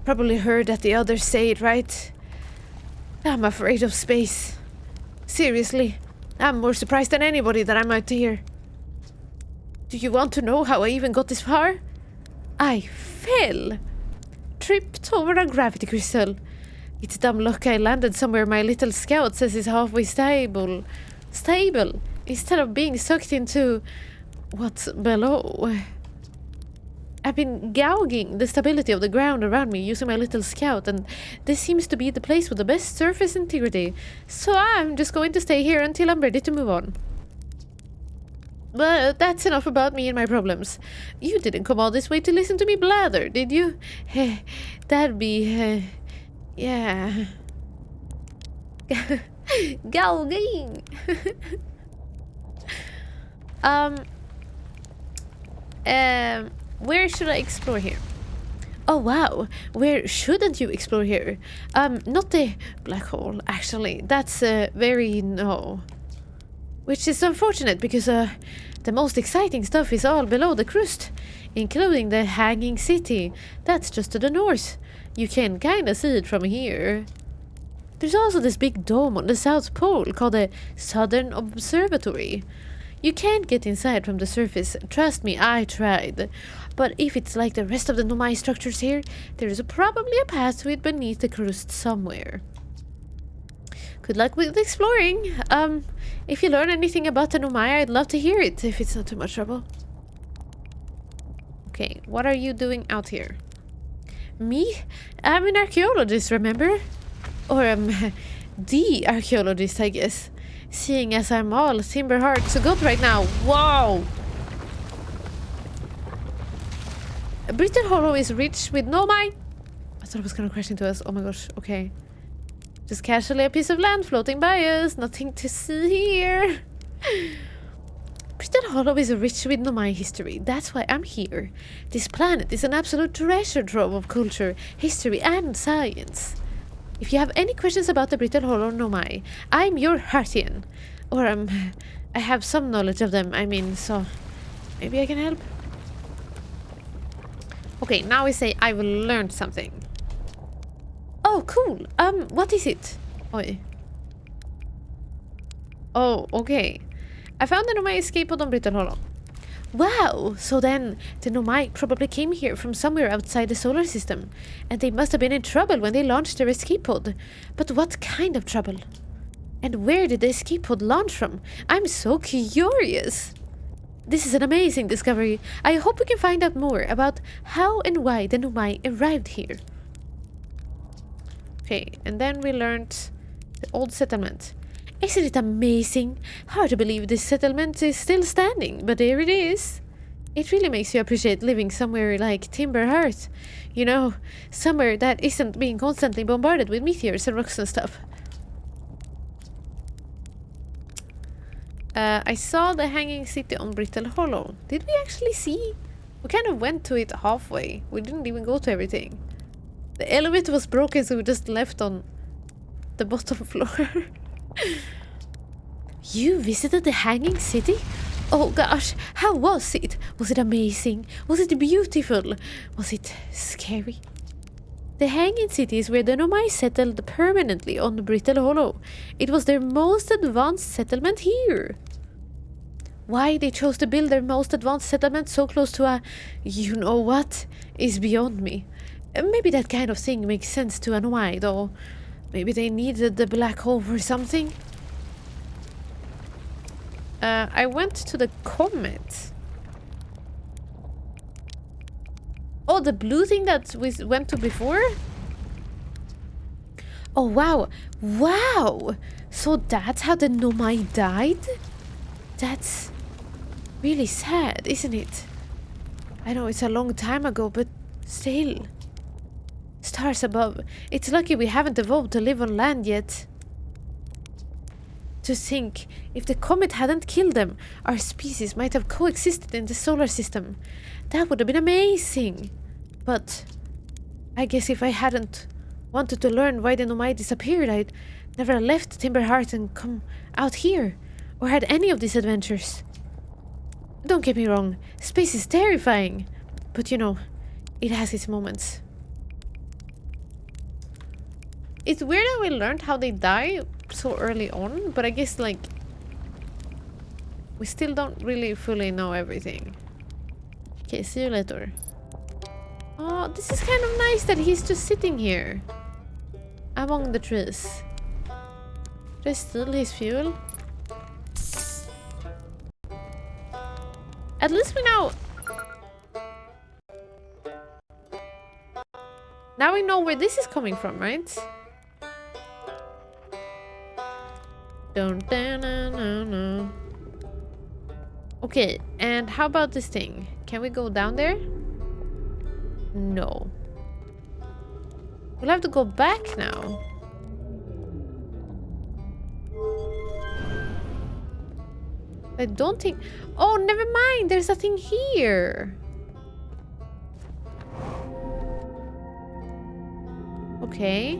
S1: probably heard that the others say it, right? I'm afraid of space. Seriously, I'm more surprised than anybody that I'm out here. Do you want to know how I even got this far? I fell. Tripped over a gravity crystal. It's dumb luck I landed somewhere my little scout says is halfway stable. Instead of being sucked into what's below. I've been gouging the stability of the ground around me using my little scout, and this seems to be the place with the best surface integrity. So I'm just going to stay here until I'm ready to move on. But that's enough about me and my problems. You didn't come all this way to listen to me blather, did you? That'd be... yeah. Going. Where should I explore here? Oh wow, where shouldn't you explore here? Not the black hole, actually. That's very no. Which is unfortunate because the most exciting stuff is all below the crust, including the Hanging City. That's just to the north. You can kinda see it from here. There's also this big dome on the South Pole called the Southern Observatory. You can't get inside from the surface, trust me, I tried. But if it's like the rest of the Nomai structures here, there is probably a pathway beneath the crust somewhere. Good luck with exploring. If you learn anything about the Nomai, I'd love to hear it, if it's not too much trouble. Okay, what are you doing out here? Me? I'm an archaeologist, remember? Or the archaeologist, I guess. Seeing as I'm all timber hard so good right now. Wow! Brittle Hollow is rich with Nomai. I thought it was gonna crash into us. Oh my gosh, okay. Just casually a piece of land floating by us. Nothing to see here. Brittle Hollow is rich with Nomai history. That's why I'm here. This planet is an absolute treasure trove of culture, history, and science. If you have any questions about the Brittle Hollow Nomai, I'm your Hartian. Or I have some knowledge of them, I mean, so maybe I can help. Okay, now we say I've learned something. Oh, cool. What is it? Oi. Oh, okay. I found the Nomai escape pod on Brittle Hollow. Wow! So then, the Nomai probably came here from somewhere outside the solar system. And they must have been in trouble when they launched their escape pod. But what kind of trouble? And where did the escape pod launch from? I'm so curious! This is an amazing discovery. I hope we can find out more about how and why the Nomai arrived here. Okay, and then we learned the old settlement. Isn't it amazing? Hard to believe this settlement is still standing, but there it is. It really makes you appreciate living somewhere like Timber Hearth. You know, somewhere that isn't being constantly bombarded with meteors and rocks and stuff. I saw the Hanging City on Brittle Hollow. Did we actually see? We kind of went to it halfway. We didn't even go to everything. The elevator was broken, so we just left on the bottom floor. You visited the Hanging City? Oh gosh, how was it? Was it amazing? Was it beautiful? Was it scary? The Hanging City is where the Nomai settled permanently on Brittle Hollow. It was their most advanced settlement here. Why they chose to build their most advanced settlement so close to a you-know-what is beyond me. Maybe that kind of thing makes sense to a Nomai, though. Maybe they needed the black hole for something. I went to the comet. Oh, the blue thing that we went to before? Oh, wow. Wow! So that's how the Nomai died? That's really sad, isn't it? I know it's a long time ago, but still. Stars above. It's lucky we haven't evolved to live on land yet. To think, if the comet hadn't killed them, our species might have coexisted in the solar system. That would have been amazing. But I guess if I hadn't wanted to learn why the Nomai disappeared, I'd never left Timber Hearth and come out here, or had any of these adventures. Don't get me wrong, space is terrifying, but you know, it has its moments. It's weird that we learned how they die so early on, but I guess, like, we still don't really fully know everything. Okay, see you later. Oh, this is kind of nice that he's just sitting here among the trees. Did I steal his fuel? At least we know. Now we know where this is coming from, right? No. Okay, and how about this thing? Can we go down there? No. We'll have to go back now. I don't think... Oh, never mind. There's a thing here. Okay.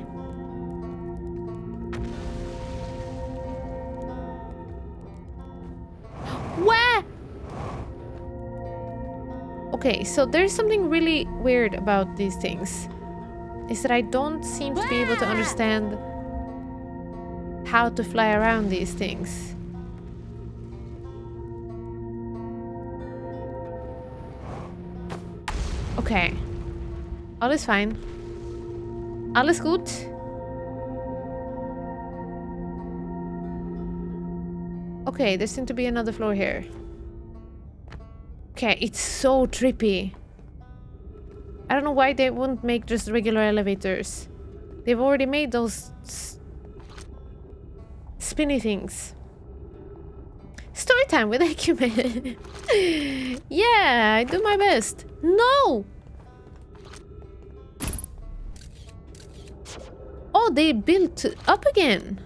S1: Where? Okay, so there's something really weird about these things. Is that I don't seem to be able to understand how to fly around these things. Okay. All is fine. Alles gut. Okay, there seems to be another floor here. Okay, it's so trippy. I don't know why they wouldn't make just regular elevators. They've already made those spinny things. Story time with Acumen. Yeah, I do my best. No! Oh, they built up again.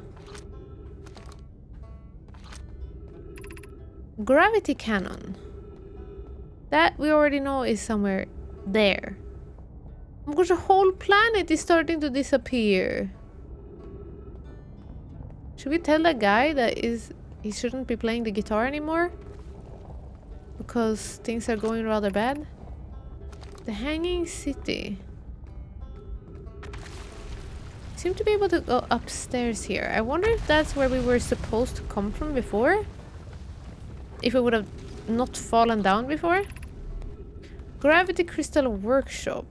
S1: Gravity cannon. That we already know is somewhere there. Oh my gosh, the whole planet is starting to disappear. Should we tell that guy that he shouldn't be playing the guitar anymore? Because things are going rather bad. The Hanging City. Seem to be able to go upstairs here. I wonder if that's where we were supposed to come from before. If we would have not fallen down before. Gravity Crystal Workshop.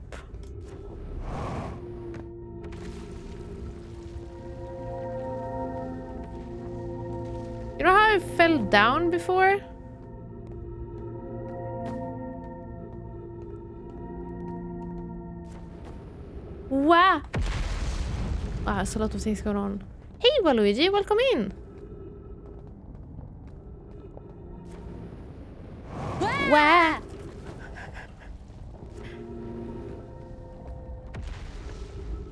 S1: You know how I fell down before? Wow! Wow, there's a lot of things going on. Hey, Waluigi, welcome in! Wow!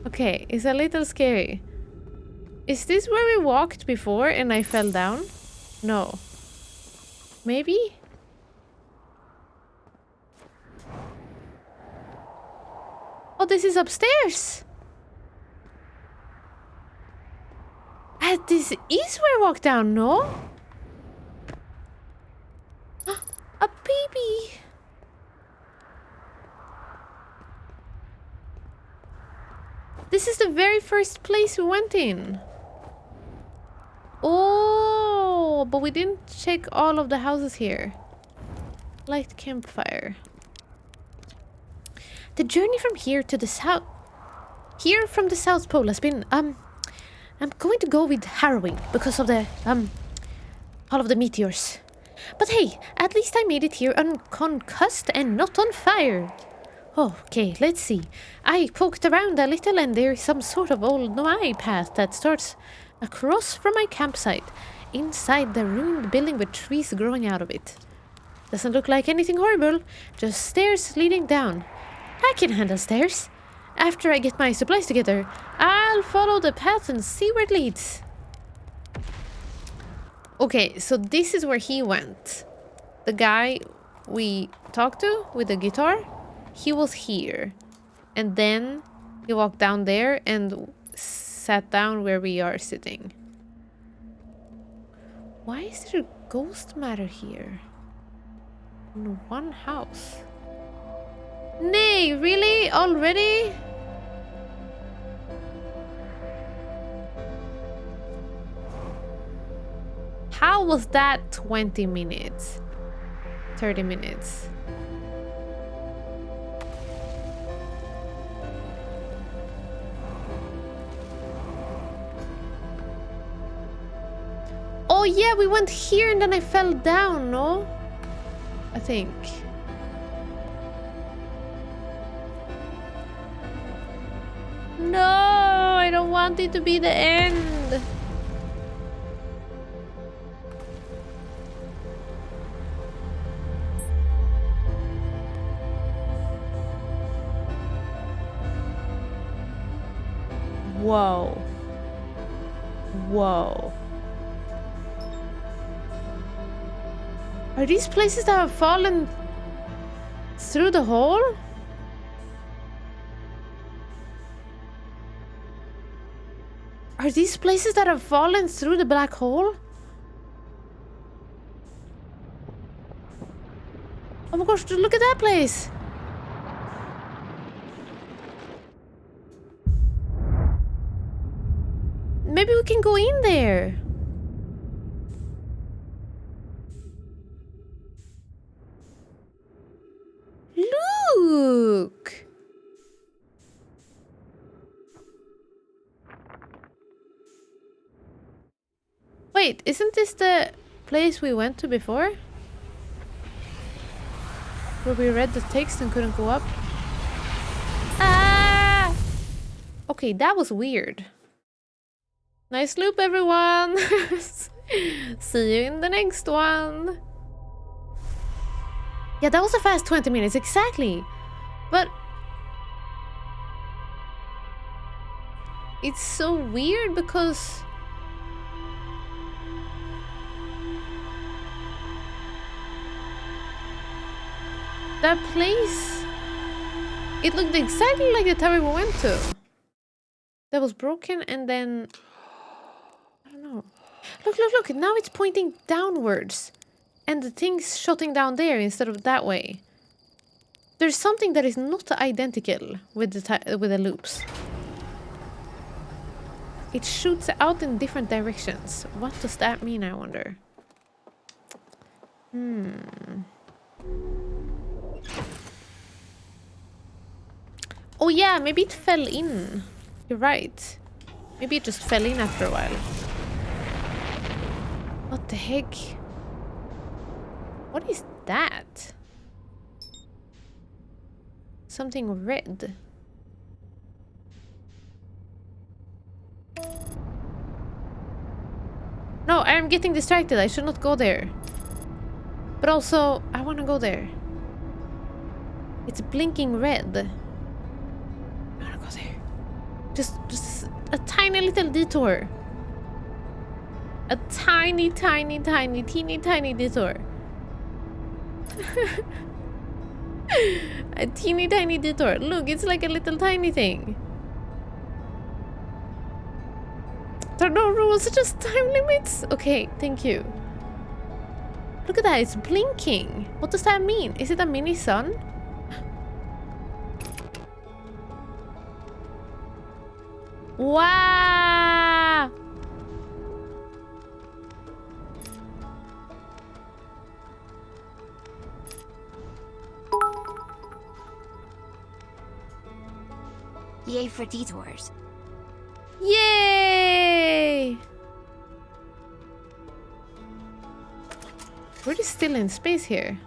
S1: Okay, it's a little scary. Is this where we walked before and I fell down? No. Maybe? Oh, this is upstairs! This is where I walked down, no? A baby! This is the very first place we went in. Oh, but we didn't check all of the houses here. Light campfire. The journey from here to the south... Here from the South Pole has been, I'm going to go with harrowing because of the, all of the meteors. But hey, at least I made it here unconcussed and not on fire. Oh, okay, let's see. I poked around a little and there is some sort of old Noai path that starts across from my campsite, inside the ruined building with trees growing out of it. Doesn't look like anything horrible, just stairs leading down. I can handle stairs. After I get my supplies together, I'll follow the path and see where it leads. Okay, so this is where he went. The guy we talked to with the guitar, he was here. And then he walked down there and sat down where we are sitting. Why is there a ghost matter here? In one house. Nay, really? Already? How was that 20 minutes? 30 minutes? Oh yeah, we went here and then I fell down, no? I think. No, I don't want it to be the end. Whoa. Whoa. Are these places that have fallen through the hole? Are these places that have fallen through the black hole? Oh my gosh, look at that place! Maybe we can go in there. Look! Wait, isn't this the place we went to before? Where we read the text and couldn't go up? Ah! Okay, that was weird. Nice loop, everyone! See you in the next one! Yeah, that was a fast 20 minutes, exactly! But... it's so weird because... that place... it looked exactly like the tower we went to. That was broken and then... I don't know. Look, look, look! Now it's pointing downwards. And the thing's shooting down there instead of that way. There's something that is not identical with the loops. It shoots out in different directions. What does that mean, I wonder? Oh yeah, maybe it fell in. You're right. Maybe it just fell in after a while. What the heck? What is that? Something red. No, I'm getting distracted. I should not go there. But also, I want to go there. It's blinking red. I want to go there. Just a tiny little detour. A tiny, tiny, tiny, teeny, tiny detour. A teeny tiny detour. Look, it's like a little tiny thing. There are no rules, just time limits. Okay, thank you. Look at that, it's blinking. What does that mean? Is it a mini sun? Wow!
S3: Yay for detours.
S1: Yay! We're just still in space here.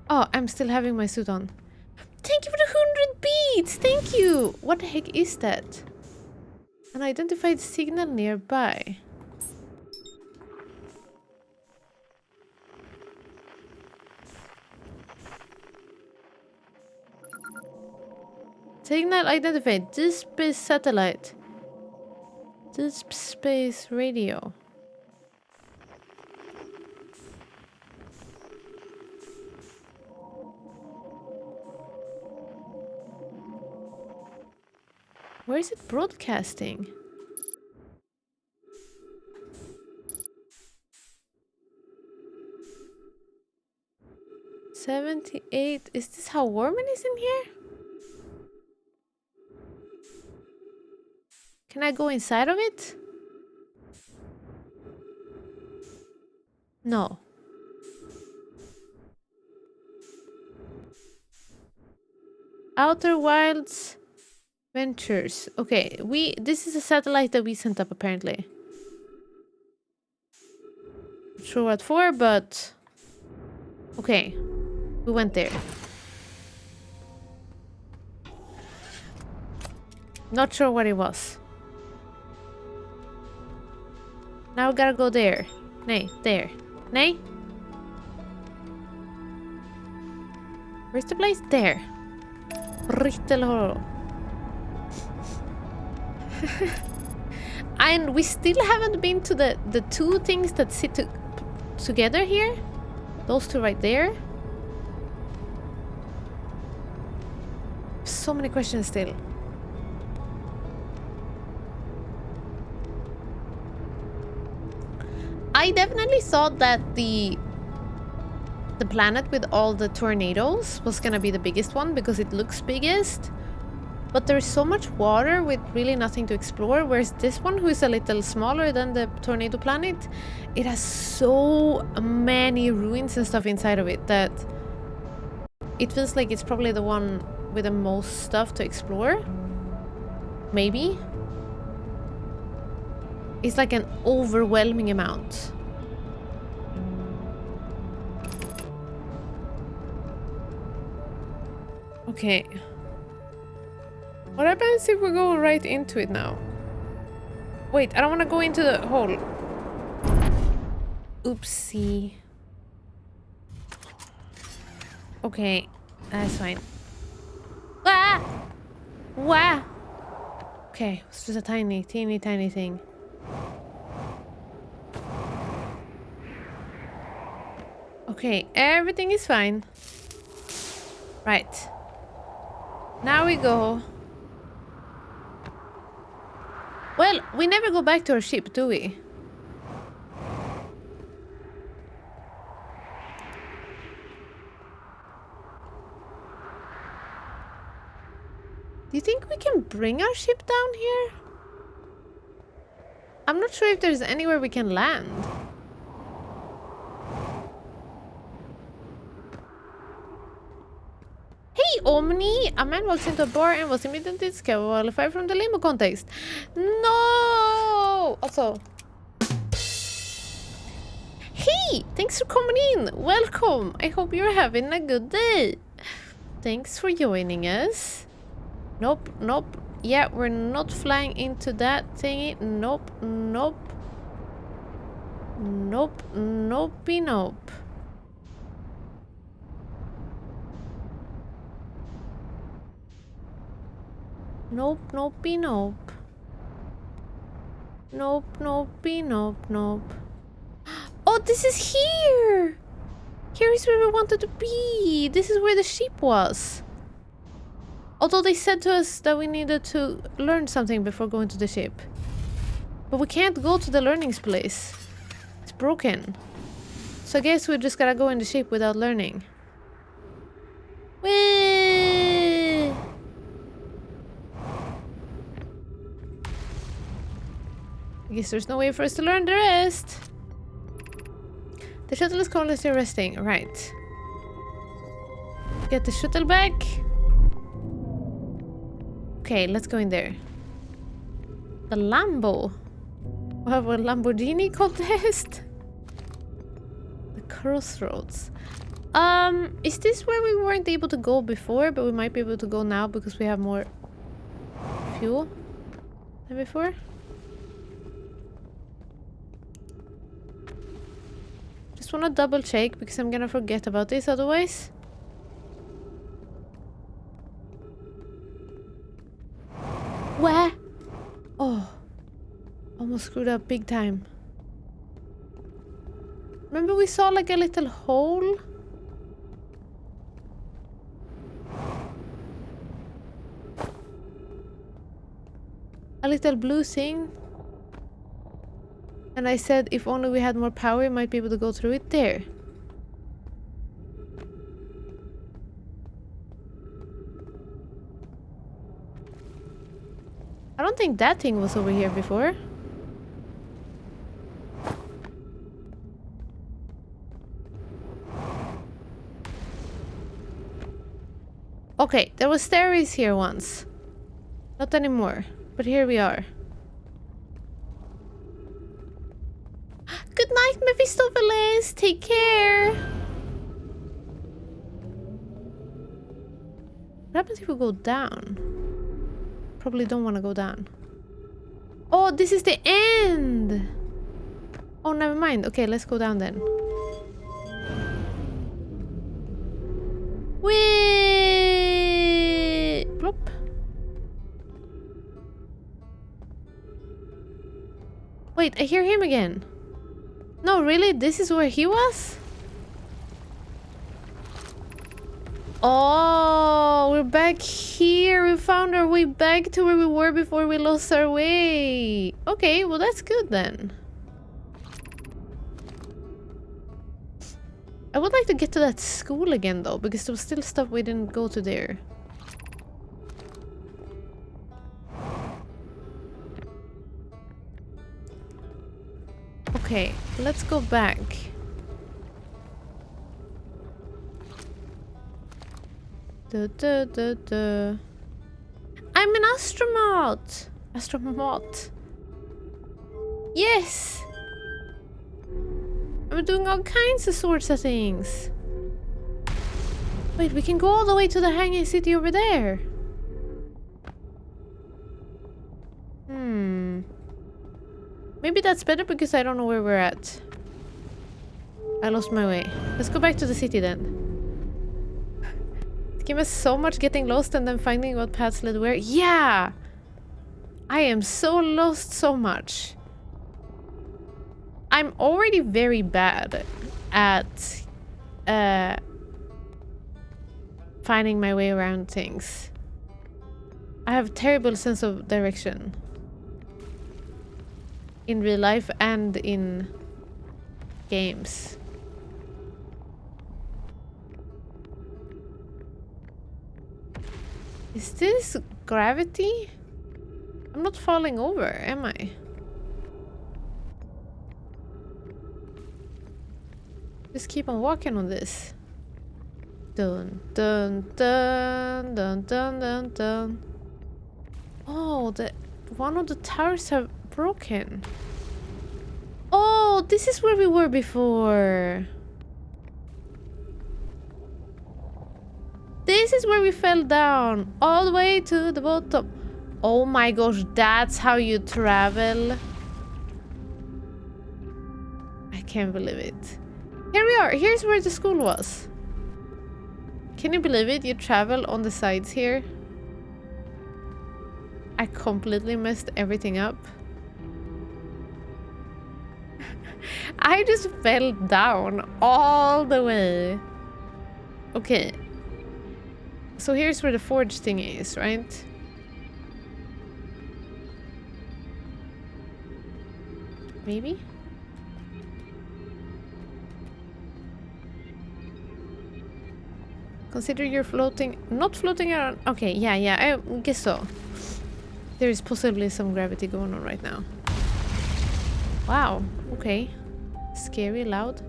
S1: Oh, I'm still having my suit on. Thank you for the 100 beats! Thank you! What the heck is that? An identified signal nearby. Signal identified. Deep space satellite. Deep space radio. Where is it broadcasting? $78. Is this how warm it is in here? Can I go inside of it? No. Outer Wilds Ventures. Okay, this is a satellite that we sent up apparently. Not sure what for, but okay. We went there. Not sure what it was. Now we gotta go there. Nay, there. Nay? Where's the place? There. Rittelholo. And we still haven't been to the two things that sit together here? Those two right there? So many questions still. I definitely thought that the planet with all the tornadoes was gonna be the biggest one because it looks biggest. But there's so much water with really nothing to explore, whereas this one, who is a little smaller than the tornado planet, it has so many ruins and stuff inside of it that it feels like it's probably the one with the most stuff to explore. Maybe. It's like an overwhelming amount. Okay. What happens if we go right into it now? Wait, I don't want to go into the hole. Oopsie. Okay, that's fine. Ah! Wah! Okay, it's just a tiny thing. Okay, everything is fine. Right. Now we go. Well, we never go back to our ship, do we? Do you think we can bring our ship down here? I'm not sure if there's anywhere we can land. Hey, Omni! A man walks into a bar and was immediately disqualified from the limo contest. No! Also... Hey! Thanks for coming in! Welcome! I hope you're having a good day. Thanks for joining us. Nope, nope. Yeah, we're not flying into that thingy. Nope, nope. Nope, nopey, nope. Nope, nopey, nope. Nope, nopey, nope, nope. Oh, this is here! Here is where we wanted to be. This is where the ship was. Although they said to us that we needed to learn something before going to the ship. But we can't go to the learning place. It's broken. So I guess we just gotta go in the ship without learning. Whee! I guess there's no way for us to learn the rest. The shuttle is currently resting. Right. Get the shuttle back. Okay, let's go in there. The Lambo. We have a Lamborghini contest. The crossroads. Is this where we weren't able to go before, but we might be able to go now because we have more fuel than before? Just want to double check because I'm gonna forget about this otherwise. Where? Oh, almost screwed up big time. Remember we saw like a little hole? A little blue thing? And I said if only we had more power, we might be able to go through it there. I don't think that thing was over here before. Okay, there was stairways here once. Not anymore, but here we are. Good night, Mephistopheles. Take care. What happens if we go down? Probably don't want to go down. Oh, this is the end. Oh, never mind. Okay, let's go down then. Whee! Plop. Wait, I hear him again. No, really? This is where he was? Oh, we're back here. We found our way back to where we were before we lost our way. Okay, well that's good then. I would like to get to that school again though, because there was still stuff we didn't go to there. Okay, let's go back. I'm an astronaut! Astronaut. Yes! I'm doing all kinds of sorts of things. Wait, we can go all the way to the hanging city over there. Maybe that's better because I don't know where we're at. I lost my way. Let's go back to the city then. This game is so much getting lost and then finding what paths led where. Yeah! I am so lost so much. I'm already very bad at finding my way around things. I have terrible sense of direction. In real life and in games. Is this gravity? I'm not falling over, am I? Just keep on walking on this. Dun dun dun dun dun dun dun. Oh, one of the towers have broken. Oh, this is where we were before. This is where we fell down all the way to the bottom. Oh my gosh, that's how you travel. I can't believe it. Here we are. Here's where the school was. Can you believe it? You travel on the sides here. I completely messed everything up. I just fell down all the way. Okay. So here's where the forge thing is, right? Maybe? Consider you're floating... Not floating around... Okay, yeah, I guess so. There is possibly some gravity going on right now. Wow, okay. Scary, loud.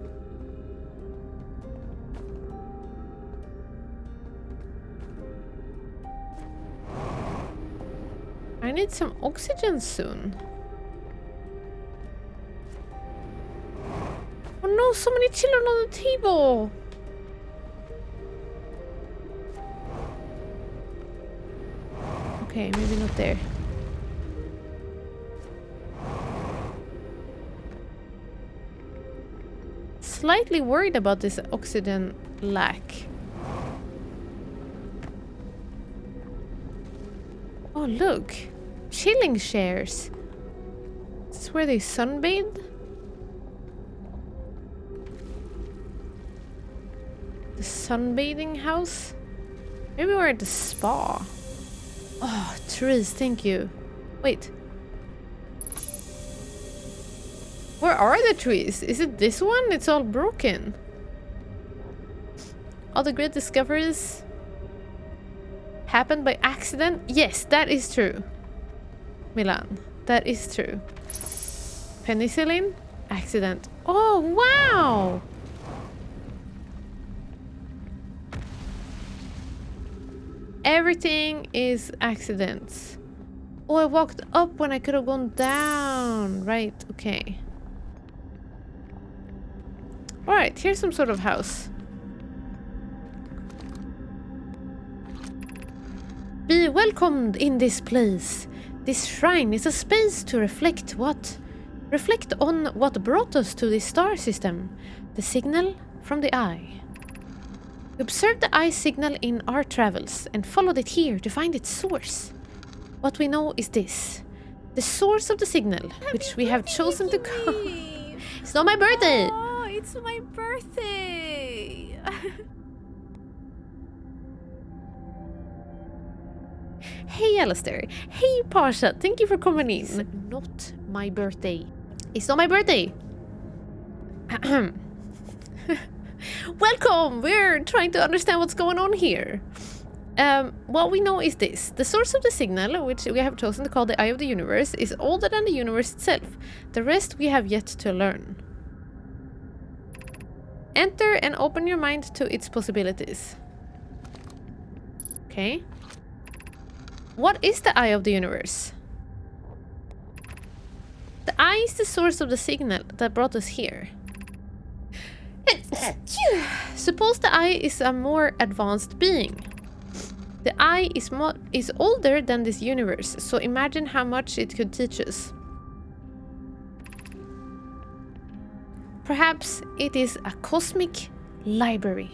S1: I need some oxygen soon. Oh no, so many children on the table! Okay, maybe not there. Slightly worried about this oxygen lack. Oh, look. Chilling chairs. Is this where they sunbathe? The sunbathing house? Maybe we're at the spa. Oh, trees, thank you. Wait. Where are the trees? Is it this one? It's all broken. All the great discoveries happened by accident? Yes, that is true. Milan, that is true. Penicillin? Accident. Oh, wow! Everything is accidents. Oh, I walked up when I could have gone down. Right, okay. Alright, here's some sort of house. Be welcomed in this place. This shrine is a space to reflect on what brought us to this star system. The signal from the eye. We observed the eye signal in our travels and followed it here to find its source. What we know is this. The source of the signal, which we have chosen to call... It's not my birthday!
S2: Oh, it's my birthday!
S1: Hey Alistair. Hey Pasha. Thank you for coming in. It's not my birthday. It's not my birthday. Welcome! We're trying to understand what's going on here. What we know is this. The source of the signal, which we have chosen to call the Eye of the Universe, is older than the universe itself. The rest we have yet to learn. Enter and open your mind to its possibilities. Okay. What is the Eye of the Universe? The eye is the source of the signal that brought us here. Suppose the eye is a more advanced being. The eye is older than this universe, so imagine how much it could teach us. Perhaps it is a cosmic library.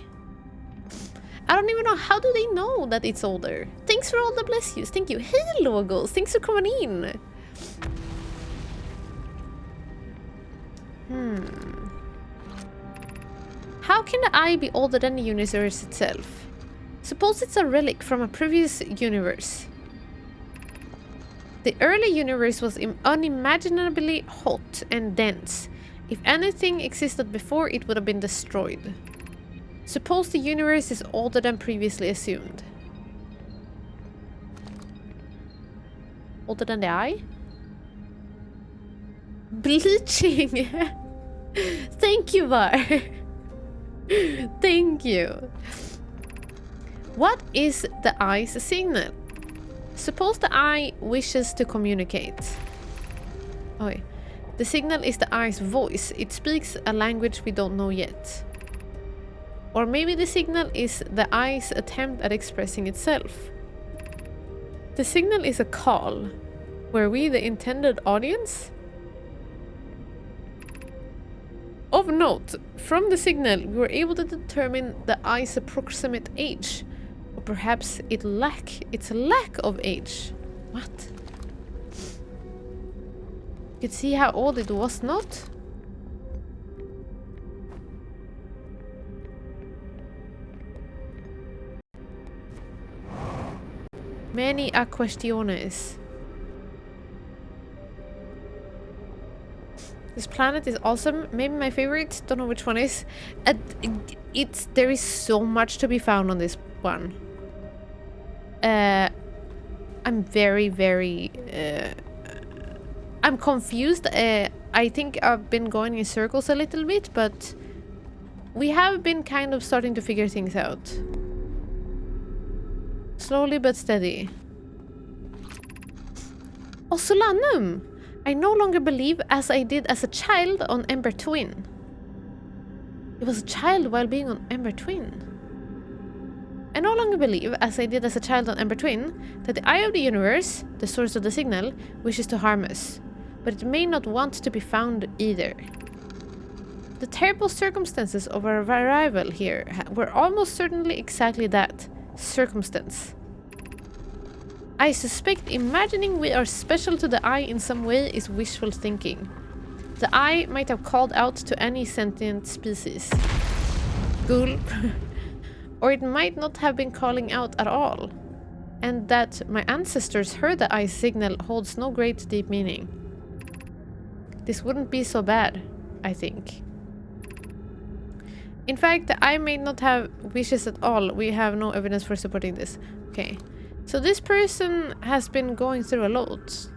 S1: I don't even know, how do they know that it's older? Thanks for all the bless yous, thank you. Hey Logos, thanks for coming in. How can the eye be older than the universe itself? Suppose it's a relic from a previous universe. The early universe was unimaginably hot and dense. If anything existed before, it would have been destroyed. Suppose the universe is older than previously assumed. Older than the eye? Bleaching! Thank you, Var. Thank you. What is the eye's signal? Suppose the eye wishes to communicate. Oh, the signal is the eye's voice. It speaks a language we don't know yet. Or maybe the signal is the eye's attempt at expressing itself. The signal is a call. Were we the intended audience? Of note, from the signal we were able to determine the eye's approximate age. Or perhaps its lack of age. What? You could see how old it was not? Many a cuestiones. This planet is awesome. Maybe my favorite. Don't know which one is. There is so much to be found on this one. I'm very I'm confused. I think I've been going in circles a little bit, but we have been kind of starting to figure things out. Slowly but steady. Oh, Solanum! I no longer believe as I did as a child on Ember Twin. It was a child while being on Ember Twin. I no longer believe, as I did as a child on Ember Twin, that the Eye of the Universe, the source of the signal, wishes to harm us. But it may not want to be found either. The terrible circumstances of our arrival here were almost certainly exactly that. Circumstance. I suspect imagining we are special to the eye in some way is wishful thinking. The eye might have called out to any sentient species. Gulp. Or it might not have been calling out at all. And that my ancestors heard the eye's signal holds no great deep meaning. This wouldn't be so bad, I think. In fact, the eye may not have wishes at all. We have no evidence for supporting this. Okay. So this person has been going through a lot.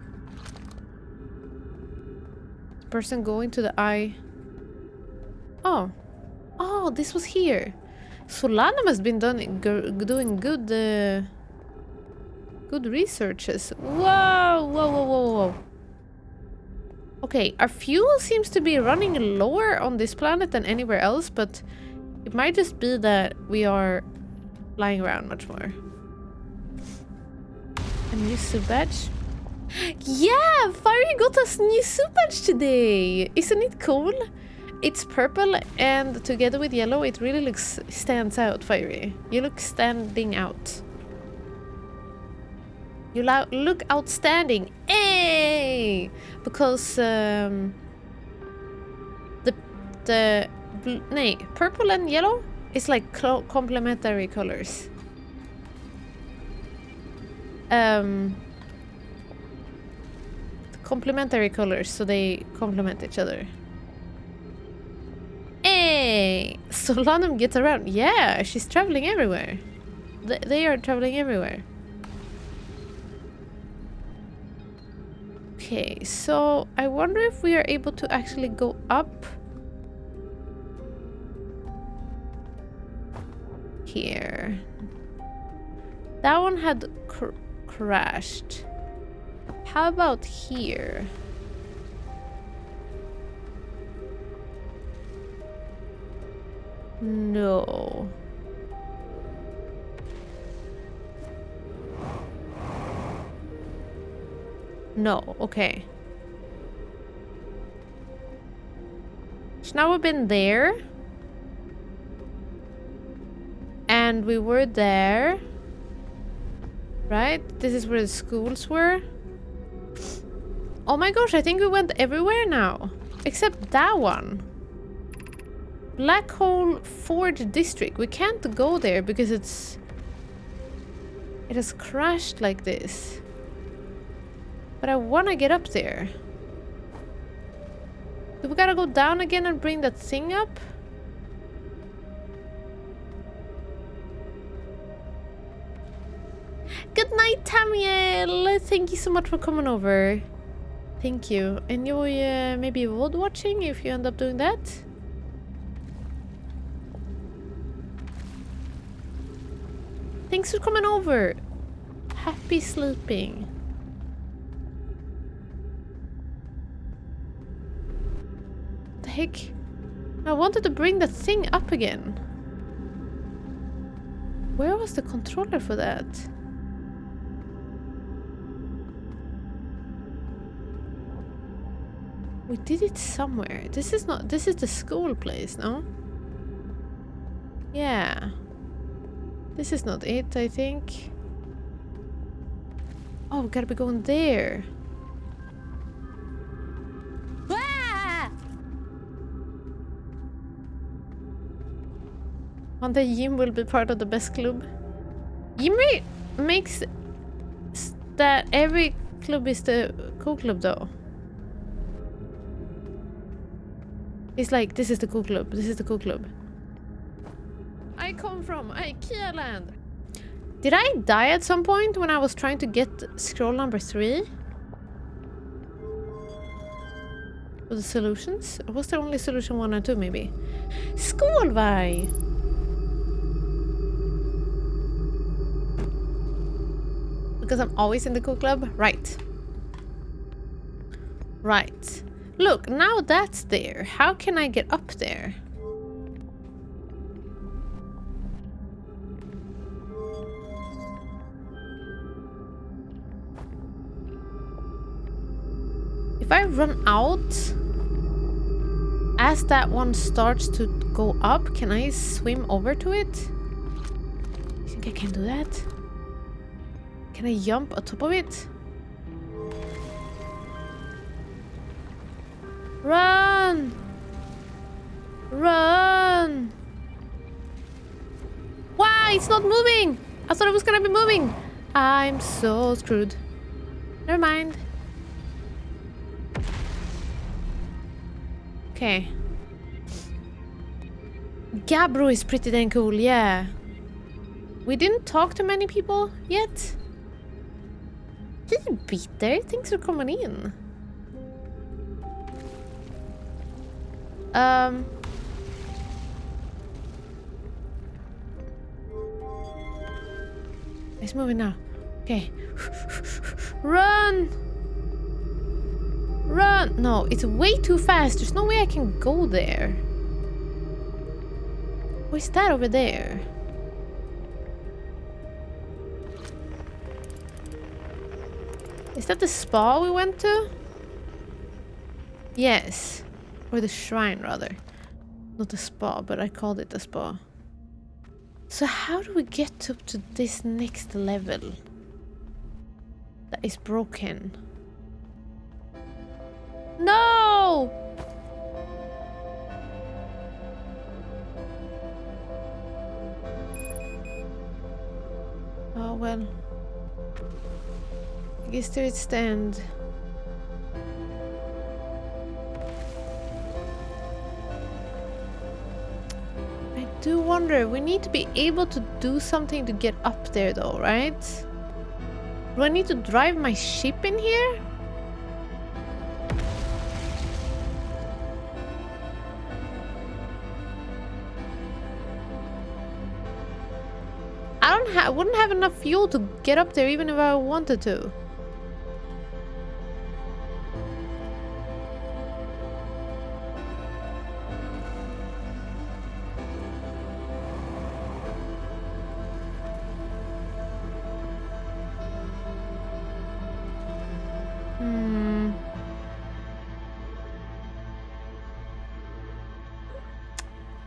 S1: Person going to the eye. Oh. Oh, this was here. Solanum has been doing good good researches. Whoa. Okay, our fuel seems to be running lower on this planet than anywhere else, but it might just be that we are flying around much more. A new suit badge? Yeah, Fiery got us new suit badge today! Isn't it cool? It's purple and together with yellow it really stands out, Fiery. You look standing out. You look outstanding. Hey! Because purple and yellow is like complementary colors. Complementary colors, so they complement each other. Hey, Solanum gets around. Yeah, she's traveling everywhere. They are traveling everywhere. Okay, so I wonder if we are able to actually go up here. That one had crashed. How about here? No. No, okay. So now we've been there. And we were there. Right? This is where the schools were. Oh my gosh, I think we went everywhere now. Except that one. Black Hole Forge District. We can't go there because it has crashed like this. But I want to get up there. Do we gotta go down again and bring that thing up? Good night, Tamiel! Thank you so much for coming over. Thank you. Enjoy maybe VOD watching if you end up doing that. Thanks for coming over. Happy sleeping. The heck? I wanted to bring the thing up again. Where was the controller for that? We did it somewhere. This is the school place, no? Yeah. This is not it, I think. Oh, we gotta be going there. Ah! One day Jim will be part of the best club. Jimmy makes that every club is the cool club though. It's like, this is the cool club, this is the cool club. I come from IKEA land. Did I die at some point when I was trying to get scroll number 3? For the solutions? Or was there only solution 1 and 2 maybe? Skolvaj! Because I'm always in the cool club? Right. Right. Look, now that's there. How can I get up there? If I run out as that one starts to go up, can I swim over to it? You think I can do that? Can I jump on top of it? Run! Run! Why? It's not moving! I thought it was gonna be moving! I'm so screwed. Never mind. Okay. Gabbro is pretty dang cool, yeah. We didn't talk to many people yet. Hey, Peter, thanks for coming in. It's moving now. Okay. Run! Run! No, it's way too fast. There's no way I can go there. What's that over there? Is that the spa we went to? Yes. Or the shrine, rather. Not the spa, but I called it the spa. So how do we get up to this next level? That is broken. No! well. I guess there it's the end. I do wonder, we need to be able to do something to get up there though, right? Do I need to drive my ship in here? I wouldn't have enough fuel to get up there even if I wanted to.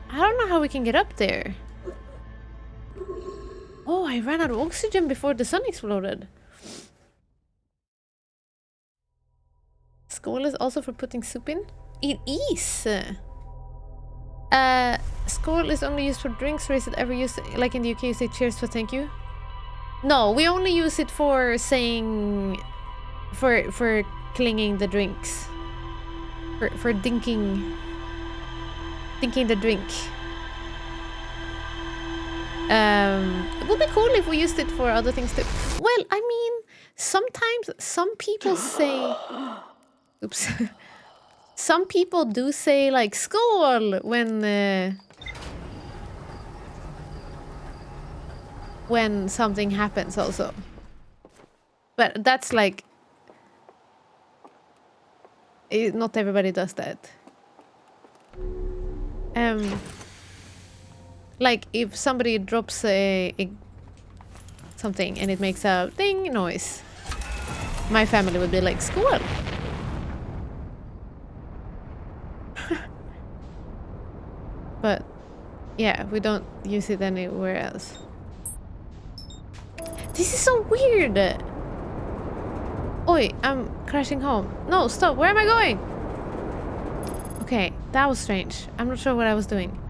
S1: I don't know how we can get up there. Oh, I ran out of oxygen before the sun exploded. Skål is also for putting soup in? It is! Skål is only used for drinks, or is it ever used, like in the UK, you say cheers for thank you? No, we only use it for saying... For clinging the drinks. For dinking the drink. It would be cool if we used it for other things too. Well, I mean, sometimes some people say... Oops. Some people do say like skål when something happens also. But that's like... not everybody does that. Like if somebody drops something and it makes a ding noise, my family would be like skål. But yeah, we don't use it anywhere else. This is so weird. Oi, I'm crashing home. No, stop. Where am I going? Okay, that was strange. I'm not sure what I was doing.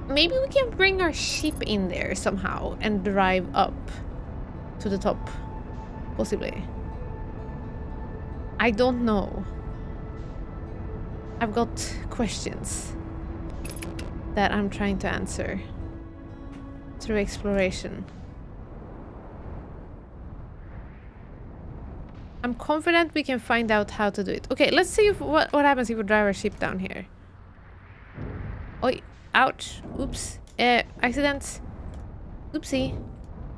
S1: Maybe we can bring our ship in there somehow and drive up to the top. Possibly. I don't know. I've got questions that I'm trying to answer through exploration. I'm confident we can find out how to do it. Okay, let's see what happens if we drive our ship down here. Oi, ouch, oops, accidents, oopsie,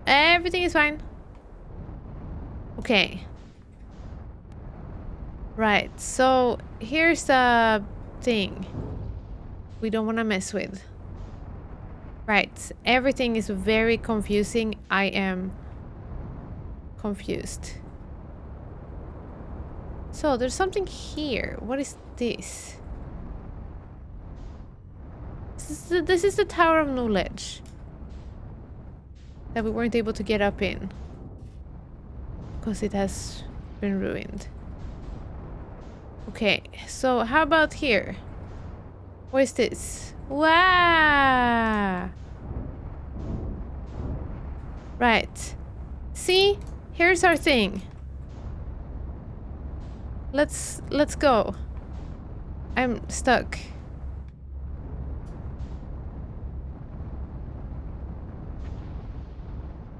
S1: everything is fine. Okay. Right, so here's the thing we don't want to mess with. Right, everything is very confusing. I am confused. So there's something here. What is this? This is the Tower of Knowledge that we weren't able to get up in because it has been ruined. Okay, so how about here? What is this? Wow! Right. See? Here's our thing. Let's go. I'm stuck.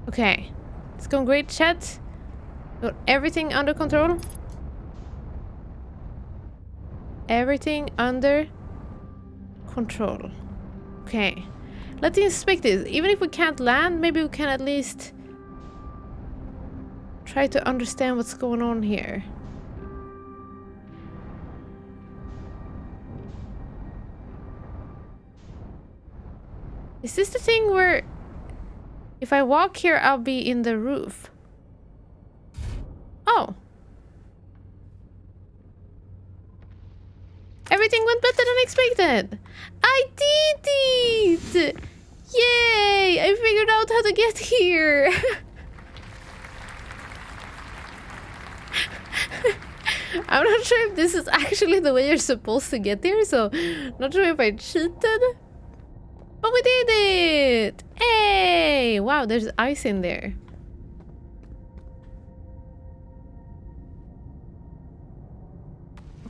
S1: Okay. It's going great, chat. Got everything under control. Everything under control. Okay. Let's inspect this. Even if we can't land, maybe we can at least try to understand what's going on here. Is this the thing where if I walk here, I'll be in the roof? Oh. Everything went better than expected. I did it! Yay! I figured out how to get here. I'm not sure if this is actually the way you're supposed to get there, so not sure if I cheated. But we did it! Hey! Wow, there's ice in there.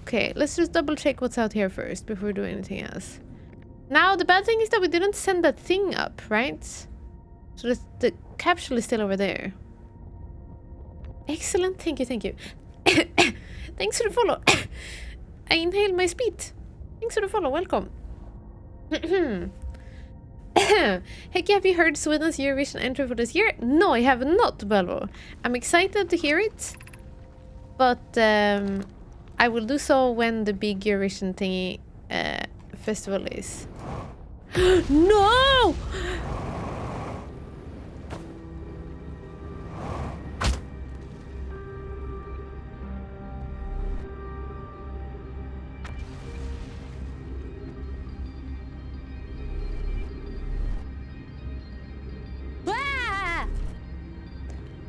S1: Okay, let's just double check what's out here first before we do anything else. Now, the bad thing is that we didn't send that thing up, right? So the capsule is still over there. Excellent, thank you, thank you. Thanks for the follow. I inhaled my spit. Thanks for the follow, welcome. Heck, have you heard Sweden's Eurovision entry for this year? No, I have not, Belvo. I'm excited to hear it, but I will do so when the big Eurovision thingy festival is. No!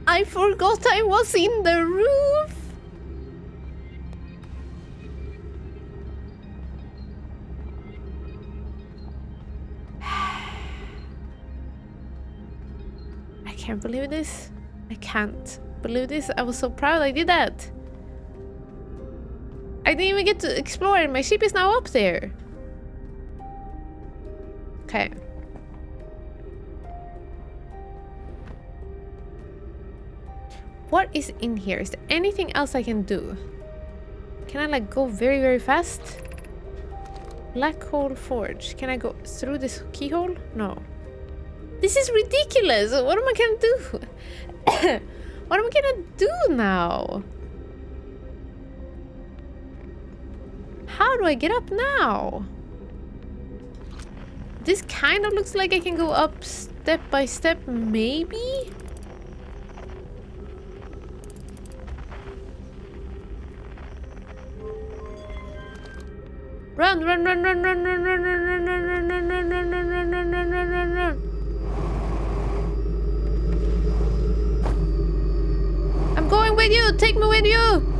S1: I forgot I was in the roof. I can't believe this. I can't believe this. I was so proud I did that. I didn't even get to explore. My ship is now up there. Okay. What is in here? Is there anything else I can do? Can I like go very, very fast? Black hole forge. Can I go through this keyhole? No. This is ridiculous. What am I gonna do? What am I gonna do now? How do I get up now? This kind of looks like I can go up step by step, maybe? Run, run, run, run, run, run, run, run, run, run, run, run, run, run, run, run, run, run, run, run. I'm going with you! Take me with you!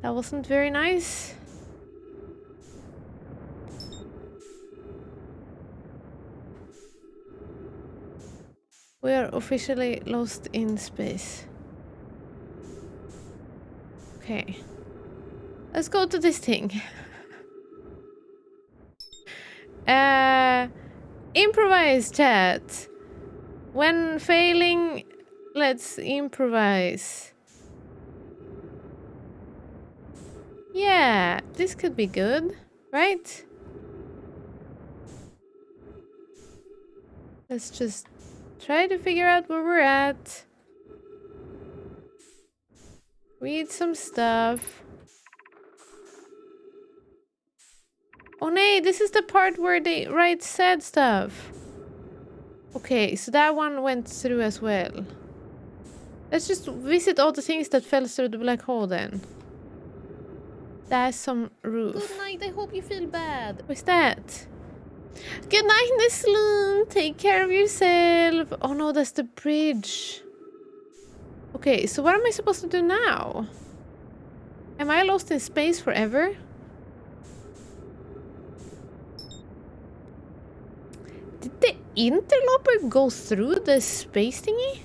S1: That wasn't very nice. We are officially lost in space. Okay. Let's go to this thing. Improvise, chat. When failing, let's improvise. Yeah, this could be good, right? Let's just try to figure out where we're at. Read some stuff. Oh no, this is the part where they write sad stuff. Okay, so that one went through as well. Let's just visit all the things that fell through the black hole then. That's some roof. Good night, I hope you feel bad. What's that? Good night, Nestlin. Take care of yourself. Oh no, that's the bridge. Okay, so what am I supposed to do now? Am I lost in space forever? Did the interloper go through the space thingy?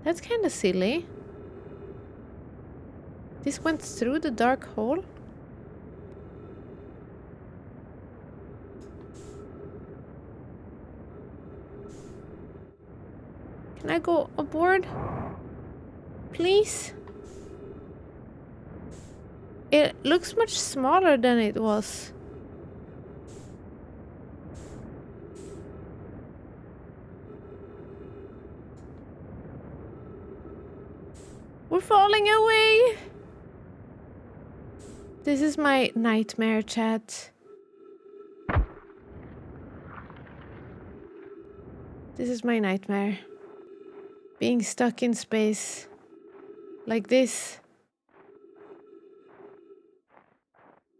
S1: That's kind of silly. This went through the dark hole? Can I go aboard? Please? It looks much smaller than it was. We're falling away. This is my nightmare, chat. This is my nightmare. Being stuck in space. Like this.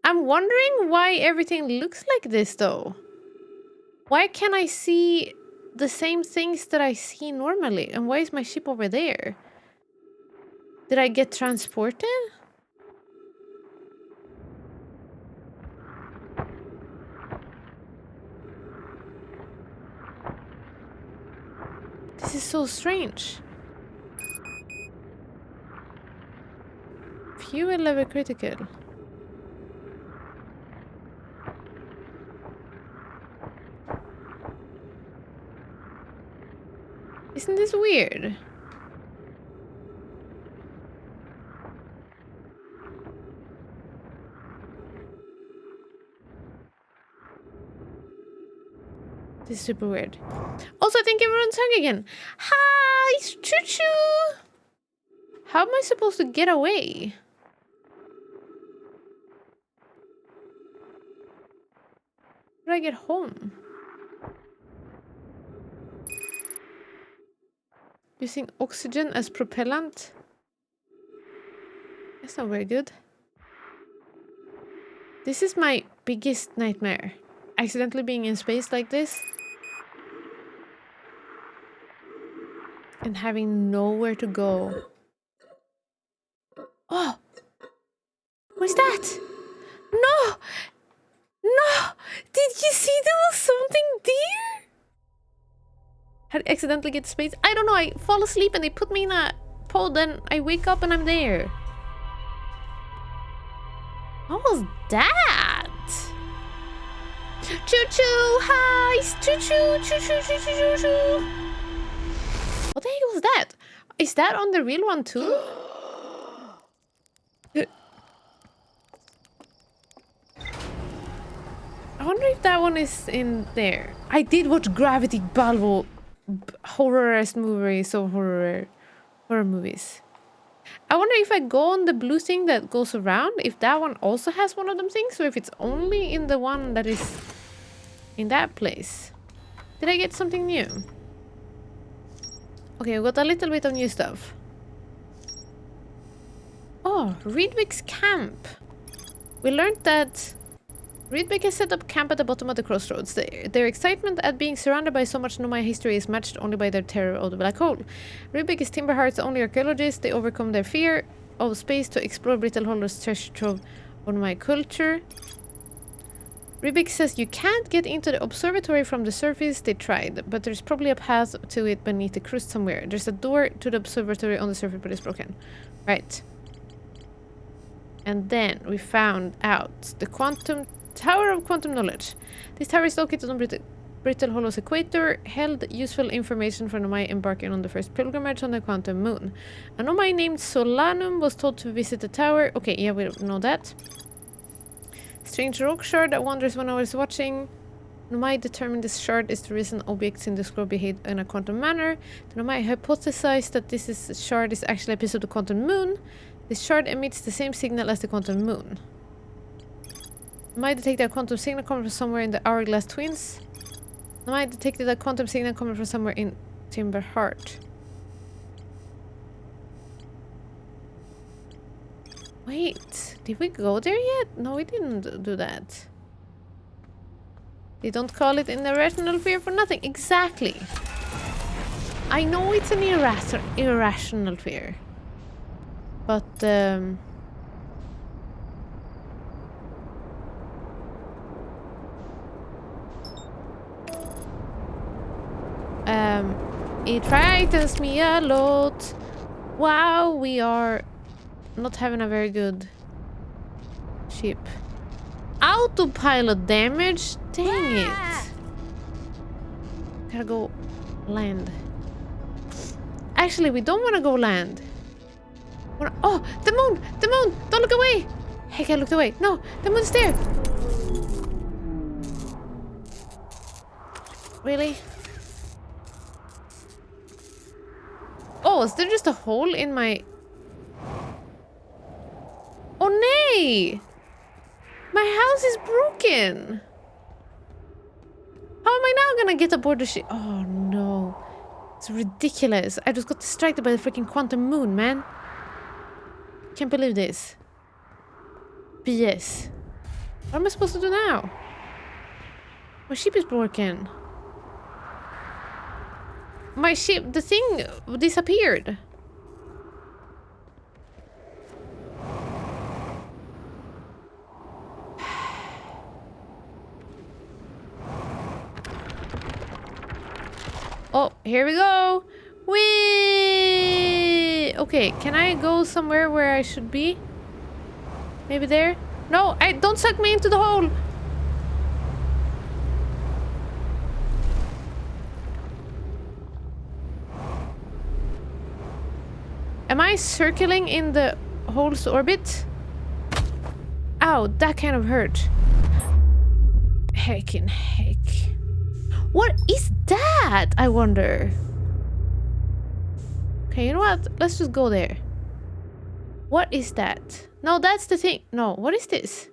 S1: I'm wondering why everything looks like this though. Why can't I see the same things that I see normally? And why is my ship over there? Did I get transported? This is so strange. Fuel level critical. Isn't this weird? This is super weird. Also, I think everyone's hung again. Hi, it's Choo-Choo! How am I supposed to get away? How do I get home? Using oxygen as propellant? That's not very good. This is my biggest nightmare. Accidentally being in space like this. And having nowhere to go. Oh! What is that? No! No! Did you see there was something there? Had accidentally get to space? I don't know, I fall asleep and they put me in a pod and I wake up and I'm there. What was that? Choo-choo! Hi! Choo-choo! Choo-choo! Choo-choo! Choo-choo! What the heck was that? Is that on the real one too? I wonder if that one is in there. I did watch Gravity Balvo horror-esque movies of horror movies. I wonder if I go on the blue thing that goes around, if that one also has one of them things, or if it's only in the one that is in that place. Did I get something new? Okay, we got a little bit of new stuff. Oh, Reedwick's camp. We learned that Reedwick has set up camp at the bottom of the crossroads. Their excitement at being surrounded by so much Nomai history is matched only by their terror of the black hole. Reedwick is Timberheart's only archaeologist. They overcome their fear of space to explore Brittle Hollow's treasure trove of Nomai culture. Reedwick says you can't get into the observatory from the surface. They tried, but there's probably a path to it beneath the crust somewhere. There's a door to the observatory on the surface, but it's broken. Right. And then we found out the Tower of Quantum Knowledge. This tower is located on Brittle Hollow's equator, held useful information for Nomai embarking on the first pilgrimage on the Quantum Moon. A Nomai named Solanum was told to visit the tower. Okay, yeah, we know that. Strange rock shard that wanders when I was watching. Nomai determined this shard is the reason objects in the scroll behave in a quantum manner. The Nomai hypothesized that shard is actually a piece of the Quantum Moon. This shard emits the same signal as the Quantum Moon. Nomai detected a quantum signal coming from somewhere in the Hourglass Twins. Nomai detected a quantum signal coming from somewhere in Timberheart. Wait, did we go there yet? No, we didn't do that. They don't call it an irrational fear for nothing. Exactly. I know it's an irrational fear. But, it frightens me a lot. Wow, we are not having a very good ship. Autopilot damage? Dang it. Gotta go land. Actually, we don't want to go land. Oh, the moon! The moon! Don't look away! Heck, I looked away. No, the moon's there. Really? Oh, is there just a hole in my... Oh, nay! My house is broken! How am am I now gonna get aboard the ship? Oh no. It's ridiculous. I just got distracted by the freaking quantum moon, man. Can't believe this. BS. What am I supposed to do now? My ship is broken. My ship, the thing disappeared. Oh, here we go. Whee! Okay, can I go somewhere where I should be? Maybe there? No, don't suck me into the hole. Am I circling in the hole's orbit? Ow, that kind of hurt. Heckin' heck. What is that? I wonder. Okay, you know what? Let's just go there. What is that? No, that's the thing. No, what is this?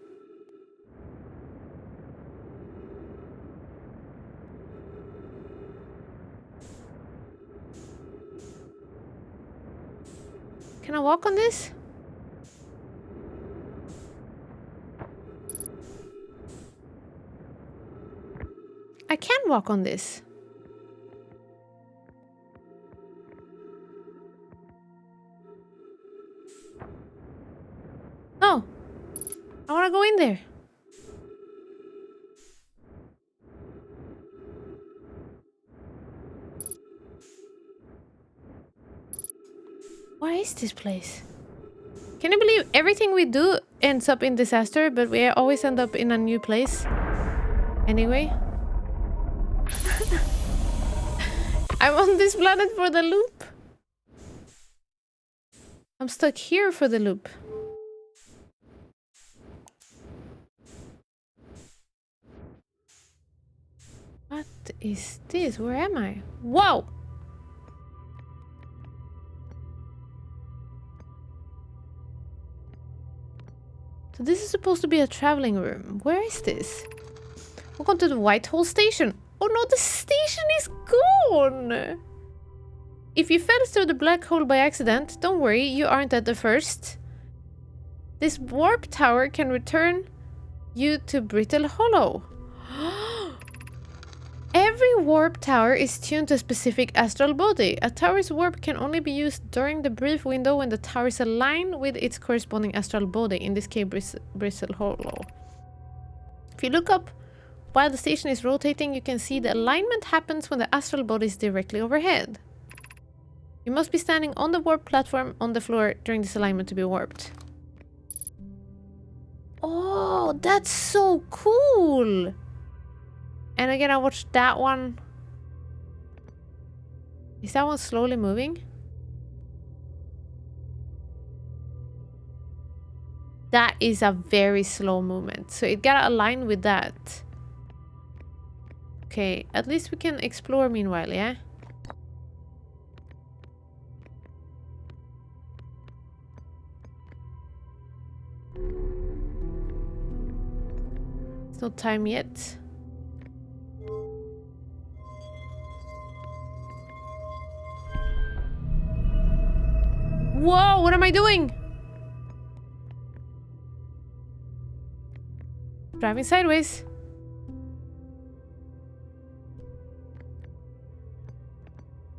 S1: Can I walk on this? I can walk on this. No. I want to go in there. What is this place? Can you believe everything we do ends up in disaster, but we always end up in a new place? Anyway. I'm on this planet for the loop. I'm stuck here for the loop. What is this? Where am I? Whoa! So this is supposed to be a traveling room. Where is this? Welcome to the Whitehall Station. Oh no, the station is gone! If you fell through the black hole by accident, don't worry, you aren't at the first. This warp tower can return you to Brittle Hollow. Every warp tower is tuned to a specific astral body. A tower's warp can only be used during the brief window when the tower is aligned with its corresponding astral body, in this case Brittle Hollow. If you look up while the station is rotating, you can see the alignment happens when the astral body is directly overhead. You must be standing on the warp platform on the floor during this alignment to be warped. Oh, that's so cool! And again, I watched that one. Is that one slowly moving? That is a very slow movement. So it gotta align with that. Okay, at least we can explore meanwhile, yeah? It's not time yet. Whoa, what am I doing? Driving sideways.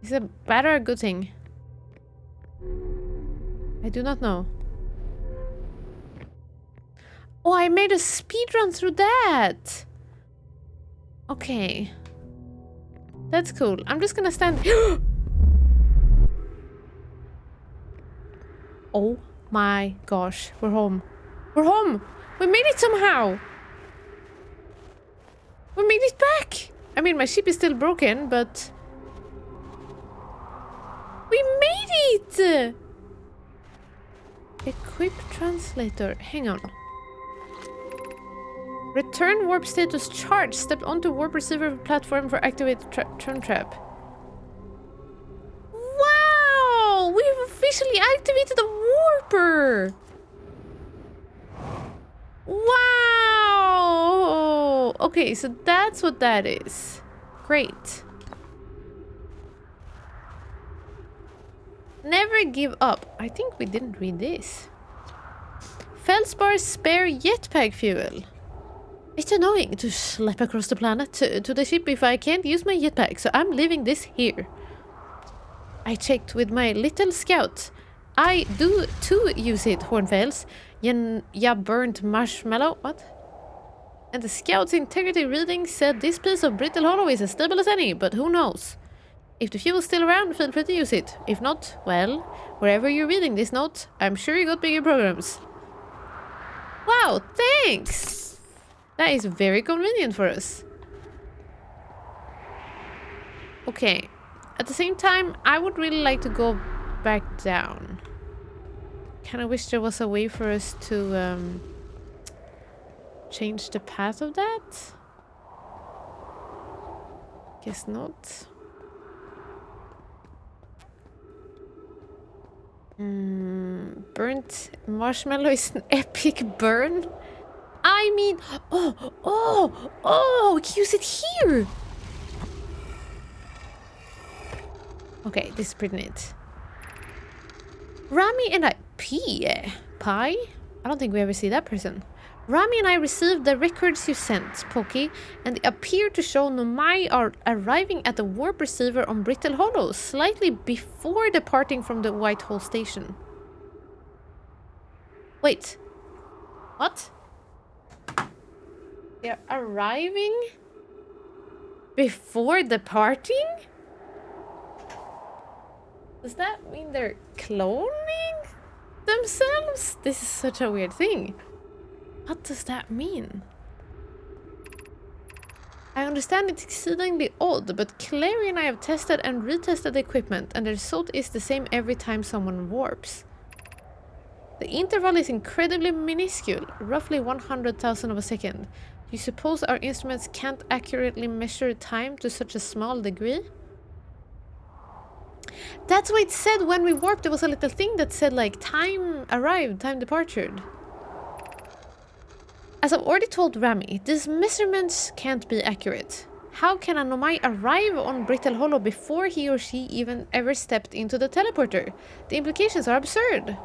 S1: Is it a bad or a good thing? I do not know. Oh, I made a speed run through that. Okay. That's cool. I'm just gonna stand. Oh my gosh. We're home. We're home. We made it somehow. We made it back. I mean, my ship is still broken, but... we made it! Equip translator. Hang on. Return warp status charge. Step onto warp receiver platform for activate turn trap. Wow! We've officially activated the warper! Wow! Okay, so that's what that is. Great. Never give up. I think we didn't read this. Felspar spare jetpack fuel. It's annoying to slap across the planet to the ship if I can't use my jetpack, so I'm leaving this here. I checked with my little scout. I do too use it, Hornfels. Ya burnt marshmallow. What? And the scout's integrity reading said this piece of brittle hollow is as stable as any, but who knows? If the fuel's still around, feel free to use it. If not, well, wherever you're reading this note, I'm sure you got bigger programs. Wow, thanks! That is very convenient for us. Okay. At the same time, I would really like to go back down. Kinda wish there was a way for us to change the path of that. Guess not. Burnt marshmallow is an epic burn. I mean, we can use it here. Okay, this is pretty neat. Rami and I... Pie? I don't think we ever see that person. Rami and I received the records you sent, Pokey, and they appear to show Nomai are arriving at the warp receiver on Brittle Hollow, slightly before departing from the Whitehall station. Wait. What? They're arriving? Before departing? Does that mean they're cloning themselves? This is such a weird thing. What does that mean? I understand it's exceedingly odd, but Clary and I have tested and retested the equipment, and the result is the same every time someone warps. The interval is incredibly minuscule, roughly 100,000 of a second. Do you suppose our instruments can't accurately measure time to such a small degree? That's what it said when we warped. There was a little thing that said like time arrived, time departed. As I've already told Rami, these measurements can't be accurate. How can a Nomai arrive on Brittle Hollow before he or she even ever stepped into the teleporter? The implications are absurd.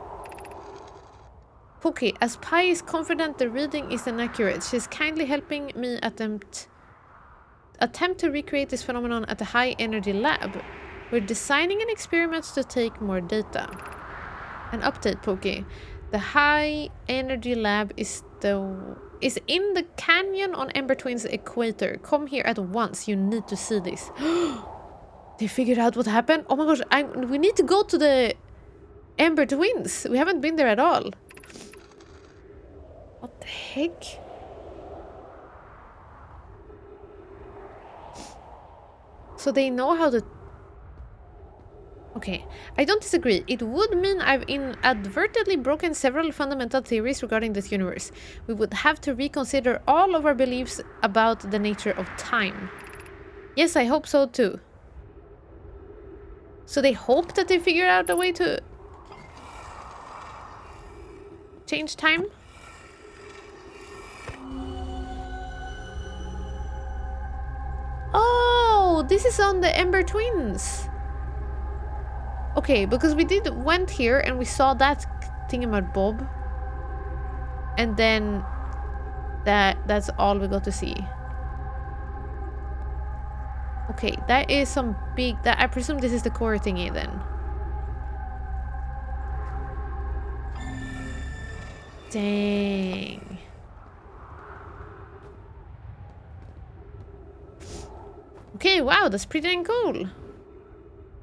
S1: Pookie, as Pi is confident the reading is inaccurate, she's kindly helping me attempt to recreate this phenomenon at the High Energy Lab. We're designing an experiment to take more data. An update, Pookie. The High Energy Lab is in the canyon on Ember Twins equator. Come here at once. You need to see this. They figured out what happened? Oh my gosh, we need to go to the Ember Twins. We haven't been there at all. What the heck? So they know how to... Okay, I don't disagree. It would mean I've inadvertently broken several fundamental theories regarding this universe. We would have to reconsider all of our beliefs about the nature of time. Yes, I hope so too. So they hope that they figure out a way to change time? Oh, this is on the Ember Twins. Okay, because we went here and we saw that thingamabob. And then that's all we got to see. Okay, that is some big... I presume this is the core thingy then. Dang. Okay, wow, that's pretty dang cool.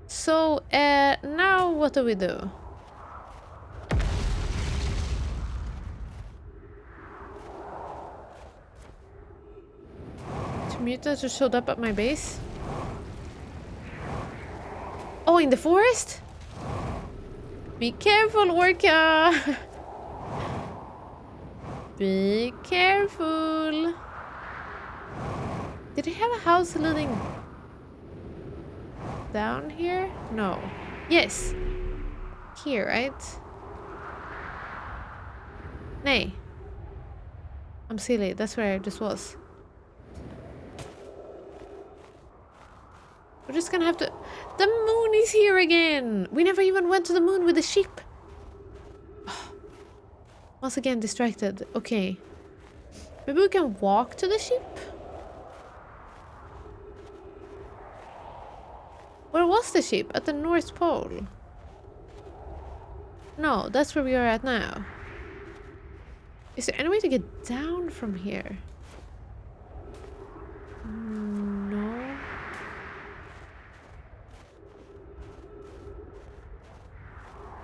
S1: So, now what do we do? Two mutants just showed up at my base. Oh, in the forest? Be careful, Orca! Be careful! Did he have a house leading down here? No. Yes. Here, right? Nay. I'm silly. That's where I just was. We're just gonna have to... The moon is here again! We never even went to the moon with the ship! Once again, distracted. Okay. Maybe we can walk to the ship? Where was the ship? At the North Pole? No, that's where we are at now. Is there any way to get down from here? No.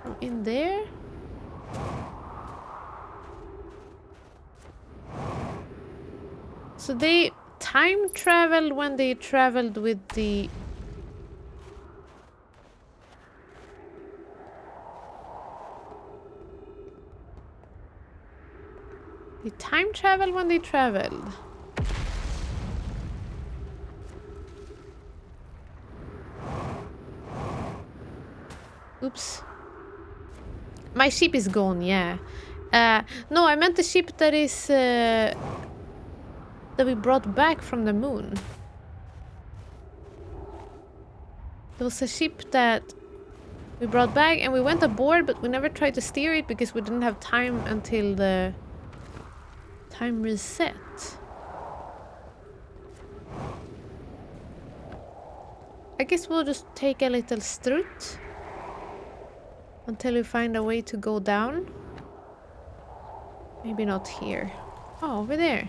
S1: From in there? So they time traveled when they traveled with the... They time traveled when they traveled. Oops. My ship is gone, yeah. No, I meant the ship that is... that we brought back from the moon. There was a ship that we brought back and we went aboard, but we never tried to steer it because we didn't have time until the time reset. I guess we'll just take a little strut until we find a way to go down. Maybe not here. Oh, over there.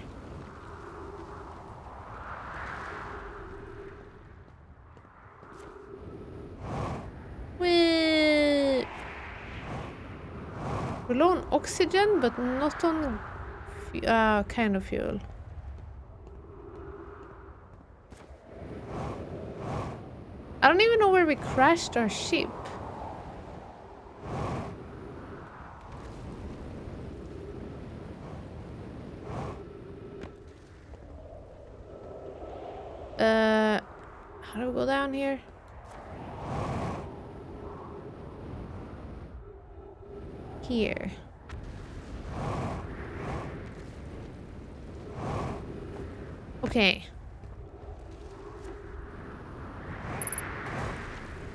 S1: We're low on oxygen, but not on kind of fuel. I don't even know where we crashed our ship. How do we go down here? Here. Okay.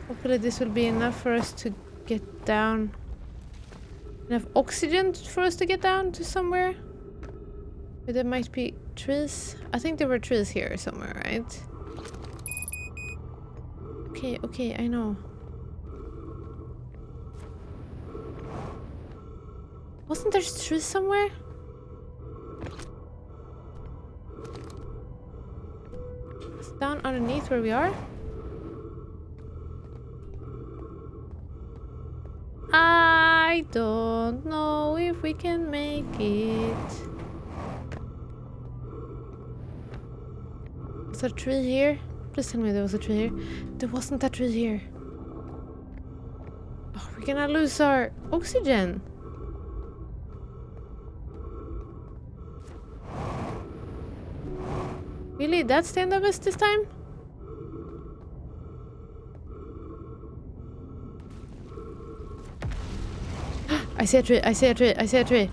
S1: Hopefully this will be enough for us to get down. Enough oxygen for us to get down to somewhere. But there might be trees. I think there were trees here somewhere, right? Okay, okay, I know. Wasn't there trees somewhere? It's down underneath where we are. I don't know if we can make it. Was there a tree here? Please tell me there was a tree here. There wasn't a tree here. Oh, we're gonna lose our oxygen. Really? That's the end of us this time? I see a tree, I see a tree, I see a tree.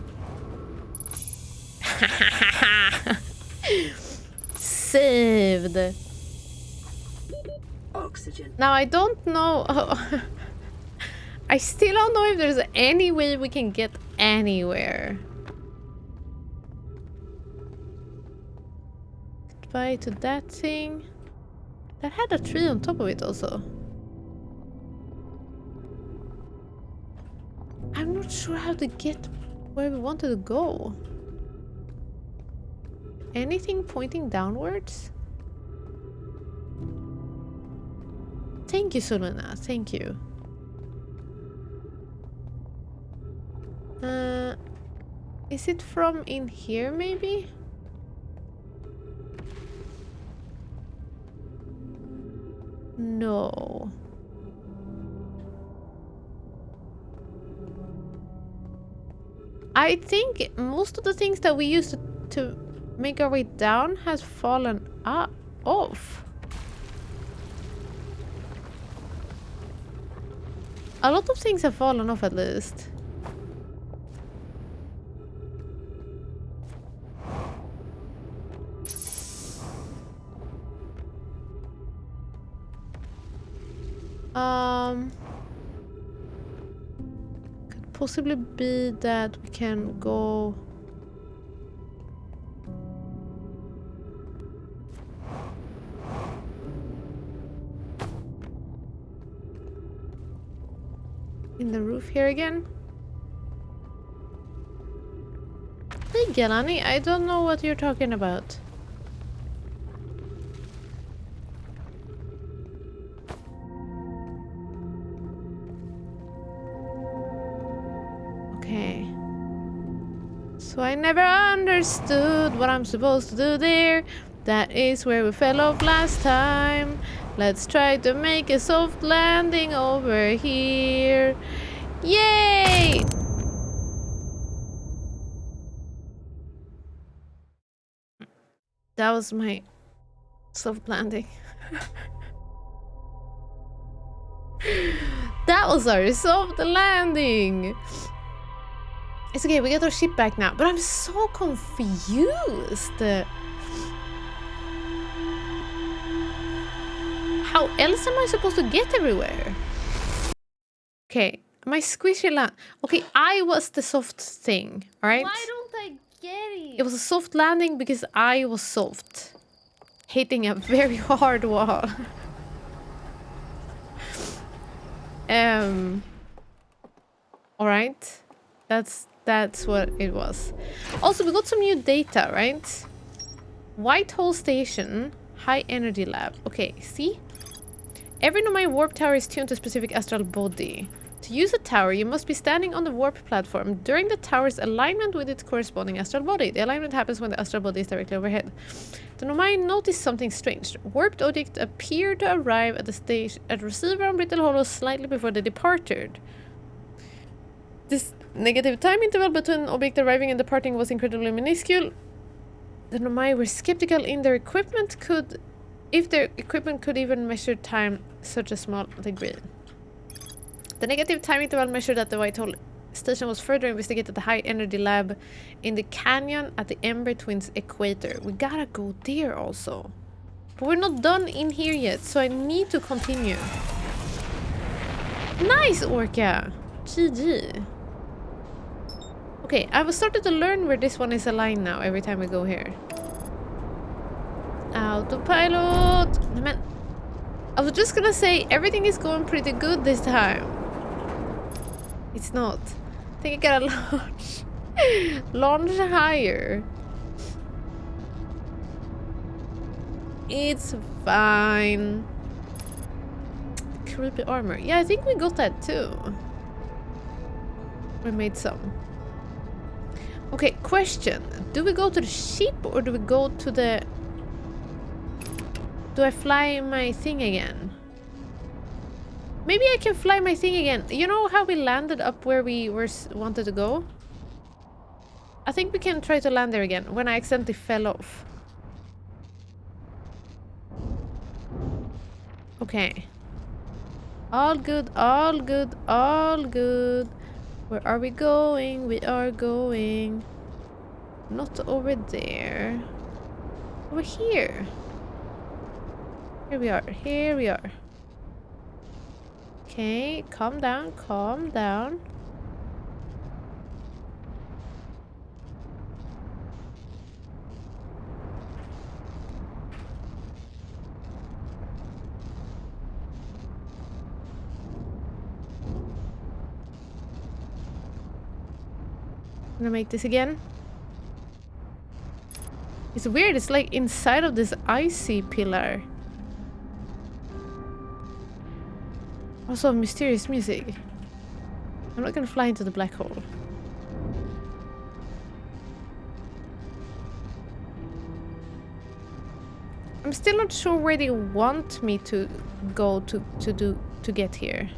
S1: Saved.
S5: Oxygen.
S1: Now I don't know. I still don't know if there's any way we can get anywhere. Goodbye to that thing. That had a tree on top of it also. I'm not sure how to get where we wanted to go. Anything pointing downwards? Thank you, Soluna. Thank you. Is it from in here, maybe? No. I think most of the things that we used to make our way down has fallen off. A lot of things have fallen off at least. Could possibly be that we can go. In the roof here again. Hey Gelani, I don't know what you're talking about. Okay. So I never understood what I'm supposed to do there. That is where we fell off last time. Let's try to make a soft landing over here. Yay! That was my soft landing. That was our soft landing. It's okay, we get our ship back now. But I'm so confused. How else am I supposed to get everywhere? Okay, my squishy land. Okay, I was the soft thing, alright?
S2: Why don't I get it?
S1: It was a soft landing because I was soft. Hitting a very hard wall. Alright. That's what it was. Also, we got some new data, right? Whitehall Station, High Energy Lab. Okay, see? Every Nomai warp tower is tuned to a specific astral body. To use a tower, you must be standing on the warp platform during the tower's alignment with its corresponding astral body. The alignment happens when the astral body is directly overhead. The Nomai noticed something strange. Warped objects appeared to arrive at the station at receiver on Brittle Hollow slightly before they departed. This negative time interval between object arriving and departing was incredibly minuscule. The Nomai were skeptical in their equipment if their equipment could even measure time such a small degree. The negative time interval measured at the Whitehall Station was further investigated at the High Energy Lab in the canyon at the Ember Twins equator. We gotta go there also. But we're not done in here yet, so I need to continue. Nice, Orca! GG. Okay, I've started to learn where this one is aligned now every time we go here. Autopilot! Nämen. I was just gonna say everything is going pretty good this time. It's not. I think I gotta launch higher. It's fine. Creepy armor. Yeah, I think we got that too. We made some. Okay, question. Do we go to the ship or do we go to the... Do I fly my thing again? Maybe I can fly my thing again. You know how we landed up where we wanted to go? I think we can try to land there again when I accidentally fell off. Okay. All good, all good, all good. Where are we going? We are going... Not over there. Over here. Here we are. Here we are. Okay, calm down, calm down. I'm gonna make this again. It's weird, it's like inside of this icy pillar. Also mysterious music. I'm not gonna fly into the black hole. I'm still not sure where they want me to go to get here.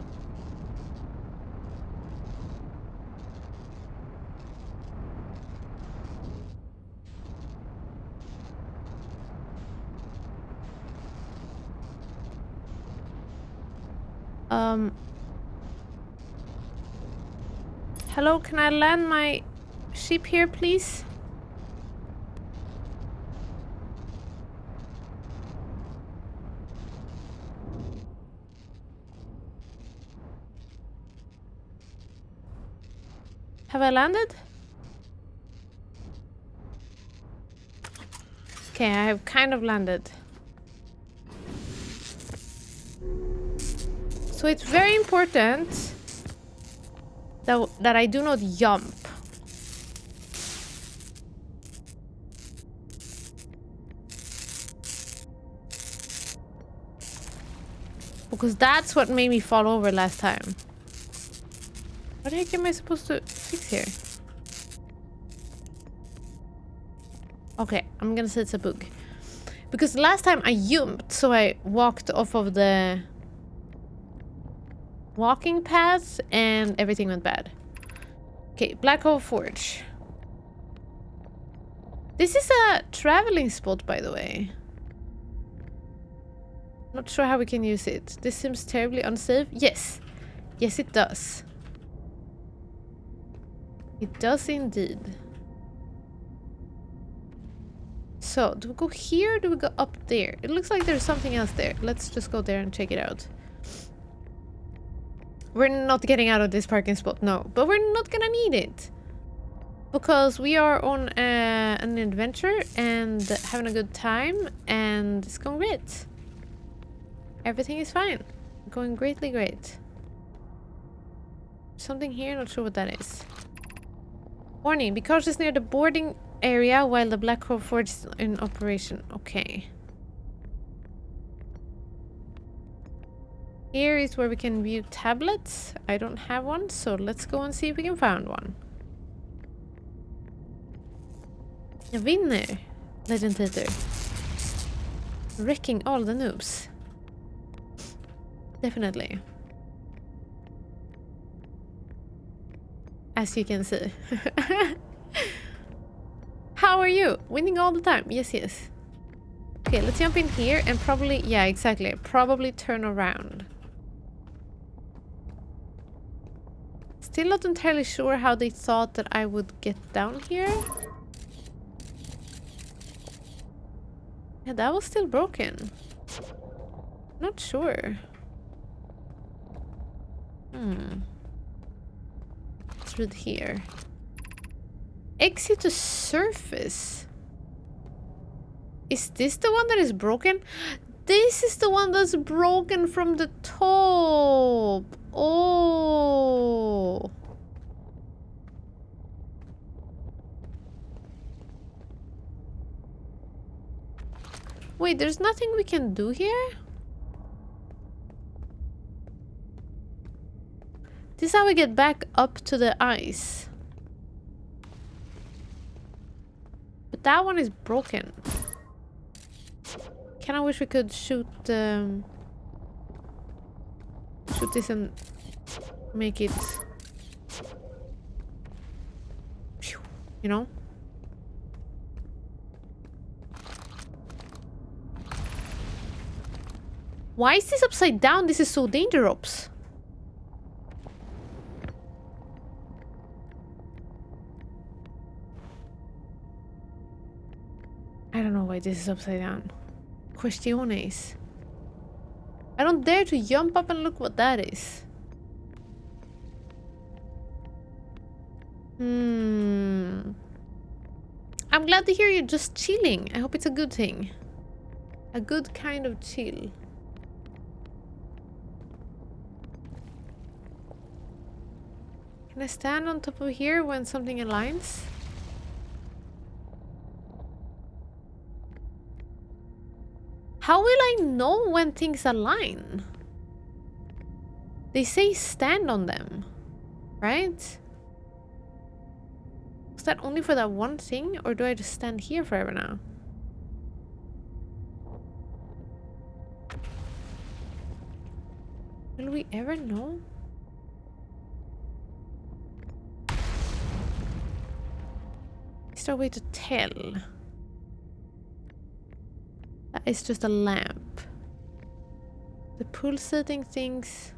S1: Hello, can I land my ship here, please? Have I landed? Okay, I have kind of landed. So it's very important that I do not jump. Because that's what made me fall over last time. What the heck am I supposed to fix here? Okay, I'm gonna say it's a bug. Because last time I jumped, so I walked off of the walking path and everything went bad. Okay, Black Hole Forge. This is a traveling spot, by the way. Not sure how we can use it. This seems terribly unsafe. Yes. Yes, it does. It does indeed. So, do we go here or do we go up there? It looks like there's something else there. Let's just go there and check it out. We're not getting out of this parking spot, no. But we're not gonna need it. Because we are on an adventure and having a good time. And it's going great. Everything is fine. Going greatly great. Something here, not sure what that is. Warning, be cautious near the boarding area while the Black Hole Forge is in operation. Okay. Here is where we can view tablets. I don't have one, so let's go and see if we can find one. A winner, Legend Theater. Wrecking all the noobs. Definitely. As you can see. How are you? Winning all the time. Yes, yes. Okay, let's jump in here and probably... Yeah, exactly. Probably turn around. Still not entirely sure how they thought that I would get down here. Yeah, that was still broken. Not sure. Let's read here. Exit to surface. Is this the one that is broken? This is the one that's broken from the top. Oh. Wait, there's nothing we can do here? This is how we get back up to the ice. But that one is broken. Kinda wish we could shoot shoot this and make it, you know? Why is this upside down? This is so dangerous. I don't know why this is upside down. Questiones. I don't dare to jump up and look what that is. I'm glad to hear you're just chilling. I hope it's a good thing. A good kind of chill. Can I stand on top of here when something aligns? How will I know when things align? They say stand on them, right? Is that only for that one thing, or do I just stand here forever now? Will we ever know? Is there a way to tell? That is just a lamp. The pulsating things.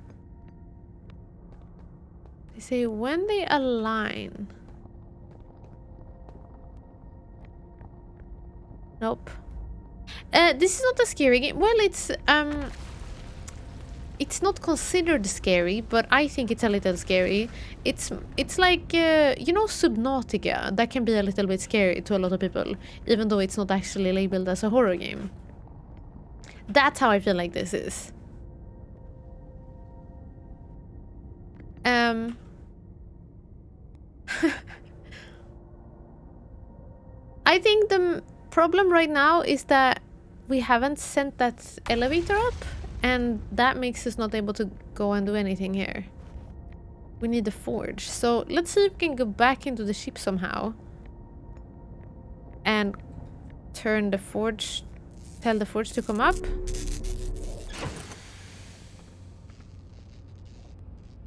S1: They say when they align. Nope. This is not a scary game. Well, it's it's not considered scary, but I think it's a little scary. It's like you know, Subnautica. That can be a little bit scary to a lot of people, even though it's not actually labeled as a horror game. That's how I feel like this is. I think the problem right now is that we haven't sent that elevator up, and that makes us not able to go and do anything here. We need the forge. So let's see if we can go back into the ship somehow and turn the forge, tell the forge to come up.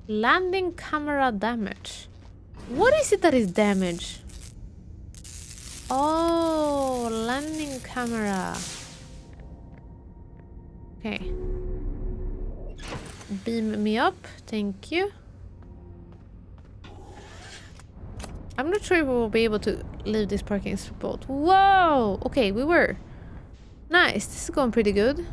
S1: Landing camera damage. What is it that is damage? Oh, landing camera. Okay. Beam me up. Thank you. I'm not sure if we will be able to leave this parking spot. Whoa! Okay, we were. Nice. This is going pretty good.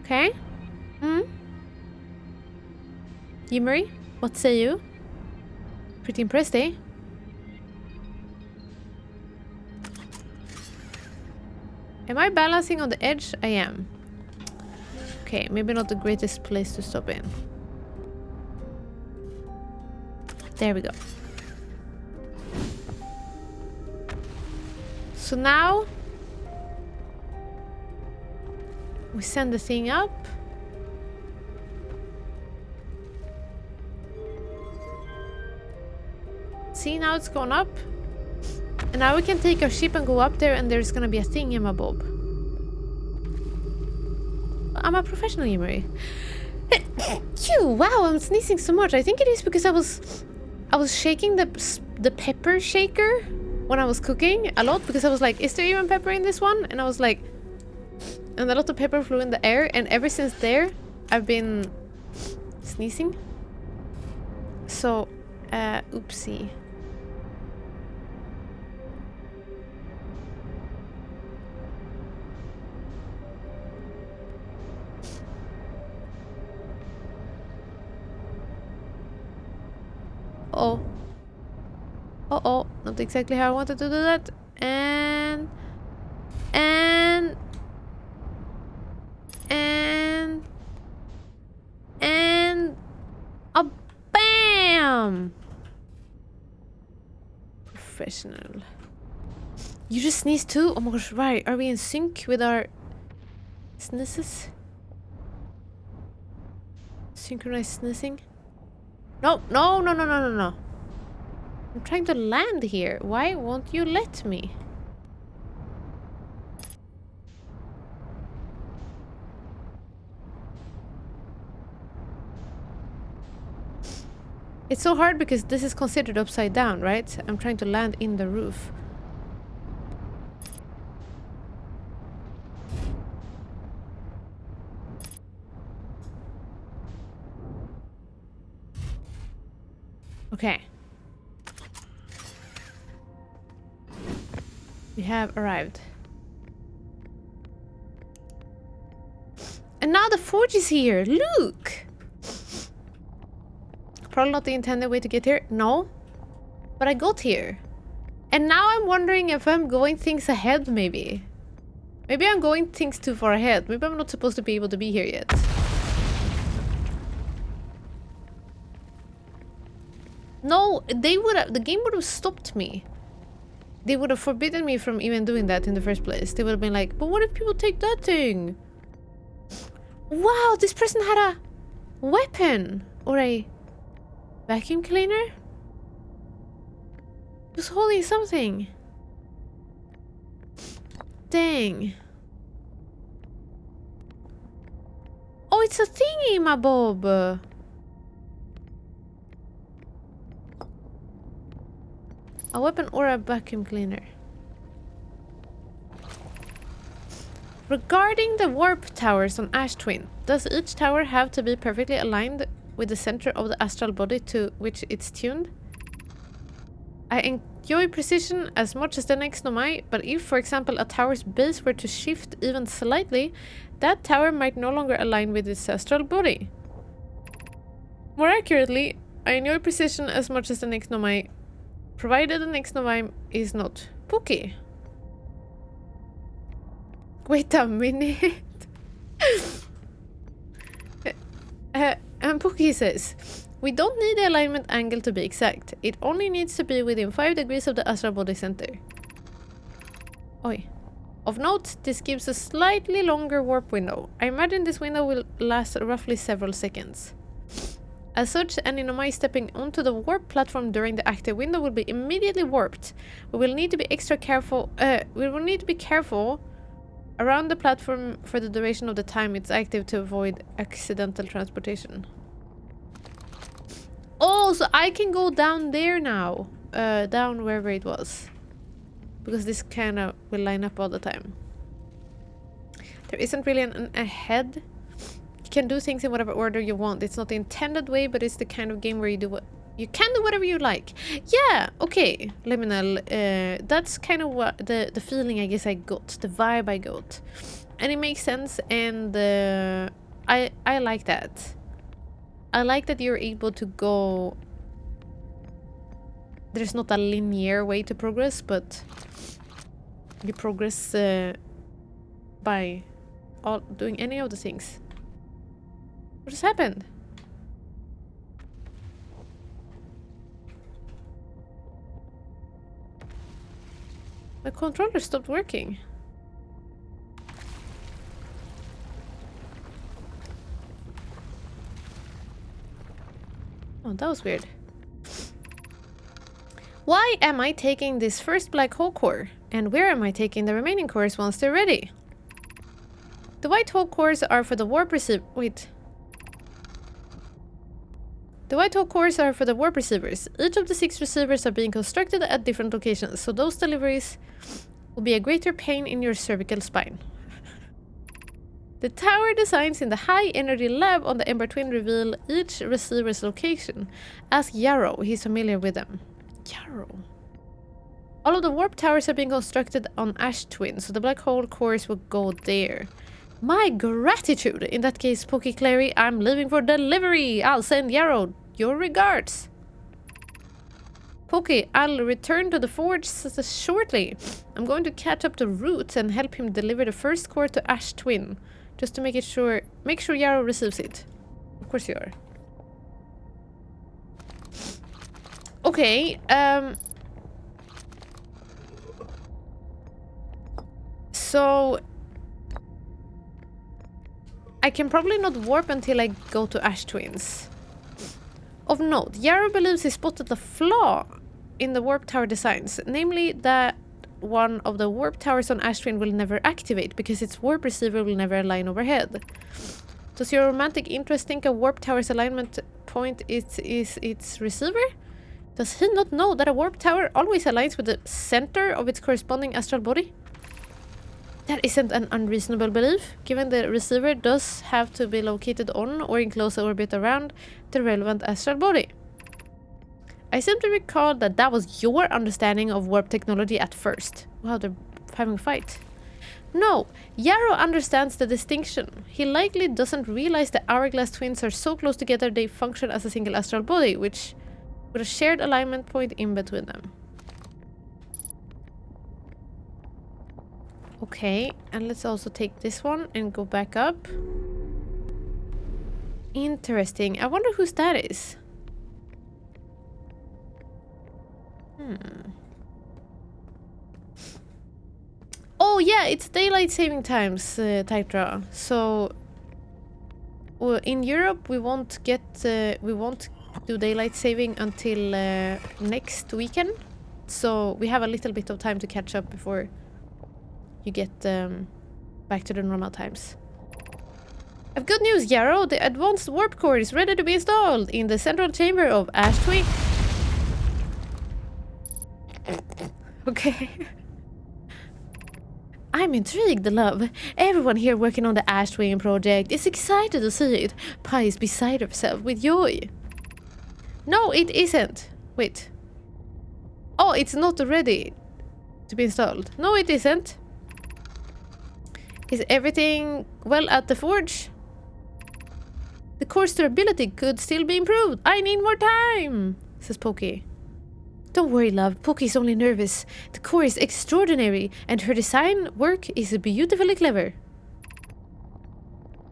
S1: Okay. Yimmery, what say you? Pretty impressed, eh? Am I balancing on the edge? I am. Okay, maybe not the greatest place to stop in. There we go. So now we send the thing up. See, now it's gone up. And now we can take our ship and go up there, and there's gonna be a thingamabob. I'm a professional, Yimmery. Phew, wow, I'm sneezing so much. I think it is because I was shaking the pepper shaker when I was cooking a lot, because I was like, is there even pepper in this one? And I was like, and a lot of pepper flew in the air, and ever since there I've been sneezing. So oopsie. Oh. Uh-oh. Not exactly how I wanted to do that. And a bam! Professional. You just sneezed too? Oh my gosh, right. Are we in sync with our sneezes? Synchronized sneezing? No, no, no, no, no, no, no. I'm trying to land here. Why won't you let me? It's so hard because this is considered upside down, right? I'm trying to land in the roof. Okay. We have arrived. And now the forge is here. Look! Probably not the intended way to get here. No. But I got here. And now I'm wondering if I'm going things ahead, maybe. Maybe I'm going things too far ahead. Maybe I'm not supposed to be able to be here yet. No, the game would have stopped me. They would have forbidden me from even doing that in the first place. They would have been like, but what if people take that thing? Wow, this person had a weapon. Or a vacuum cleaner? He was holding something. Dang. Oh, it's a thingy, my bob. A weapon or a vacuum cleaner. Regarding the warp towers on Ash Twin, does each tower have to be perfectly aligned with the center of the astral body to which it's tuned? I Enjoy precision as much as the next Nomai, but if, for example, a tower's base were to shift even slightly, that tower might no longer align with its astral body. More accurately, I enjoy precision as much as the next Nomai, provided the next Nomai is not Pookie. Wait a minute. And Pookie says, we don't need the alignment angle to be exact. It only needs to be within 5 degrees of the astral body center. Oi. Of note, this gives a slightly longer warp window. I imagine this window will last roughly several seconds. As such, any Nomai stepping onto the warp platform during the active window will be immediately warped. We will need to be extra careful. We will need to be careful around the platform for the duration of the time it's active to avoid accidental transportation. Oh, so I can go down there now. Down wherever it was. Because this kind of will line up all the time. There isn't really an ahead. You can do things in whatever order you want. It's not the intended way, but it's the kind of game where you do what you can do whatever you like. Yeah, okay, Liminal. That's kind of what the feeling I guess I got, the vibe I got, and it makes sense. And I like that. I like that you're able to go. There's not a linear way to progress, but you progress by doing any of the things. What just happened? My controller stopped working. Oh, that was weird. Why am I taking this first black hole core? And where am I taking the remaining cores once they're ready? The white hole cores are for the warp receiver. Wait. The white hole cores are for the warp receivers. Each of the 6 receivers are being constructed at different locations, so those deliveries will be a greater pain in your cervical spine. The tower designs in the high energy lab on the Ember Twin reveal each receiver's location. Ask Yarrow, he's familiar with them. Yarrow. All of the warp towers are being constructed on Ash Twin, so the black hole cores will go there. My gratitude! In that case, Pokey Clary, I'm leaving for delivery! I'll send Yarrow your regards! Pokey, I'll return to the forge shortly. I'm going to catch up to Root and help him deliver the first core to Ash Twin. Just to make sure Yarrow receives it. Of course you are. Okay, so I can probably not warp until I go to Ash Twins. Of note, Yarrow believes he spotted a flaw in the warp tower designs, namely that one of the warp towers on Ash Twin will never activate because its warp receiver will never align overhead. Does your romantic interest think a warp tower's alignment point is its receiver? Does he not know that a warp tower always aligns with the center of its corresponding astral body? That isn't an unreasonable belief, given the receiver does have to be located on or in close orbit around the relevant astral body. I seem to recall that was your understanding of warp technology at first. Wow, they're having a fight. No, Yarrow understands the distinction. He likely doesn't realize the hourglass twins are so close together they function as a single astral body, which with a shared alignment point in between them. Okay, and let's also take this one and go back up. Interesting. I wonder whose that is. Oh yeah, it's daylight saving times, Tytra. So in Europe we won't do daylight saving until next weekend. So we have a little bit of time to catch up before you get back to the normal times. I've good news, Yarrow. The advanced warp core is ready to be installed in the central chamber of Ash Twin. Okay. I'm intrigued, love. Everyone here working on the Ash Twin project is excited to see it. Pi is beside herself with joy. No, it isn't. Wait. Oh, it's not ready to be installed. No, it isn't. Is everything well at the forge? The core's durability could still be improved. I need more time, says Pokey. Don't worry, love. Pokey's only nervous. The core is extraordinary, and her design work is beautifully clever.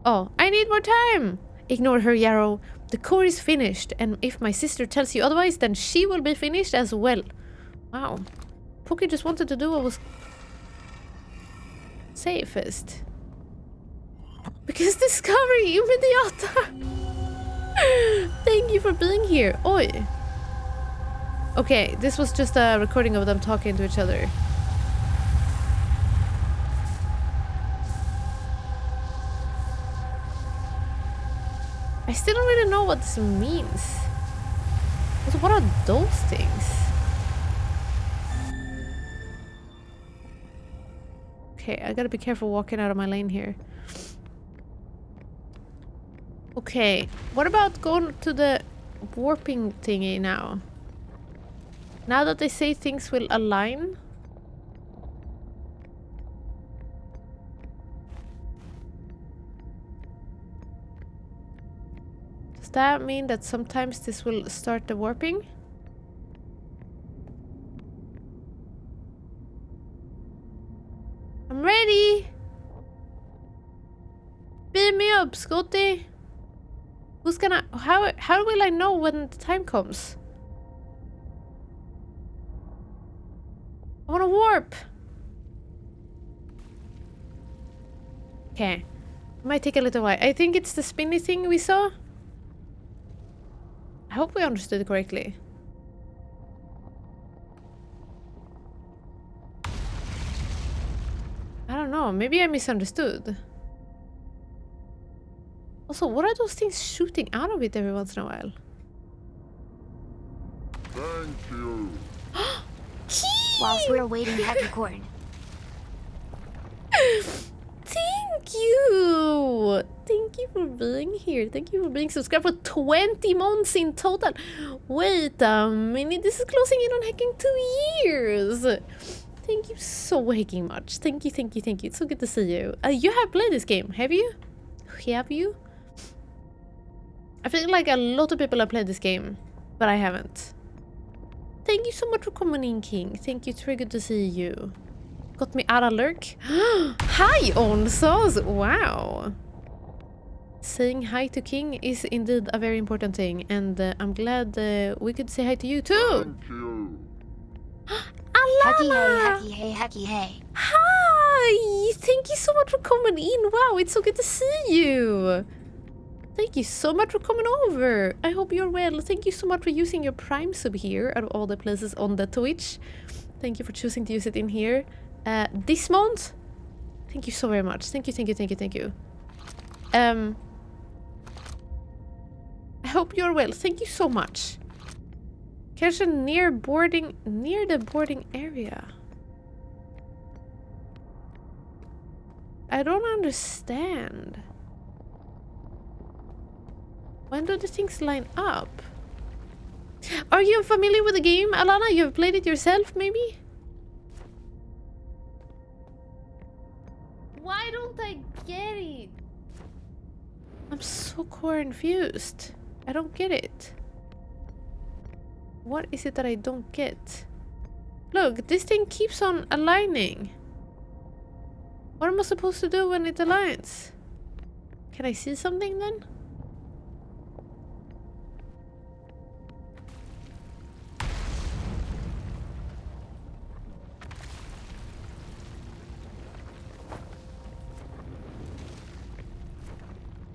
S1: Oh, I need more time. Ignore her, Yarrow. The core is finished, and if my sister tells you otherwise, then she will be finished as well. Wow. Pokey just wanted to do what was safest. Because discovery immediata. Thank you for being here. Oi. Okay, this was just a recording of them talking to each other. I still don't really know what this means. What are those things? Okay, I gotta be careful walking out of my lane here. Okay, what about going to the warping thingy now? Now that they say things will align? Does that mean that sometimes this will start the warping? I'm ready! Beam me up, Scotty! Who's gonna... How will I know when the time comes? I wanna warp! Okay. Might take a little while. I think it's the spinny thing we saw. I hope we understood it correctly. I don't know. Maybe I misunderstood. Also, what are those things shooting out of it every once in a while?
S4: Thank you.
S3: Whilst we're waiting, Hackycorn.
S1: Thank you! Thank you for being here. Thank you for being subscribed for 20 months in total. Wait a minute. This is closing in on hacking 2 years. Thank you so hacking much. Thank you, thank you, thank you. It's so good to see you. You have played this game, have you? Have you? I feel like a lot of people have played this game, but I haven't. Thank you so much for coming in, King. Thank you. It's very good to see you. Got me out of lurk. Hi, Onsos! Wow. Saying hi to King is indeed a very important thing, and I'm glad we could say hi to you too.
S4: Thank you.
S3: Hacky hey,
S1: Alana!
S3: hacky hey, hacky hey.
S1: Hi! Thank you so much for coming in. Wow, it's so good to see you. Thank you so much for coming over. I hope you're well. Thank you so much for using your Prime sub here out of all the places on the Twitch. Thank you for choosing to use it in here. This month, thank you so very much. Thank you, thank you, thank you, thank you. I hope you're well. Thank you so much. Kanske near the boarding area. I don't understand. When do the things line up? Are you familiar with the game, Alana? You have played it yourself, maybe?
S2: Why don't I get it?
S1: I'm so confused. I don't get it. What is it that I don't get? Look, this thing keeps on aligning. What am I supposed to do when it aligns? Can I see something then?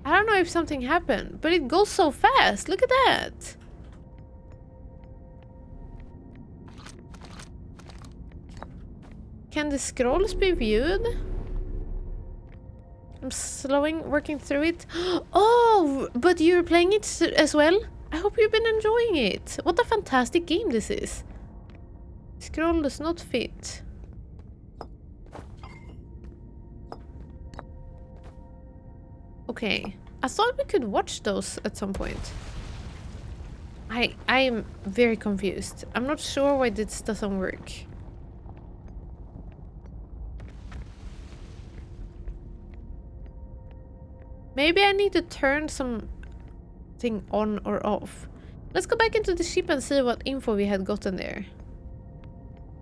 S1: I don't know if something happened, but it goes so fast. Look at that. Can the scrolls be viewed? I'm working through it. Oh, but you're playing it as well? I hope you've been enjoying it. What a fantastic game this is. Scroll does not fit. Okay. I thought we could watch those at some point. I am very confused. I'm not sure why this doesn't work. Maybe I need to turn something on or off. Let's go back into the ship and see what info we had gotten there.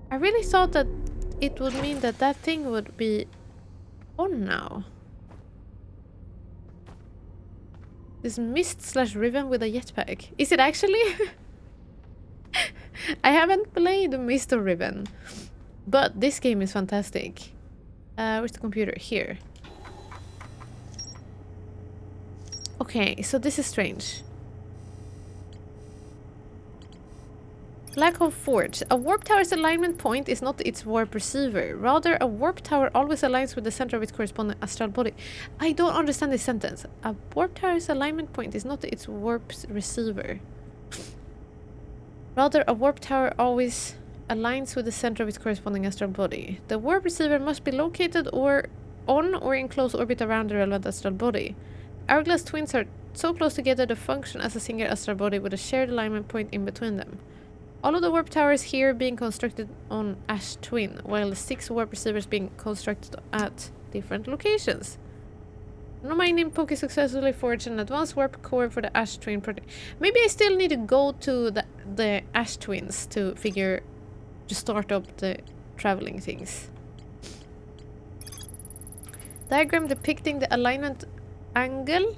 S1: I really thought that it would mean that that thing would be on now. This Mist/Riven with a jetpack. Is it actually? I haven't played Mist or Riven, but this game is fantastic. Where's the computer? Here. Okay, so this is strange. Black Hole Forge. A warp tower's alignment point is not its warp receiver. Rather, a warp tower always aligns with the center of its corresponding astral body. I don't understand this sentence. A warp tower's alignment point is not its warp receiver. Rather, a warp tower always aligns with the center of its corresponding astral body. The warp receiver must be located on or in close orbit around the relevant astral body. Hourglass twins are so close together to function as a single astral body with a shared alignment point in between them. All of the warp towers here being constructed on Ash Twin, while the 6 warp receivers being constructed at different locations. Mining Poke successfully forged an advanced warp core for the Ash Twin project. Maybe I still need to go to the Ash Twins to start up the traveling things. Diagram depicting the alignment angle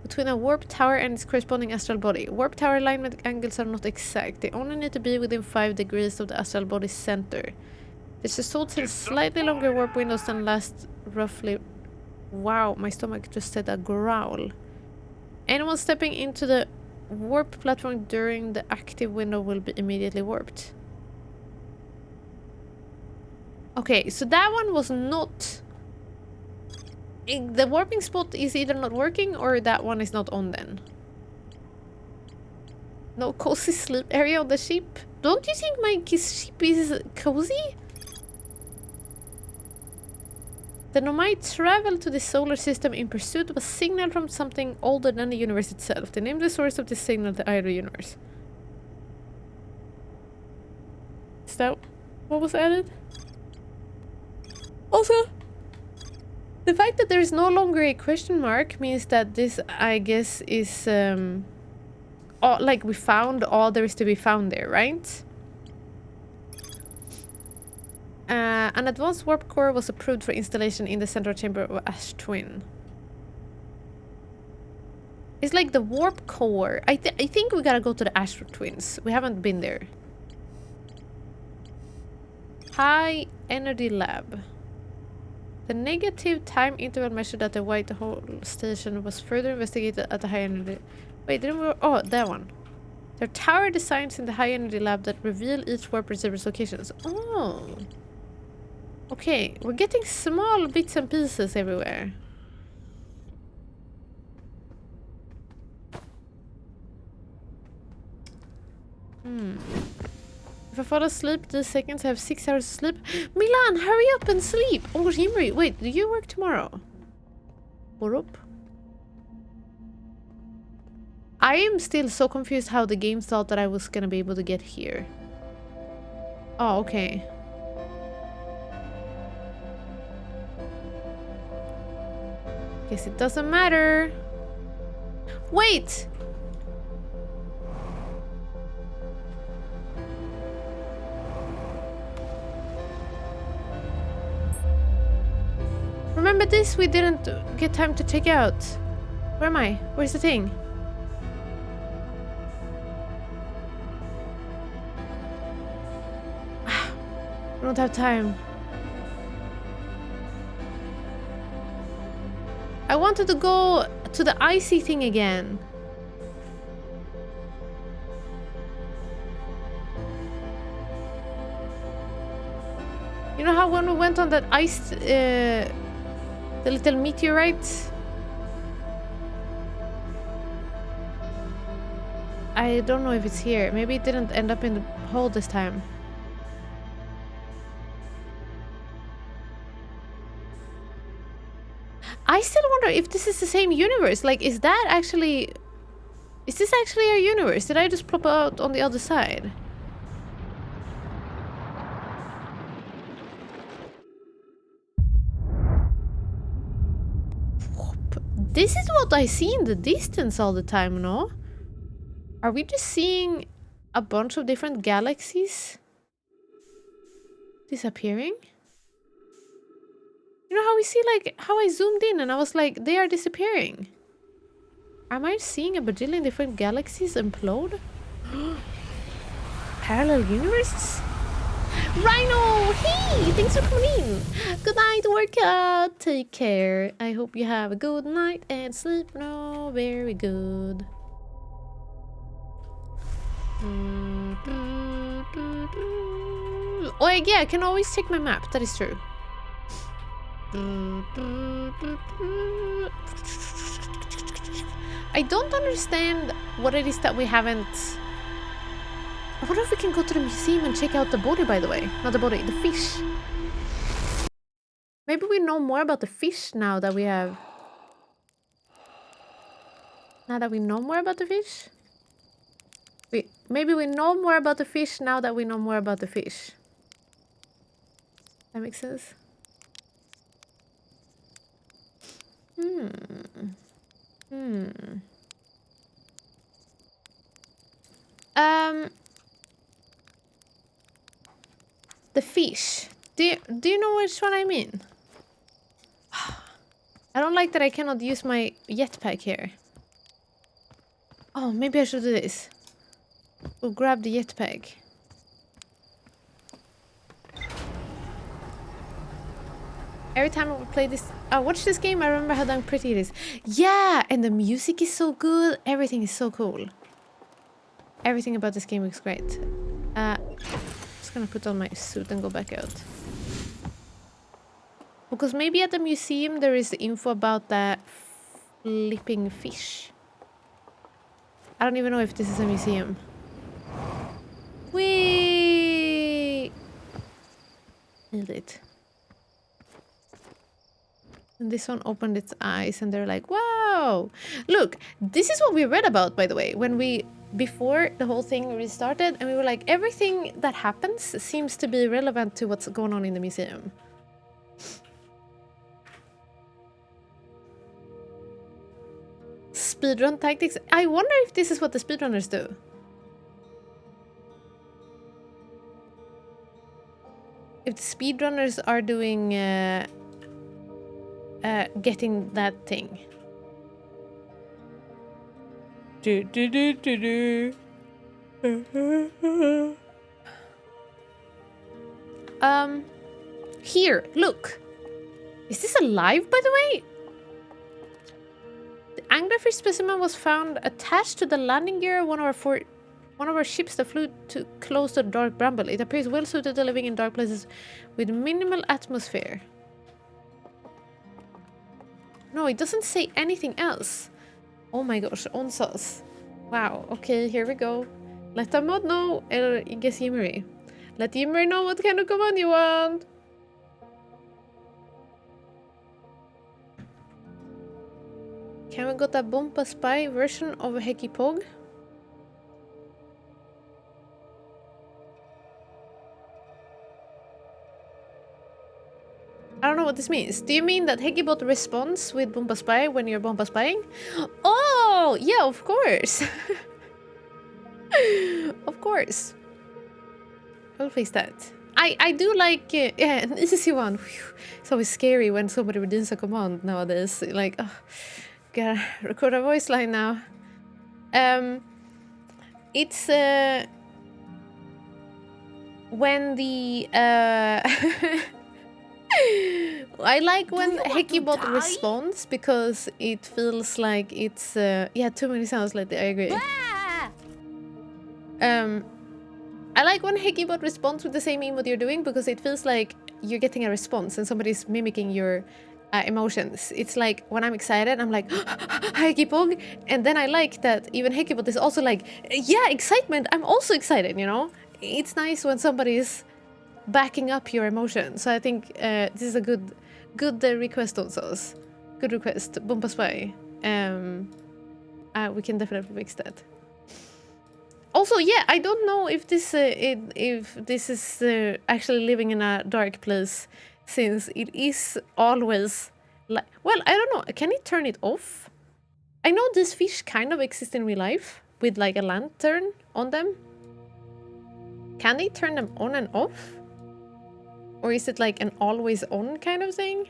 S1: between a warp tower and its corresponding astral body. Warp tower alignment angles are not exact. They only need to be within 5 degrees of the astral body's center. This results in slightly longer warp windows than last roughly... Wow, my stomach just said a growl. Anyone stepping into the warp platform during the active window will be immediately warped. Okay, so that one was not... The warping spot is either not working or that one is not on then. No cozy sleep area on the ship? Don't you think my ship is cozy? The Nomai traveled to the solar system in pursuit of a signal from something older than the universe itself. They named the source of this signal the Idle Universe. Is that what was added? Also, the fact that there is no longer a question mark means that this, I guess, is like we found all there is to be found there, right? An advanced warp core was approved for installation in the central chamber of Ash Twin. It's like the warp core. I think we gotta go to the Ash Twins. We haven't been there. High Energy Lab. The negative time interval measured at the White Hole station was further investigated at the High Energy... Wait, didn't we... Oh, that one. There are tower designs in the High Energy Lab that reveal each warp receiver's locations. Oh. Okay, we're getting small bits and pieces everywhere. If I fall asleep these seconds, I have 6 hours of sleep. Milan, hurry up and sleep! Oh, Himri, wait, do you work tomorrow? Or up? I am still so confused how the game thought that I was gonna be able to get here. Oh, okay. Guess it doesn't matter. Wait! Remember this? We didn't get time to check out. Where am I? Where's the thing? We don't have time. I wanted to go to the icy thing again. You know how when we went on that ice, the little meteorite? I don't know if it's here. Maybe it didn't end up in the hole this time. I still wonder if this is the same universe. Like, is that actually Is this actually our universe? Did I just plop out on the other side? This is what I see in the distance all the time, no? Are we just seeing a bunch of different galaxies disappearing? You know how we see, like, how I zoomed in and I was like, they are disappearing. Am I seeing a bajillion different galaxies implode? Parallel universes? Rhino! Hey! Thanks for coming in! Good night, workout! Take care. I hope you have a good night and sleep now very good. Oh yeah, I can always check my map, that is true. I don't understand what it is that we haven't... I wonder if we can go to the museum and check out the body, by the way. Not the body, the fish. Maybe we know more about the fish now that we have... Now that we know more about the fish? Maybe we know more about the fish now that we know more about the fish. That makes sense? The fish. Do you know which one I mean? I don't like that I cannot use my jetpack here. Oh, maybe I should do this. We'll grab the jetpack. Every time I play this, watch this game, I remember how damn pretty it is. Yeah, and the music is so good. Everything is so cool. Everything about this game looks great. Just gonna put on my suit and go back out. Because maybe at the museum there is info about that flipping fish. I don't even know if this is a museum. Whee! Nailed it. And this one opened its eyes and they're like, wow! Look, this is what we read about, by the way, when we... Before the whole thing restarted, and we were like, everything that happens seems to be relevant to what's going on in the museum. Speedrun tactics. I wonder if this is what the speedrunners do. If the speedrunners are doing getting that thing. Here, look. Is this alive, by the way? The anglerfish specimen was found attached to the landing gear of one of our ships that flew too close to the dark bramble. It appears well suited to living in dark places with minimal atmosphere. No, it doesn't say anything else. Oh my gosh, onsas. Wow, okay, here we go. Let the mod know, eller guess Yimmery. Let Yimmery know what kind of command you want. Can we get a Bompa Spy version of a Heki Pog? I don't know what this means. Do you mean that Hekibot responds with Bompa Spy when you're Bompa Spying? Oh, yeah, of course. Of course. I'll fix that. I do like... yeah, an easy one. Whew. It's always scary when somebody redeems a command nowadays. Like, oh, gotta record a voice line now. It's... when the... I like when Hekibot responds because it feels like it's yeah, too many sounds lately, I agree. I like when Hekibot responds with the same emote you're doing because it feels like you're getting a response and somebody's mimicking your emotions. It's like when I'm excited, I'm like, Hekibot, and then I like that even Hekibot is also like, yeah, excitement, I'm also excited, you know? It's nice when somebody is backing up your emotions. So I think this is a good request also. Good request, Bompa Spy. we can definitely fix that. Also, yeah, I don't know if this is actually living in a dark place, since it is always like. Well, I don't know. Can it turn it off? I know these fish kind of exist in real life with like a lantern on them. Can they turn them on and off? Or is it like an always on kind of thing?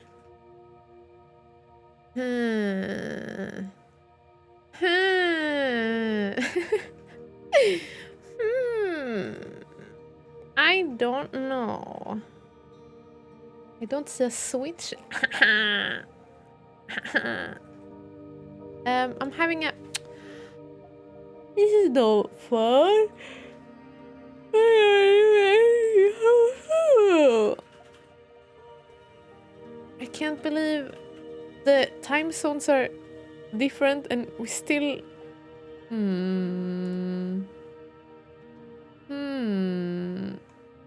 S1: I don't know. I don't see a switch. I'm having a... This is no fun. I can't believe the time zones are different and we still...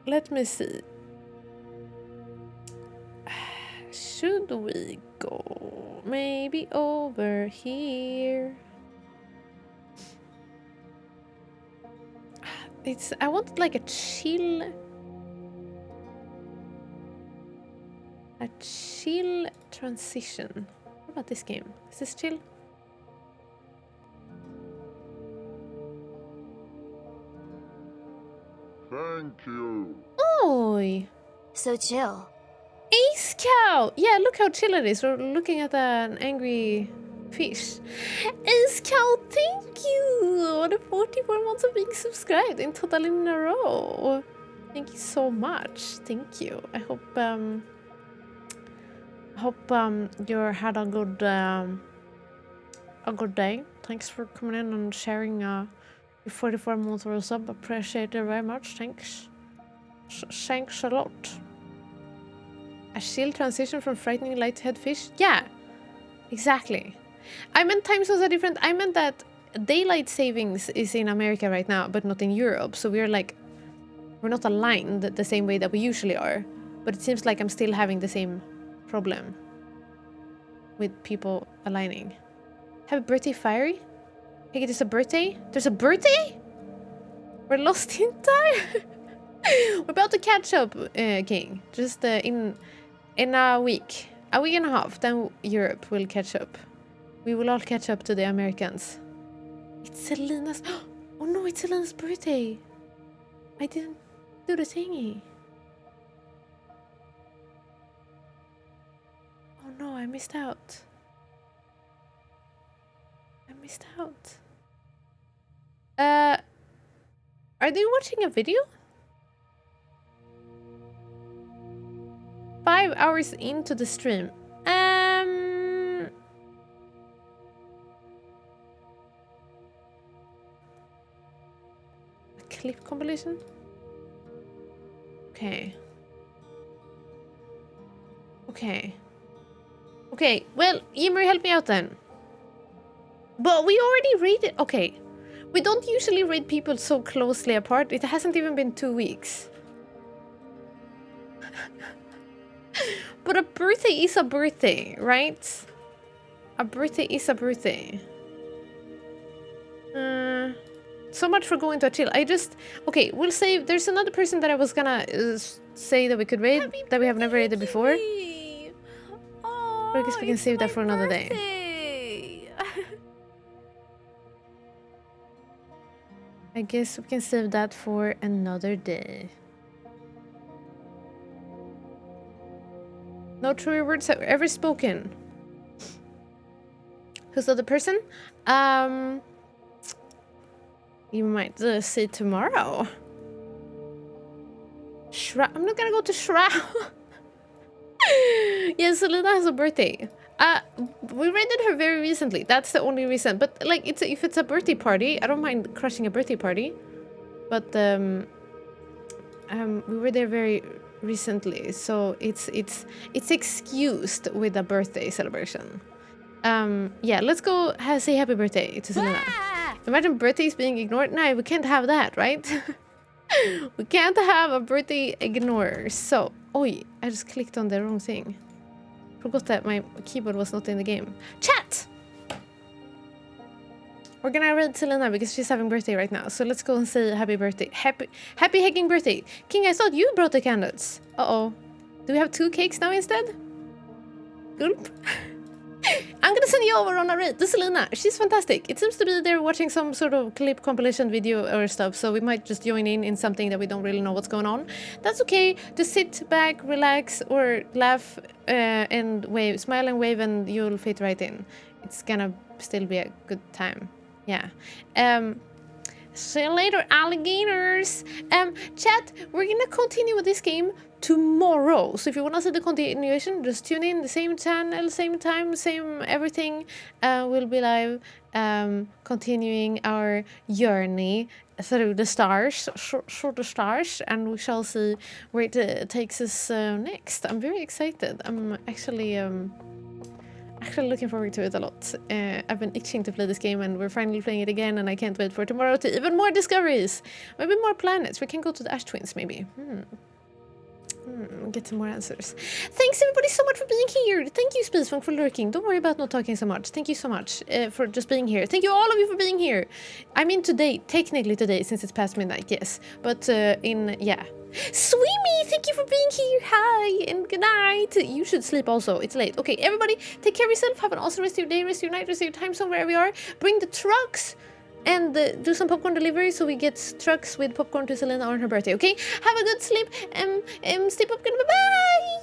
S1: Let me see. Should we go maybe over here? I want like a chill transition. What about this game? Is this chill?
S4: Thank you.
S1: Oi!
S3: So chill.
S1: Ace Cow! Yeah, look how chill it is. We're looking at an angry fish. Ace Cow, thank you! On the 44 months of being subscribed in total in a row. Thank you so much. Thank you. I hope you had a good day. Thanks for coming in and sharing your 44 months for a sub. Appreciate it very much. Thanks. Thanks a lot. A chill transition from frightening light-head fish? Yeah, exactly. I meant time zones are different. I meant that daylight savings is in America right now, but not in Europe. So we're not aligned the same way that we usually are. But it seems like I'm still having the same problem with people aligning. Happy birthday, Fiery. Hey, there's a birthday? There's a birthday? We're lost in time? We're about to catch up, King. Just in a week and a half, then Europe will catch up. We will all catch up to the Americans. It's Selena's... Oh no, it's Selena's birthday. I didn't do the thingy. Oh no, I missed out. Are they watching a video? 5 hours into the stream. A clip compilation? Okay. Okay, well, Emery, help me out then. But we already rated... Okay. We don't usually rate people so closely apart. It hasn't even been 2 weeks. But a birthday is a birthday, right? A birthday is a birthday. So much for going to a chill. Okay, we'll save... There's another person that I was gonna say that we could raid that we have never raided before.
S2: Oh,
S1: But I guess we can save that for another day. I guess we can save that for another day. No true words have ever spoken. Who's the other person? You might see tomorrow. I'm not gonna go to Shroud. Yeah, Selena has a birthday. We raided her very recently. That's the only reason. But like, if it's a birthday party, I don't mind crushing a birthday party. But we were there very recently, so it's excused with a birthday celebration. Yeah, let's go say happy birthday to Selena. Imagine birthdays being ignored. No, we can't have that, right? We can't have a birthday ignorer. So, oi, I just clicked on the wrong thing. Forgot that my keyboard was not in the game. Chat! We're gonna raid Selena because she's having birthday right now. So let's go and say happy birthday. Happy hecking birthday. King, I thought you brought the candles. Uh-oh. Do we have 2 cakes now instead? Gulp. I'm gonna send you over on a raid to Selena. She's fantastic. It seems to be they're watching some sort of clip compilation video or stuff, so we might just join in something that we don't really know what's going on. That's okay. Just sit back, relax, or laugh and wave, smile and wave, and you'll fit right in. It's gonna still be a good time. Yeah. See you later, alligators. Chat, we're gonna continue with this game tomorrow. So if you want to see the continuation, just tune in the same channel, same time, same everything. We'll be live continuing our journey through the stars, through the stars, and we shall see where it takes us next. I'm very excited. I'm actually looking forward to it a lot. I've been itching to play this game, and we're finally playing it again, and I can't wait for tomorrow to even more discoveries. Maybe more planets. We can go to the Ash Twins, maybe. Get some more answers. Thanks everybody so much for being here. Thank you, Spacefunk, for lurking. Don't worry about not talking so much. Thank you so much for just being here. Thank you all of you for being here. I mean today, technically today, since it's past midnight, yes. But yeah. Swimmy, thank you for being here. Hi and good night. You should sleep also. It's late. Okay, everybody, take care of yourself. Have an awesome rest of your day, rest of your night, rest of your time zone, wherever you are. Bring the trucks and do some popcorn delivery so we get trucks with popcorn to Selena on her birthday, okay? Have a good sleep. Stay popcorn. Bye-bye.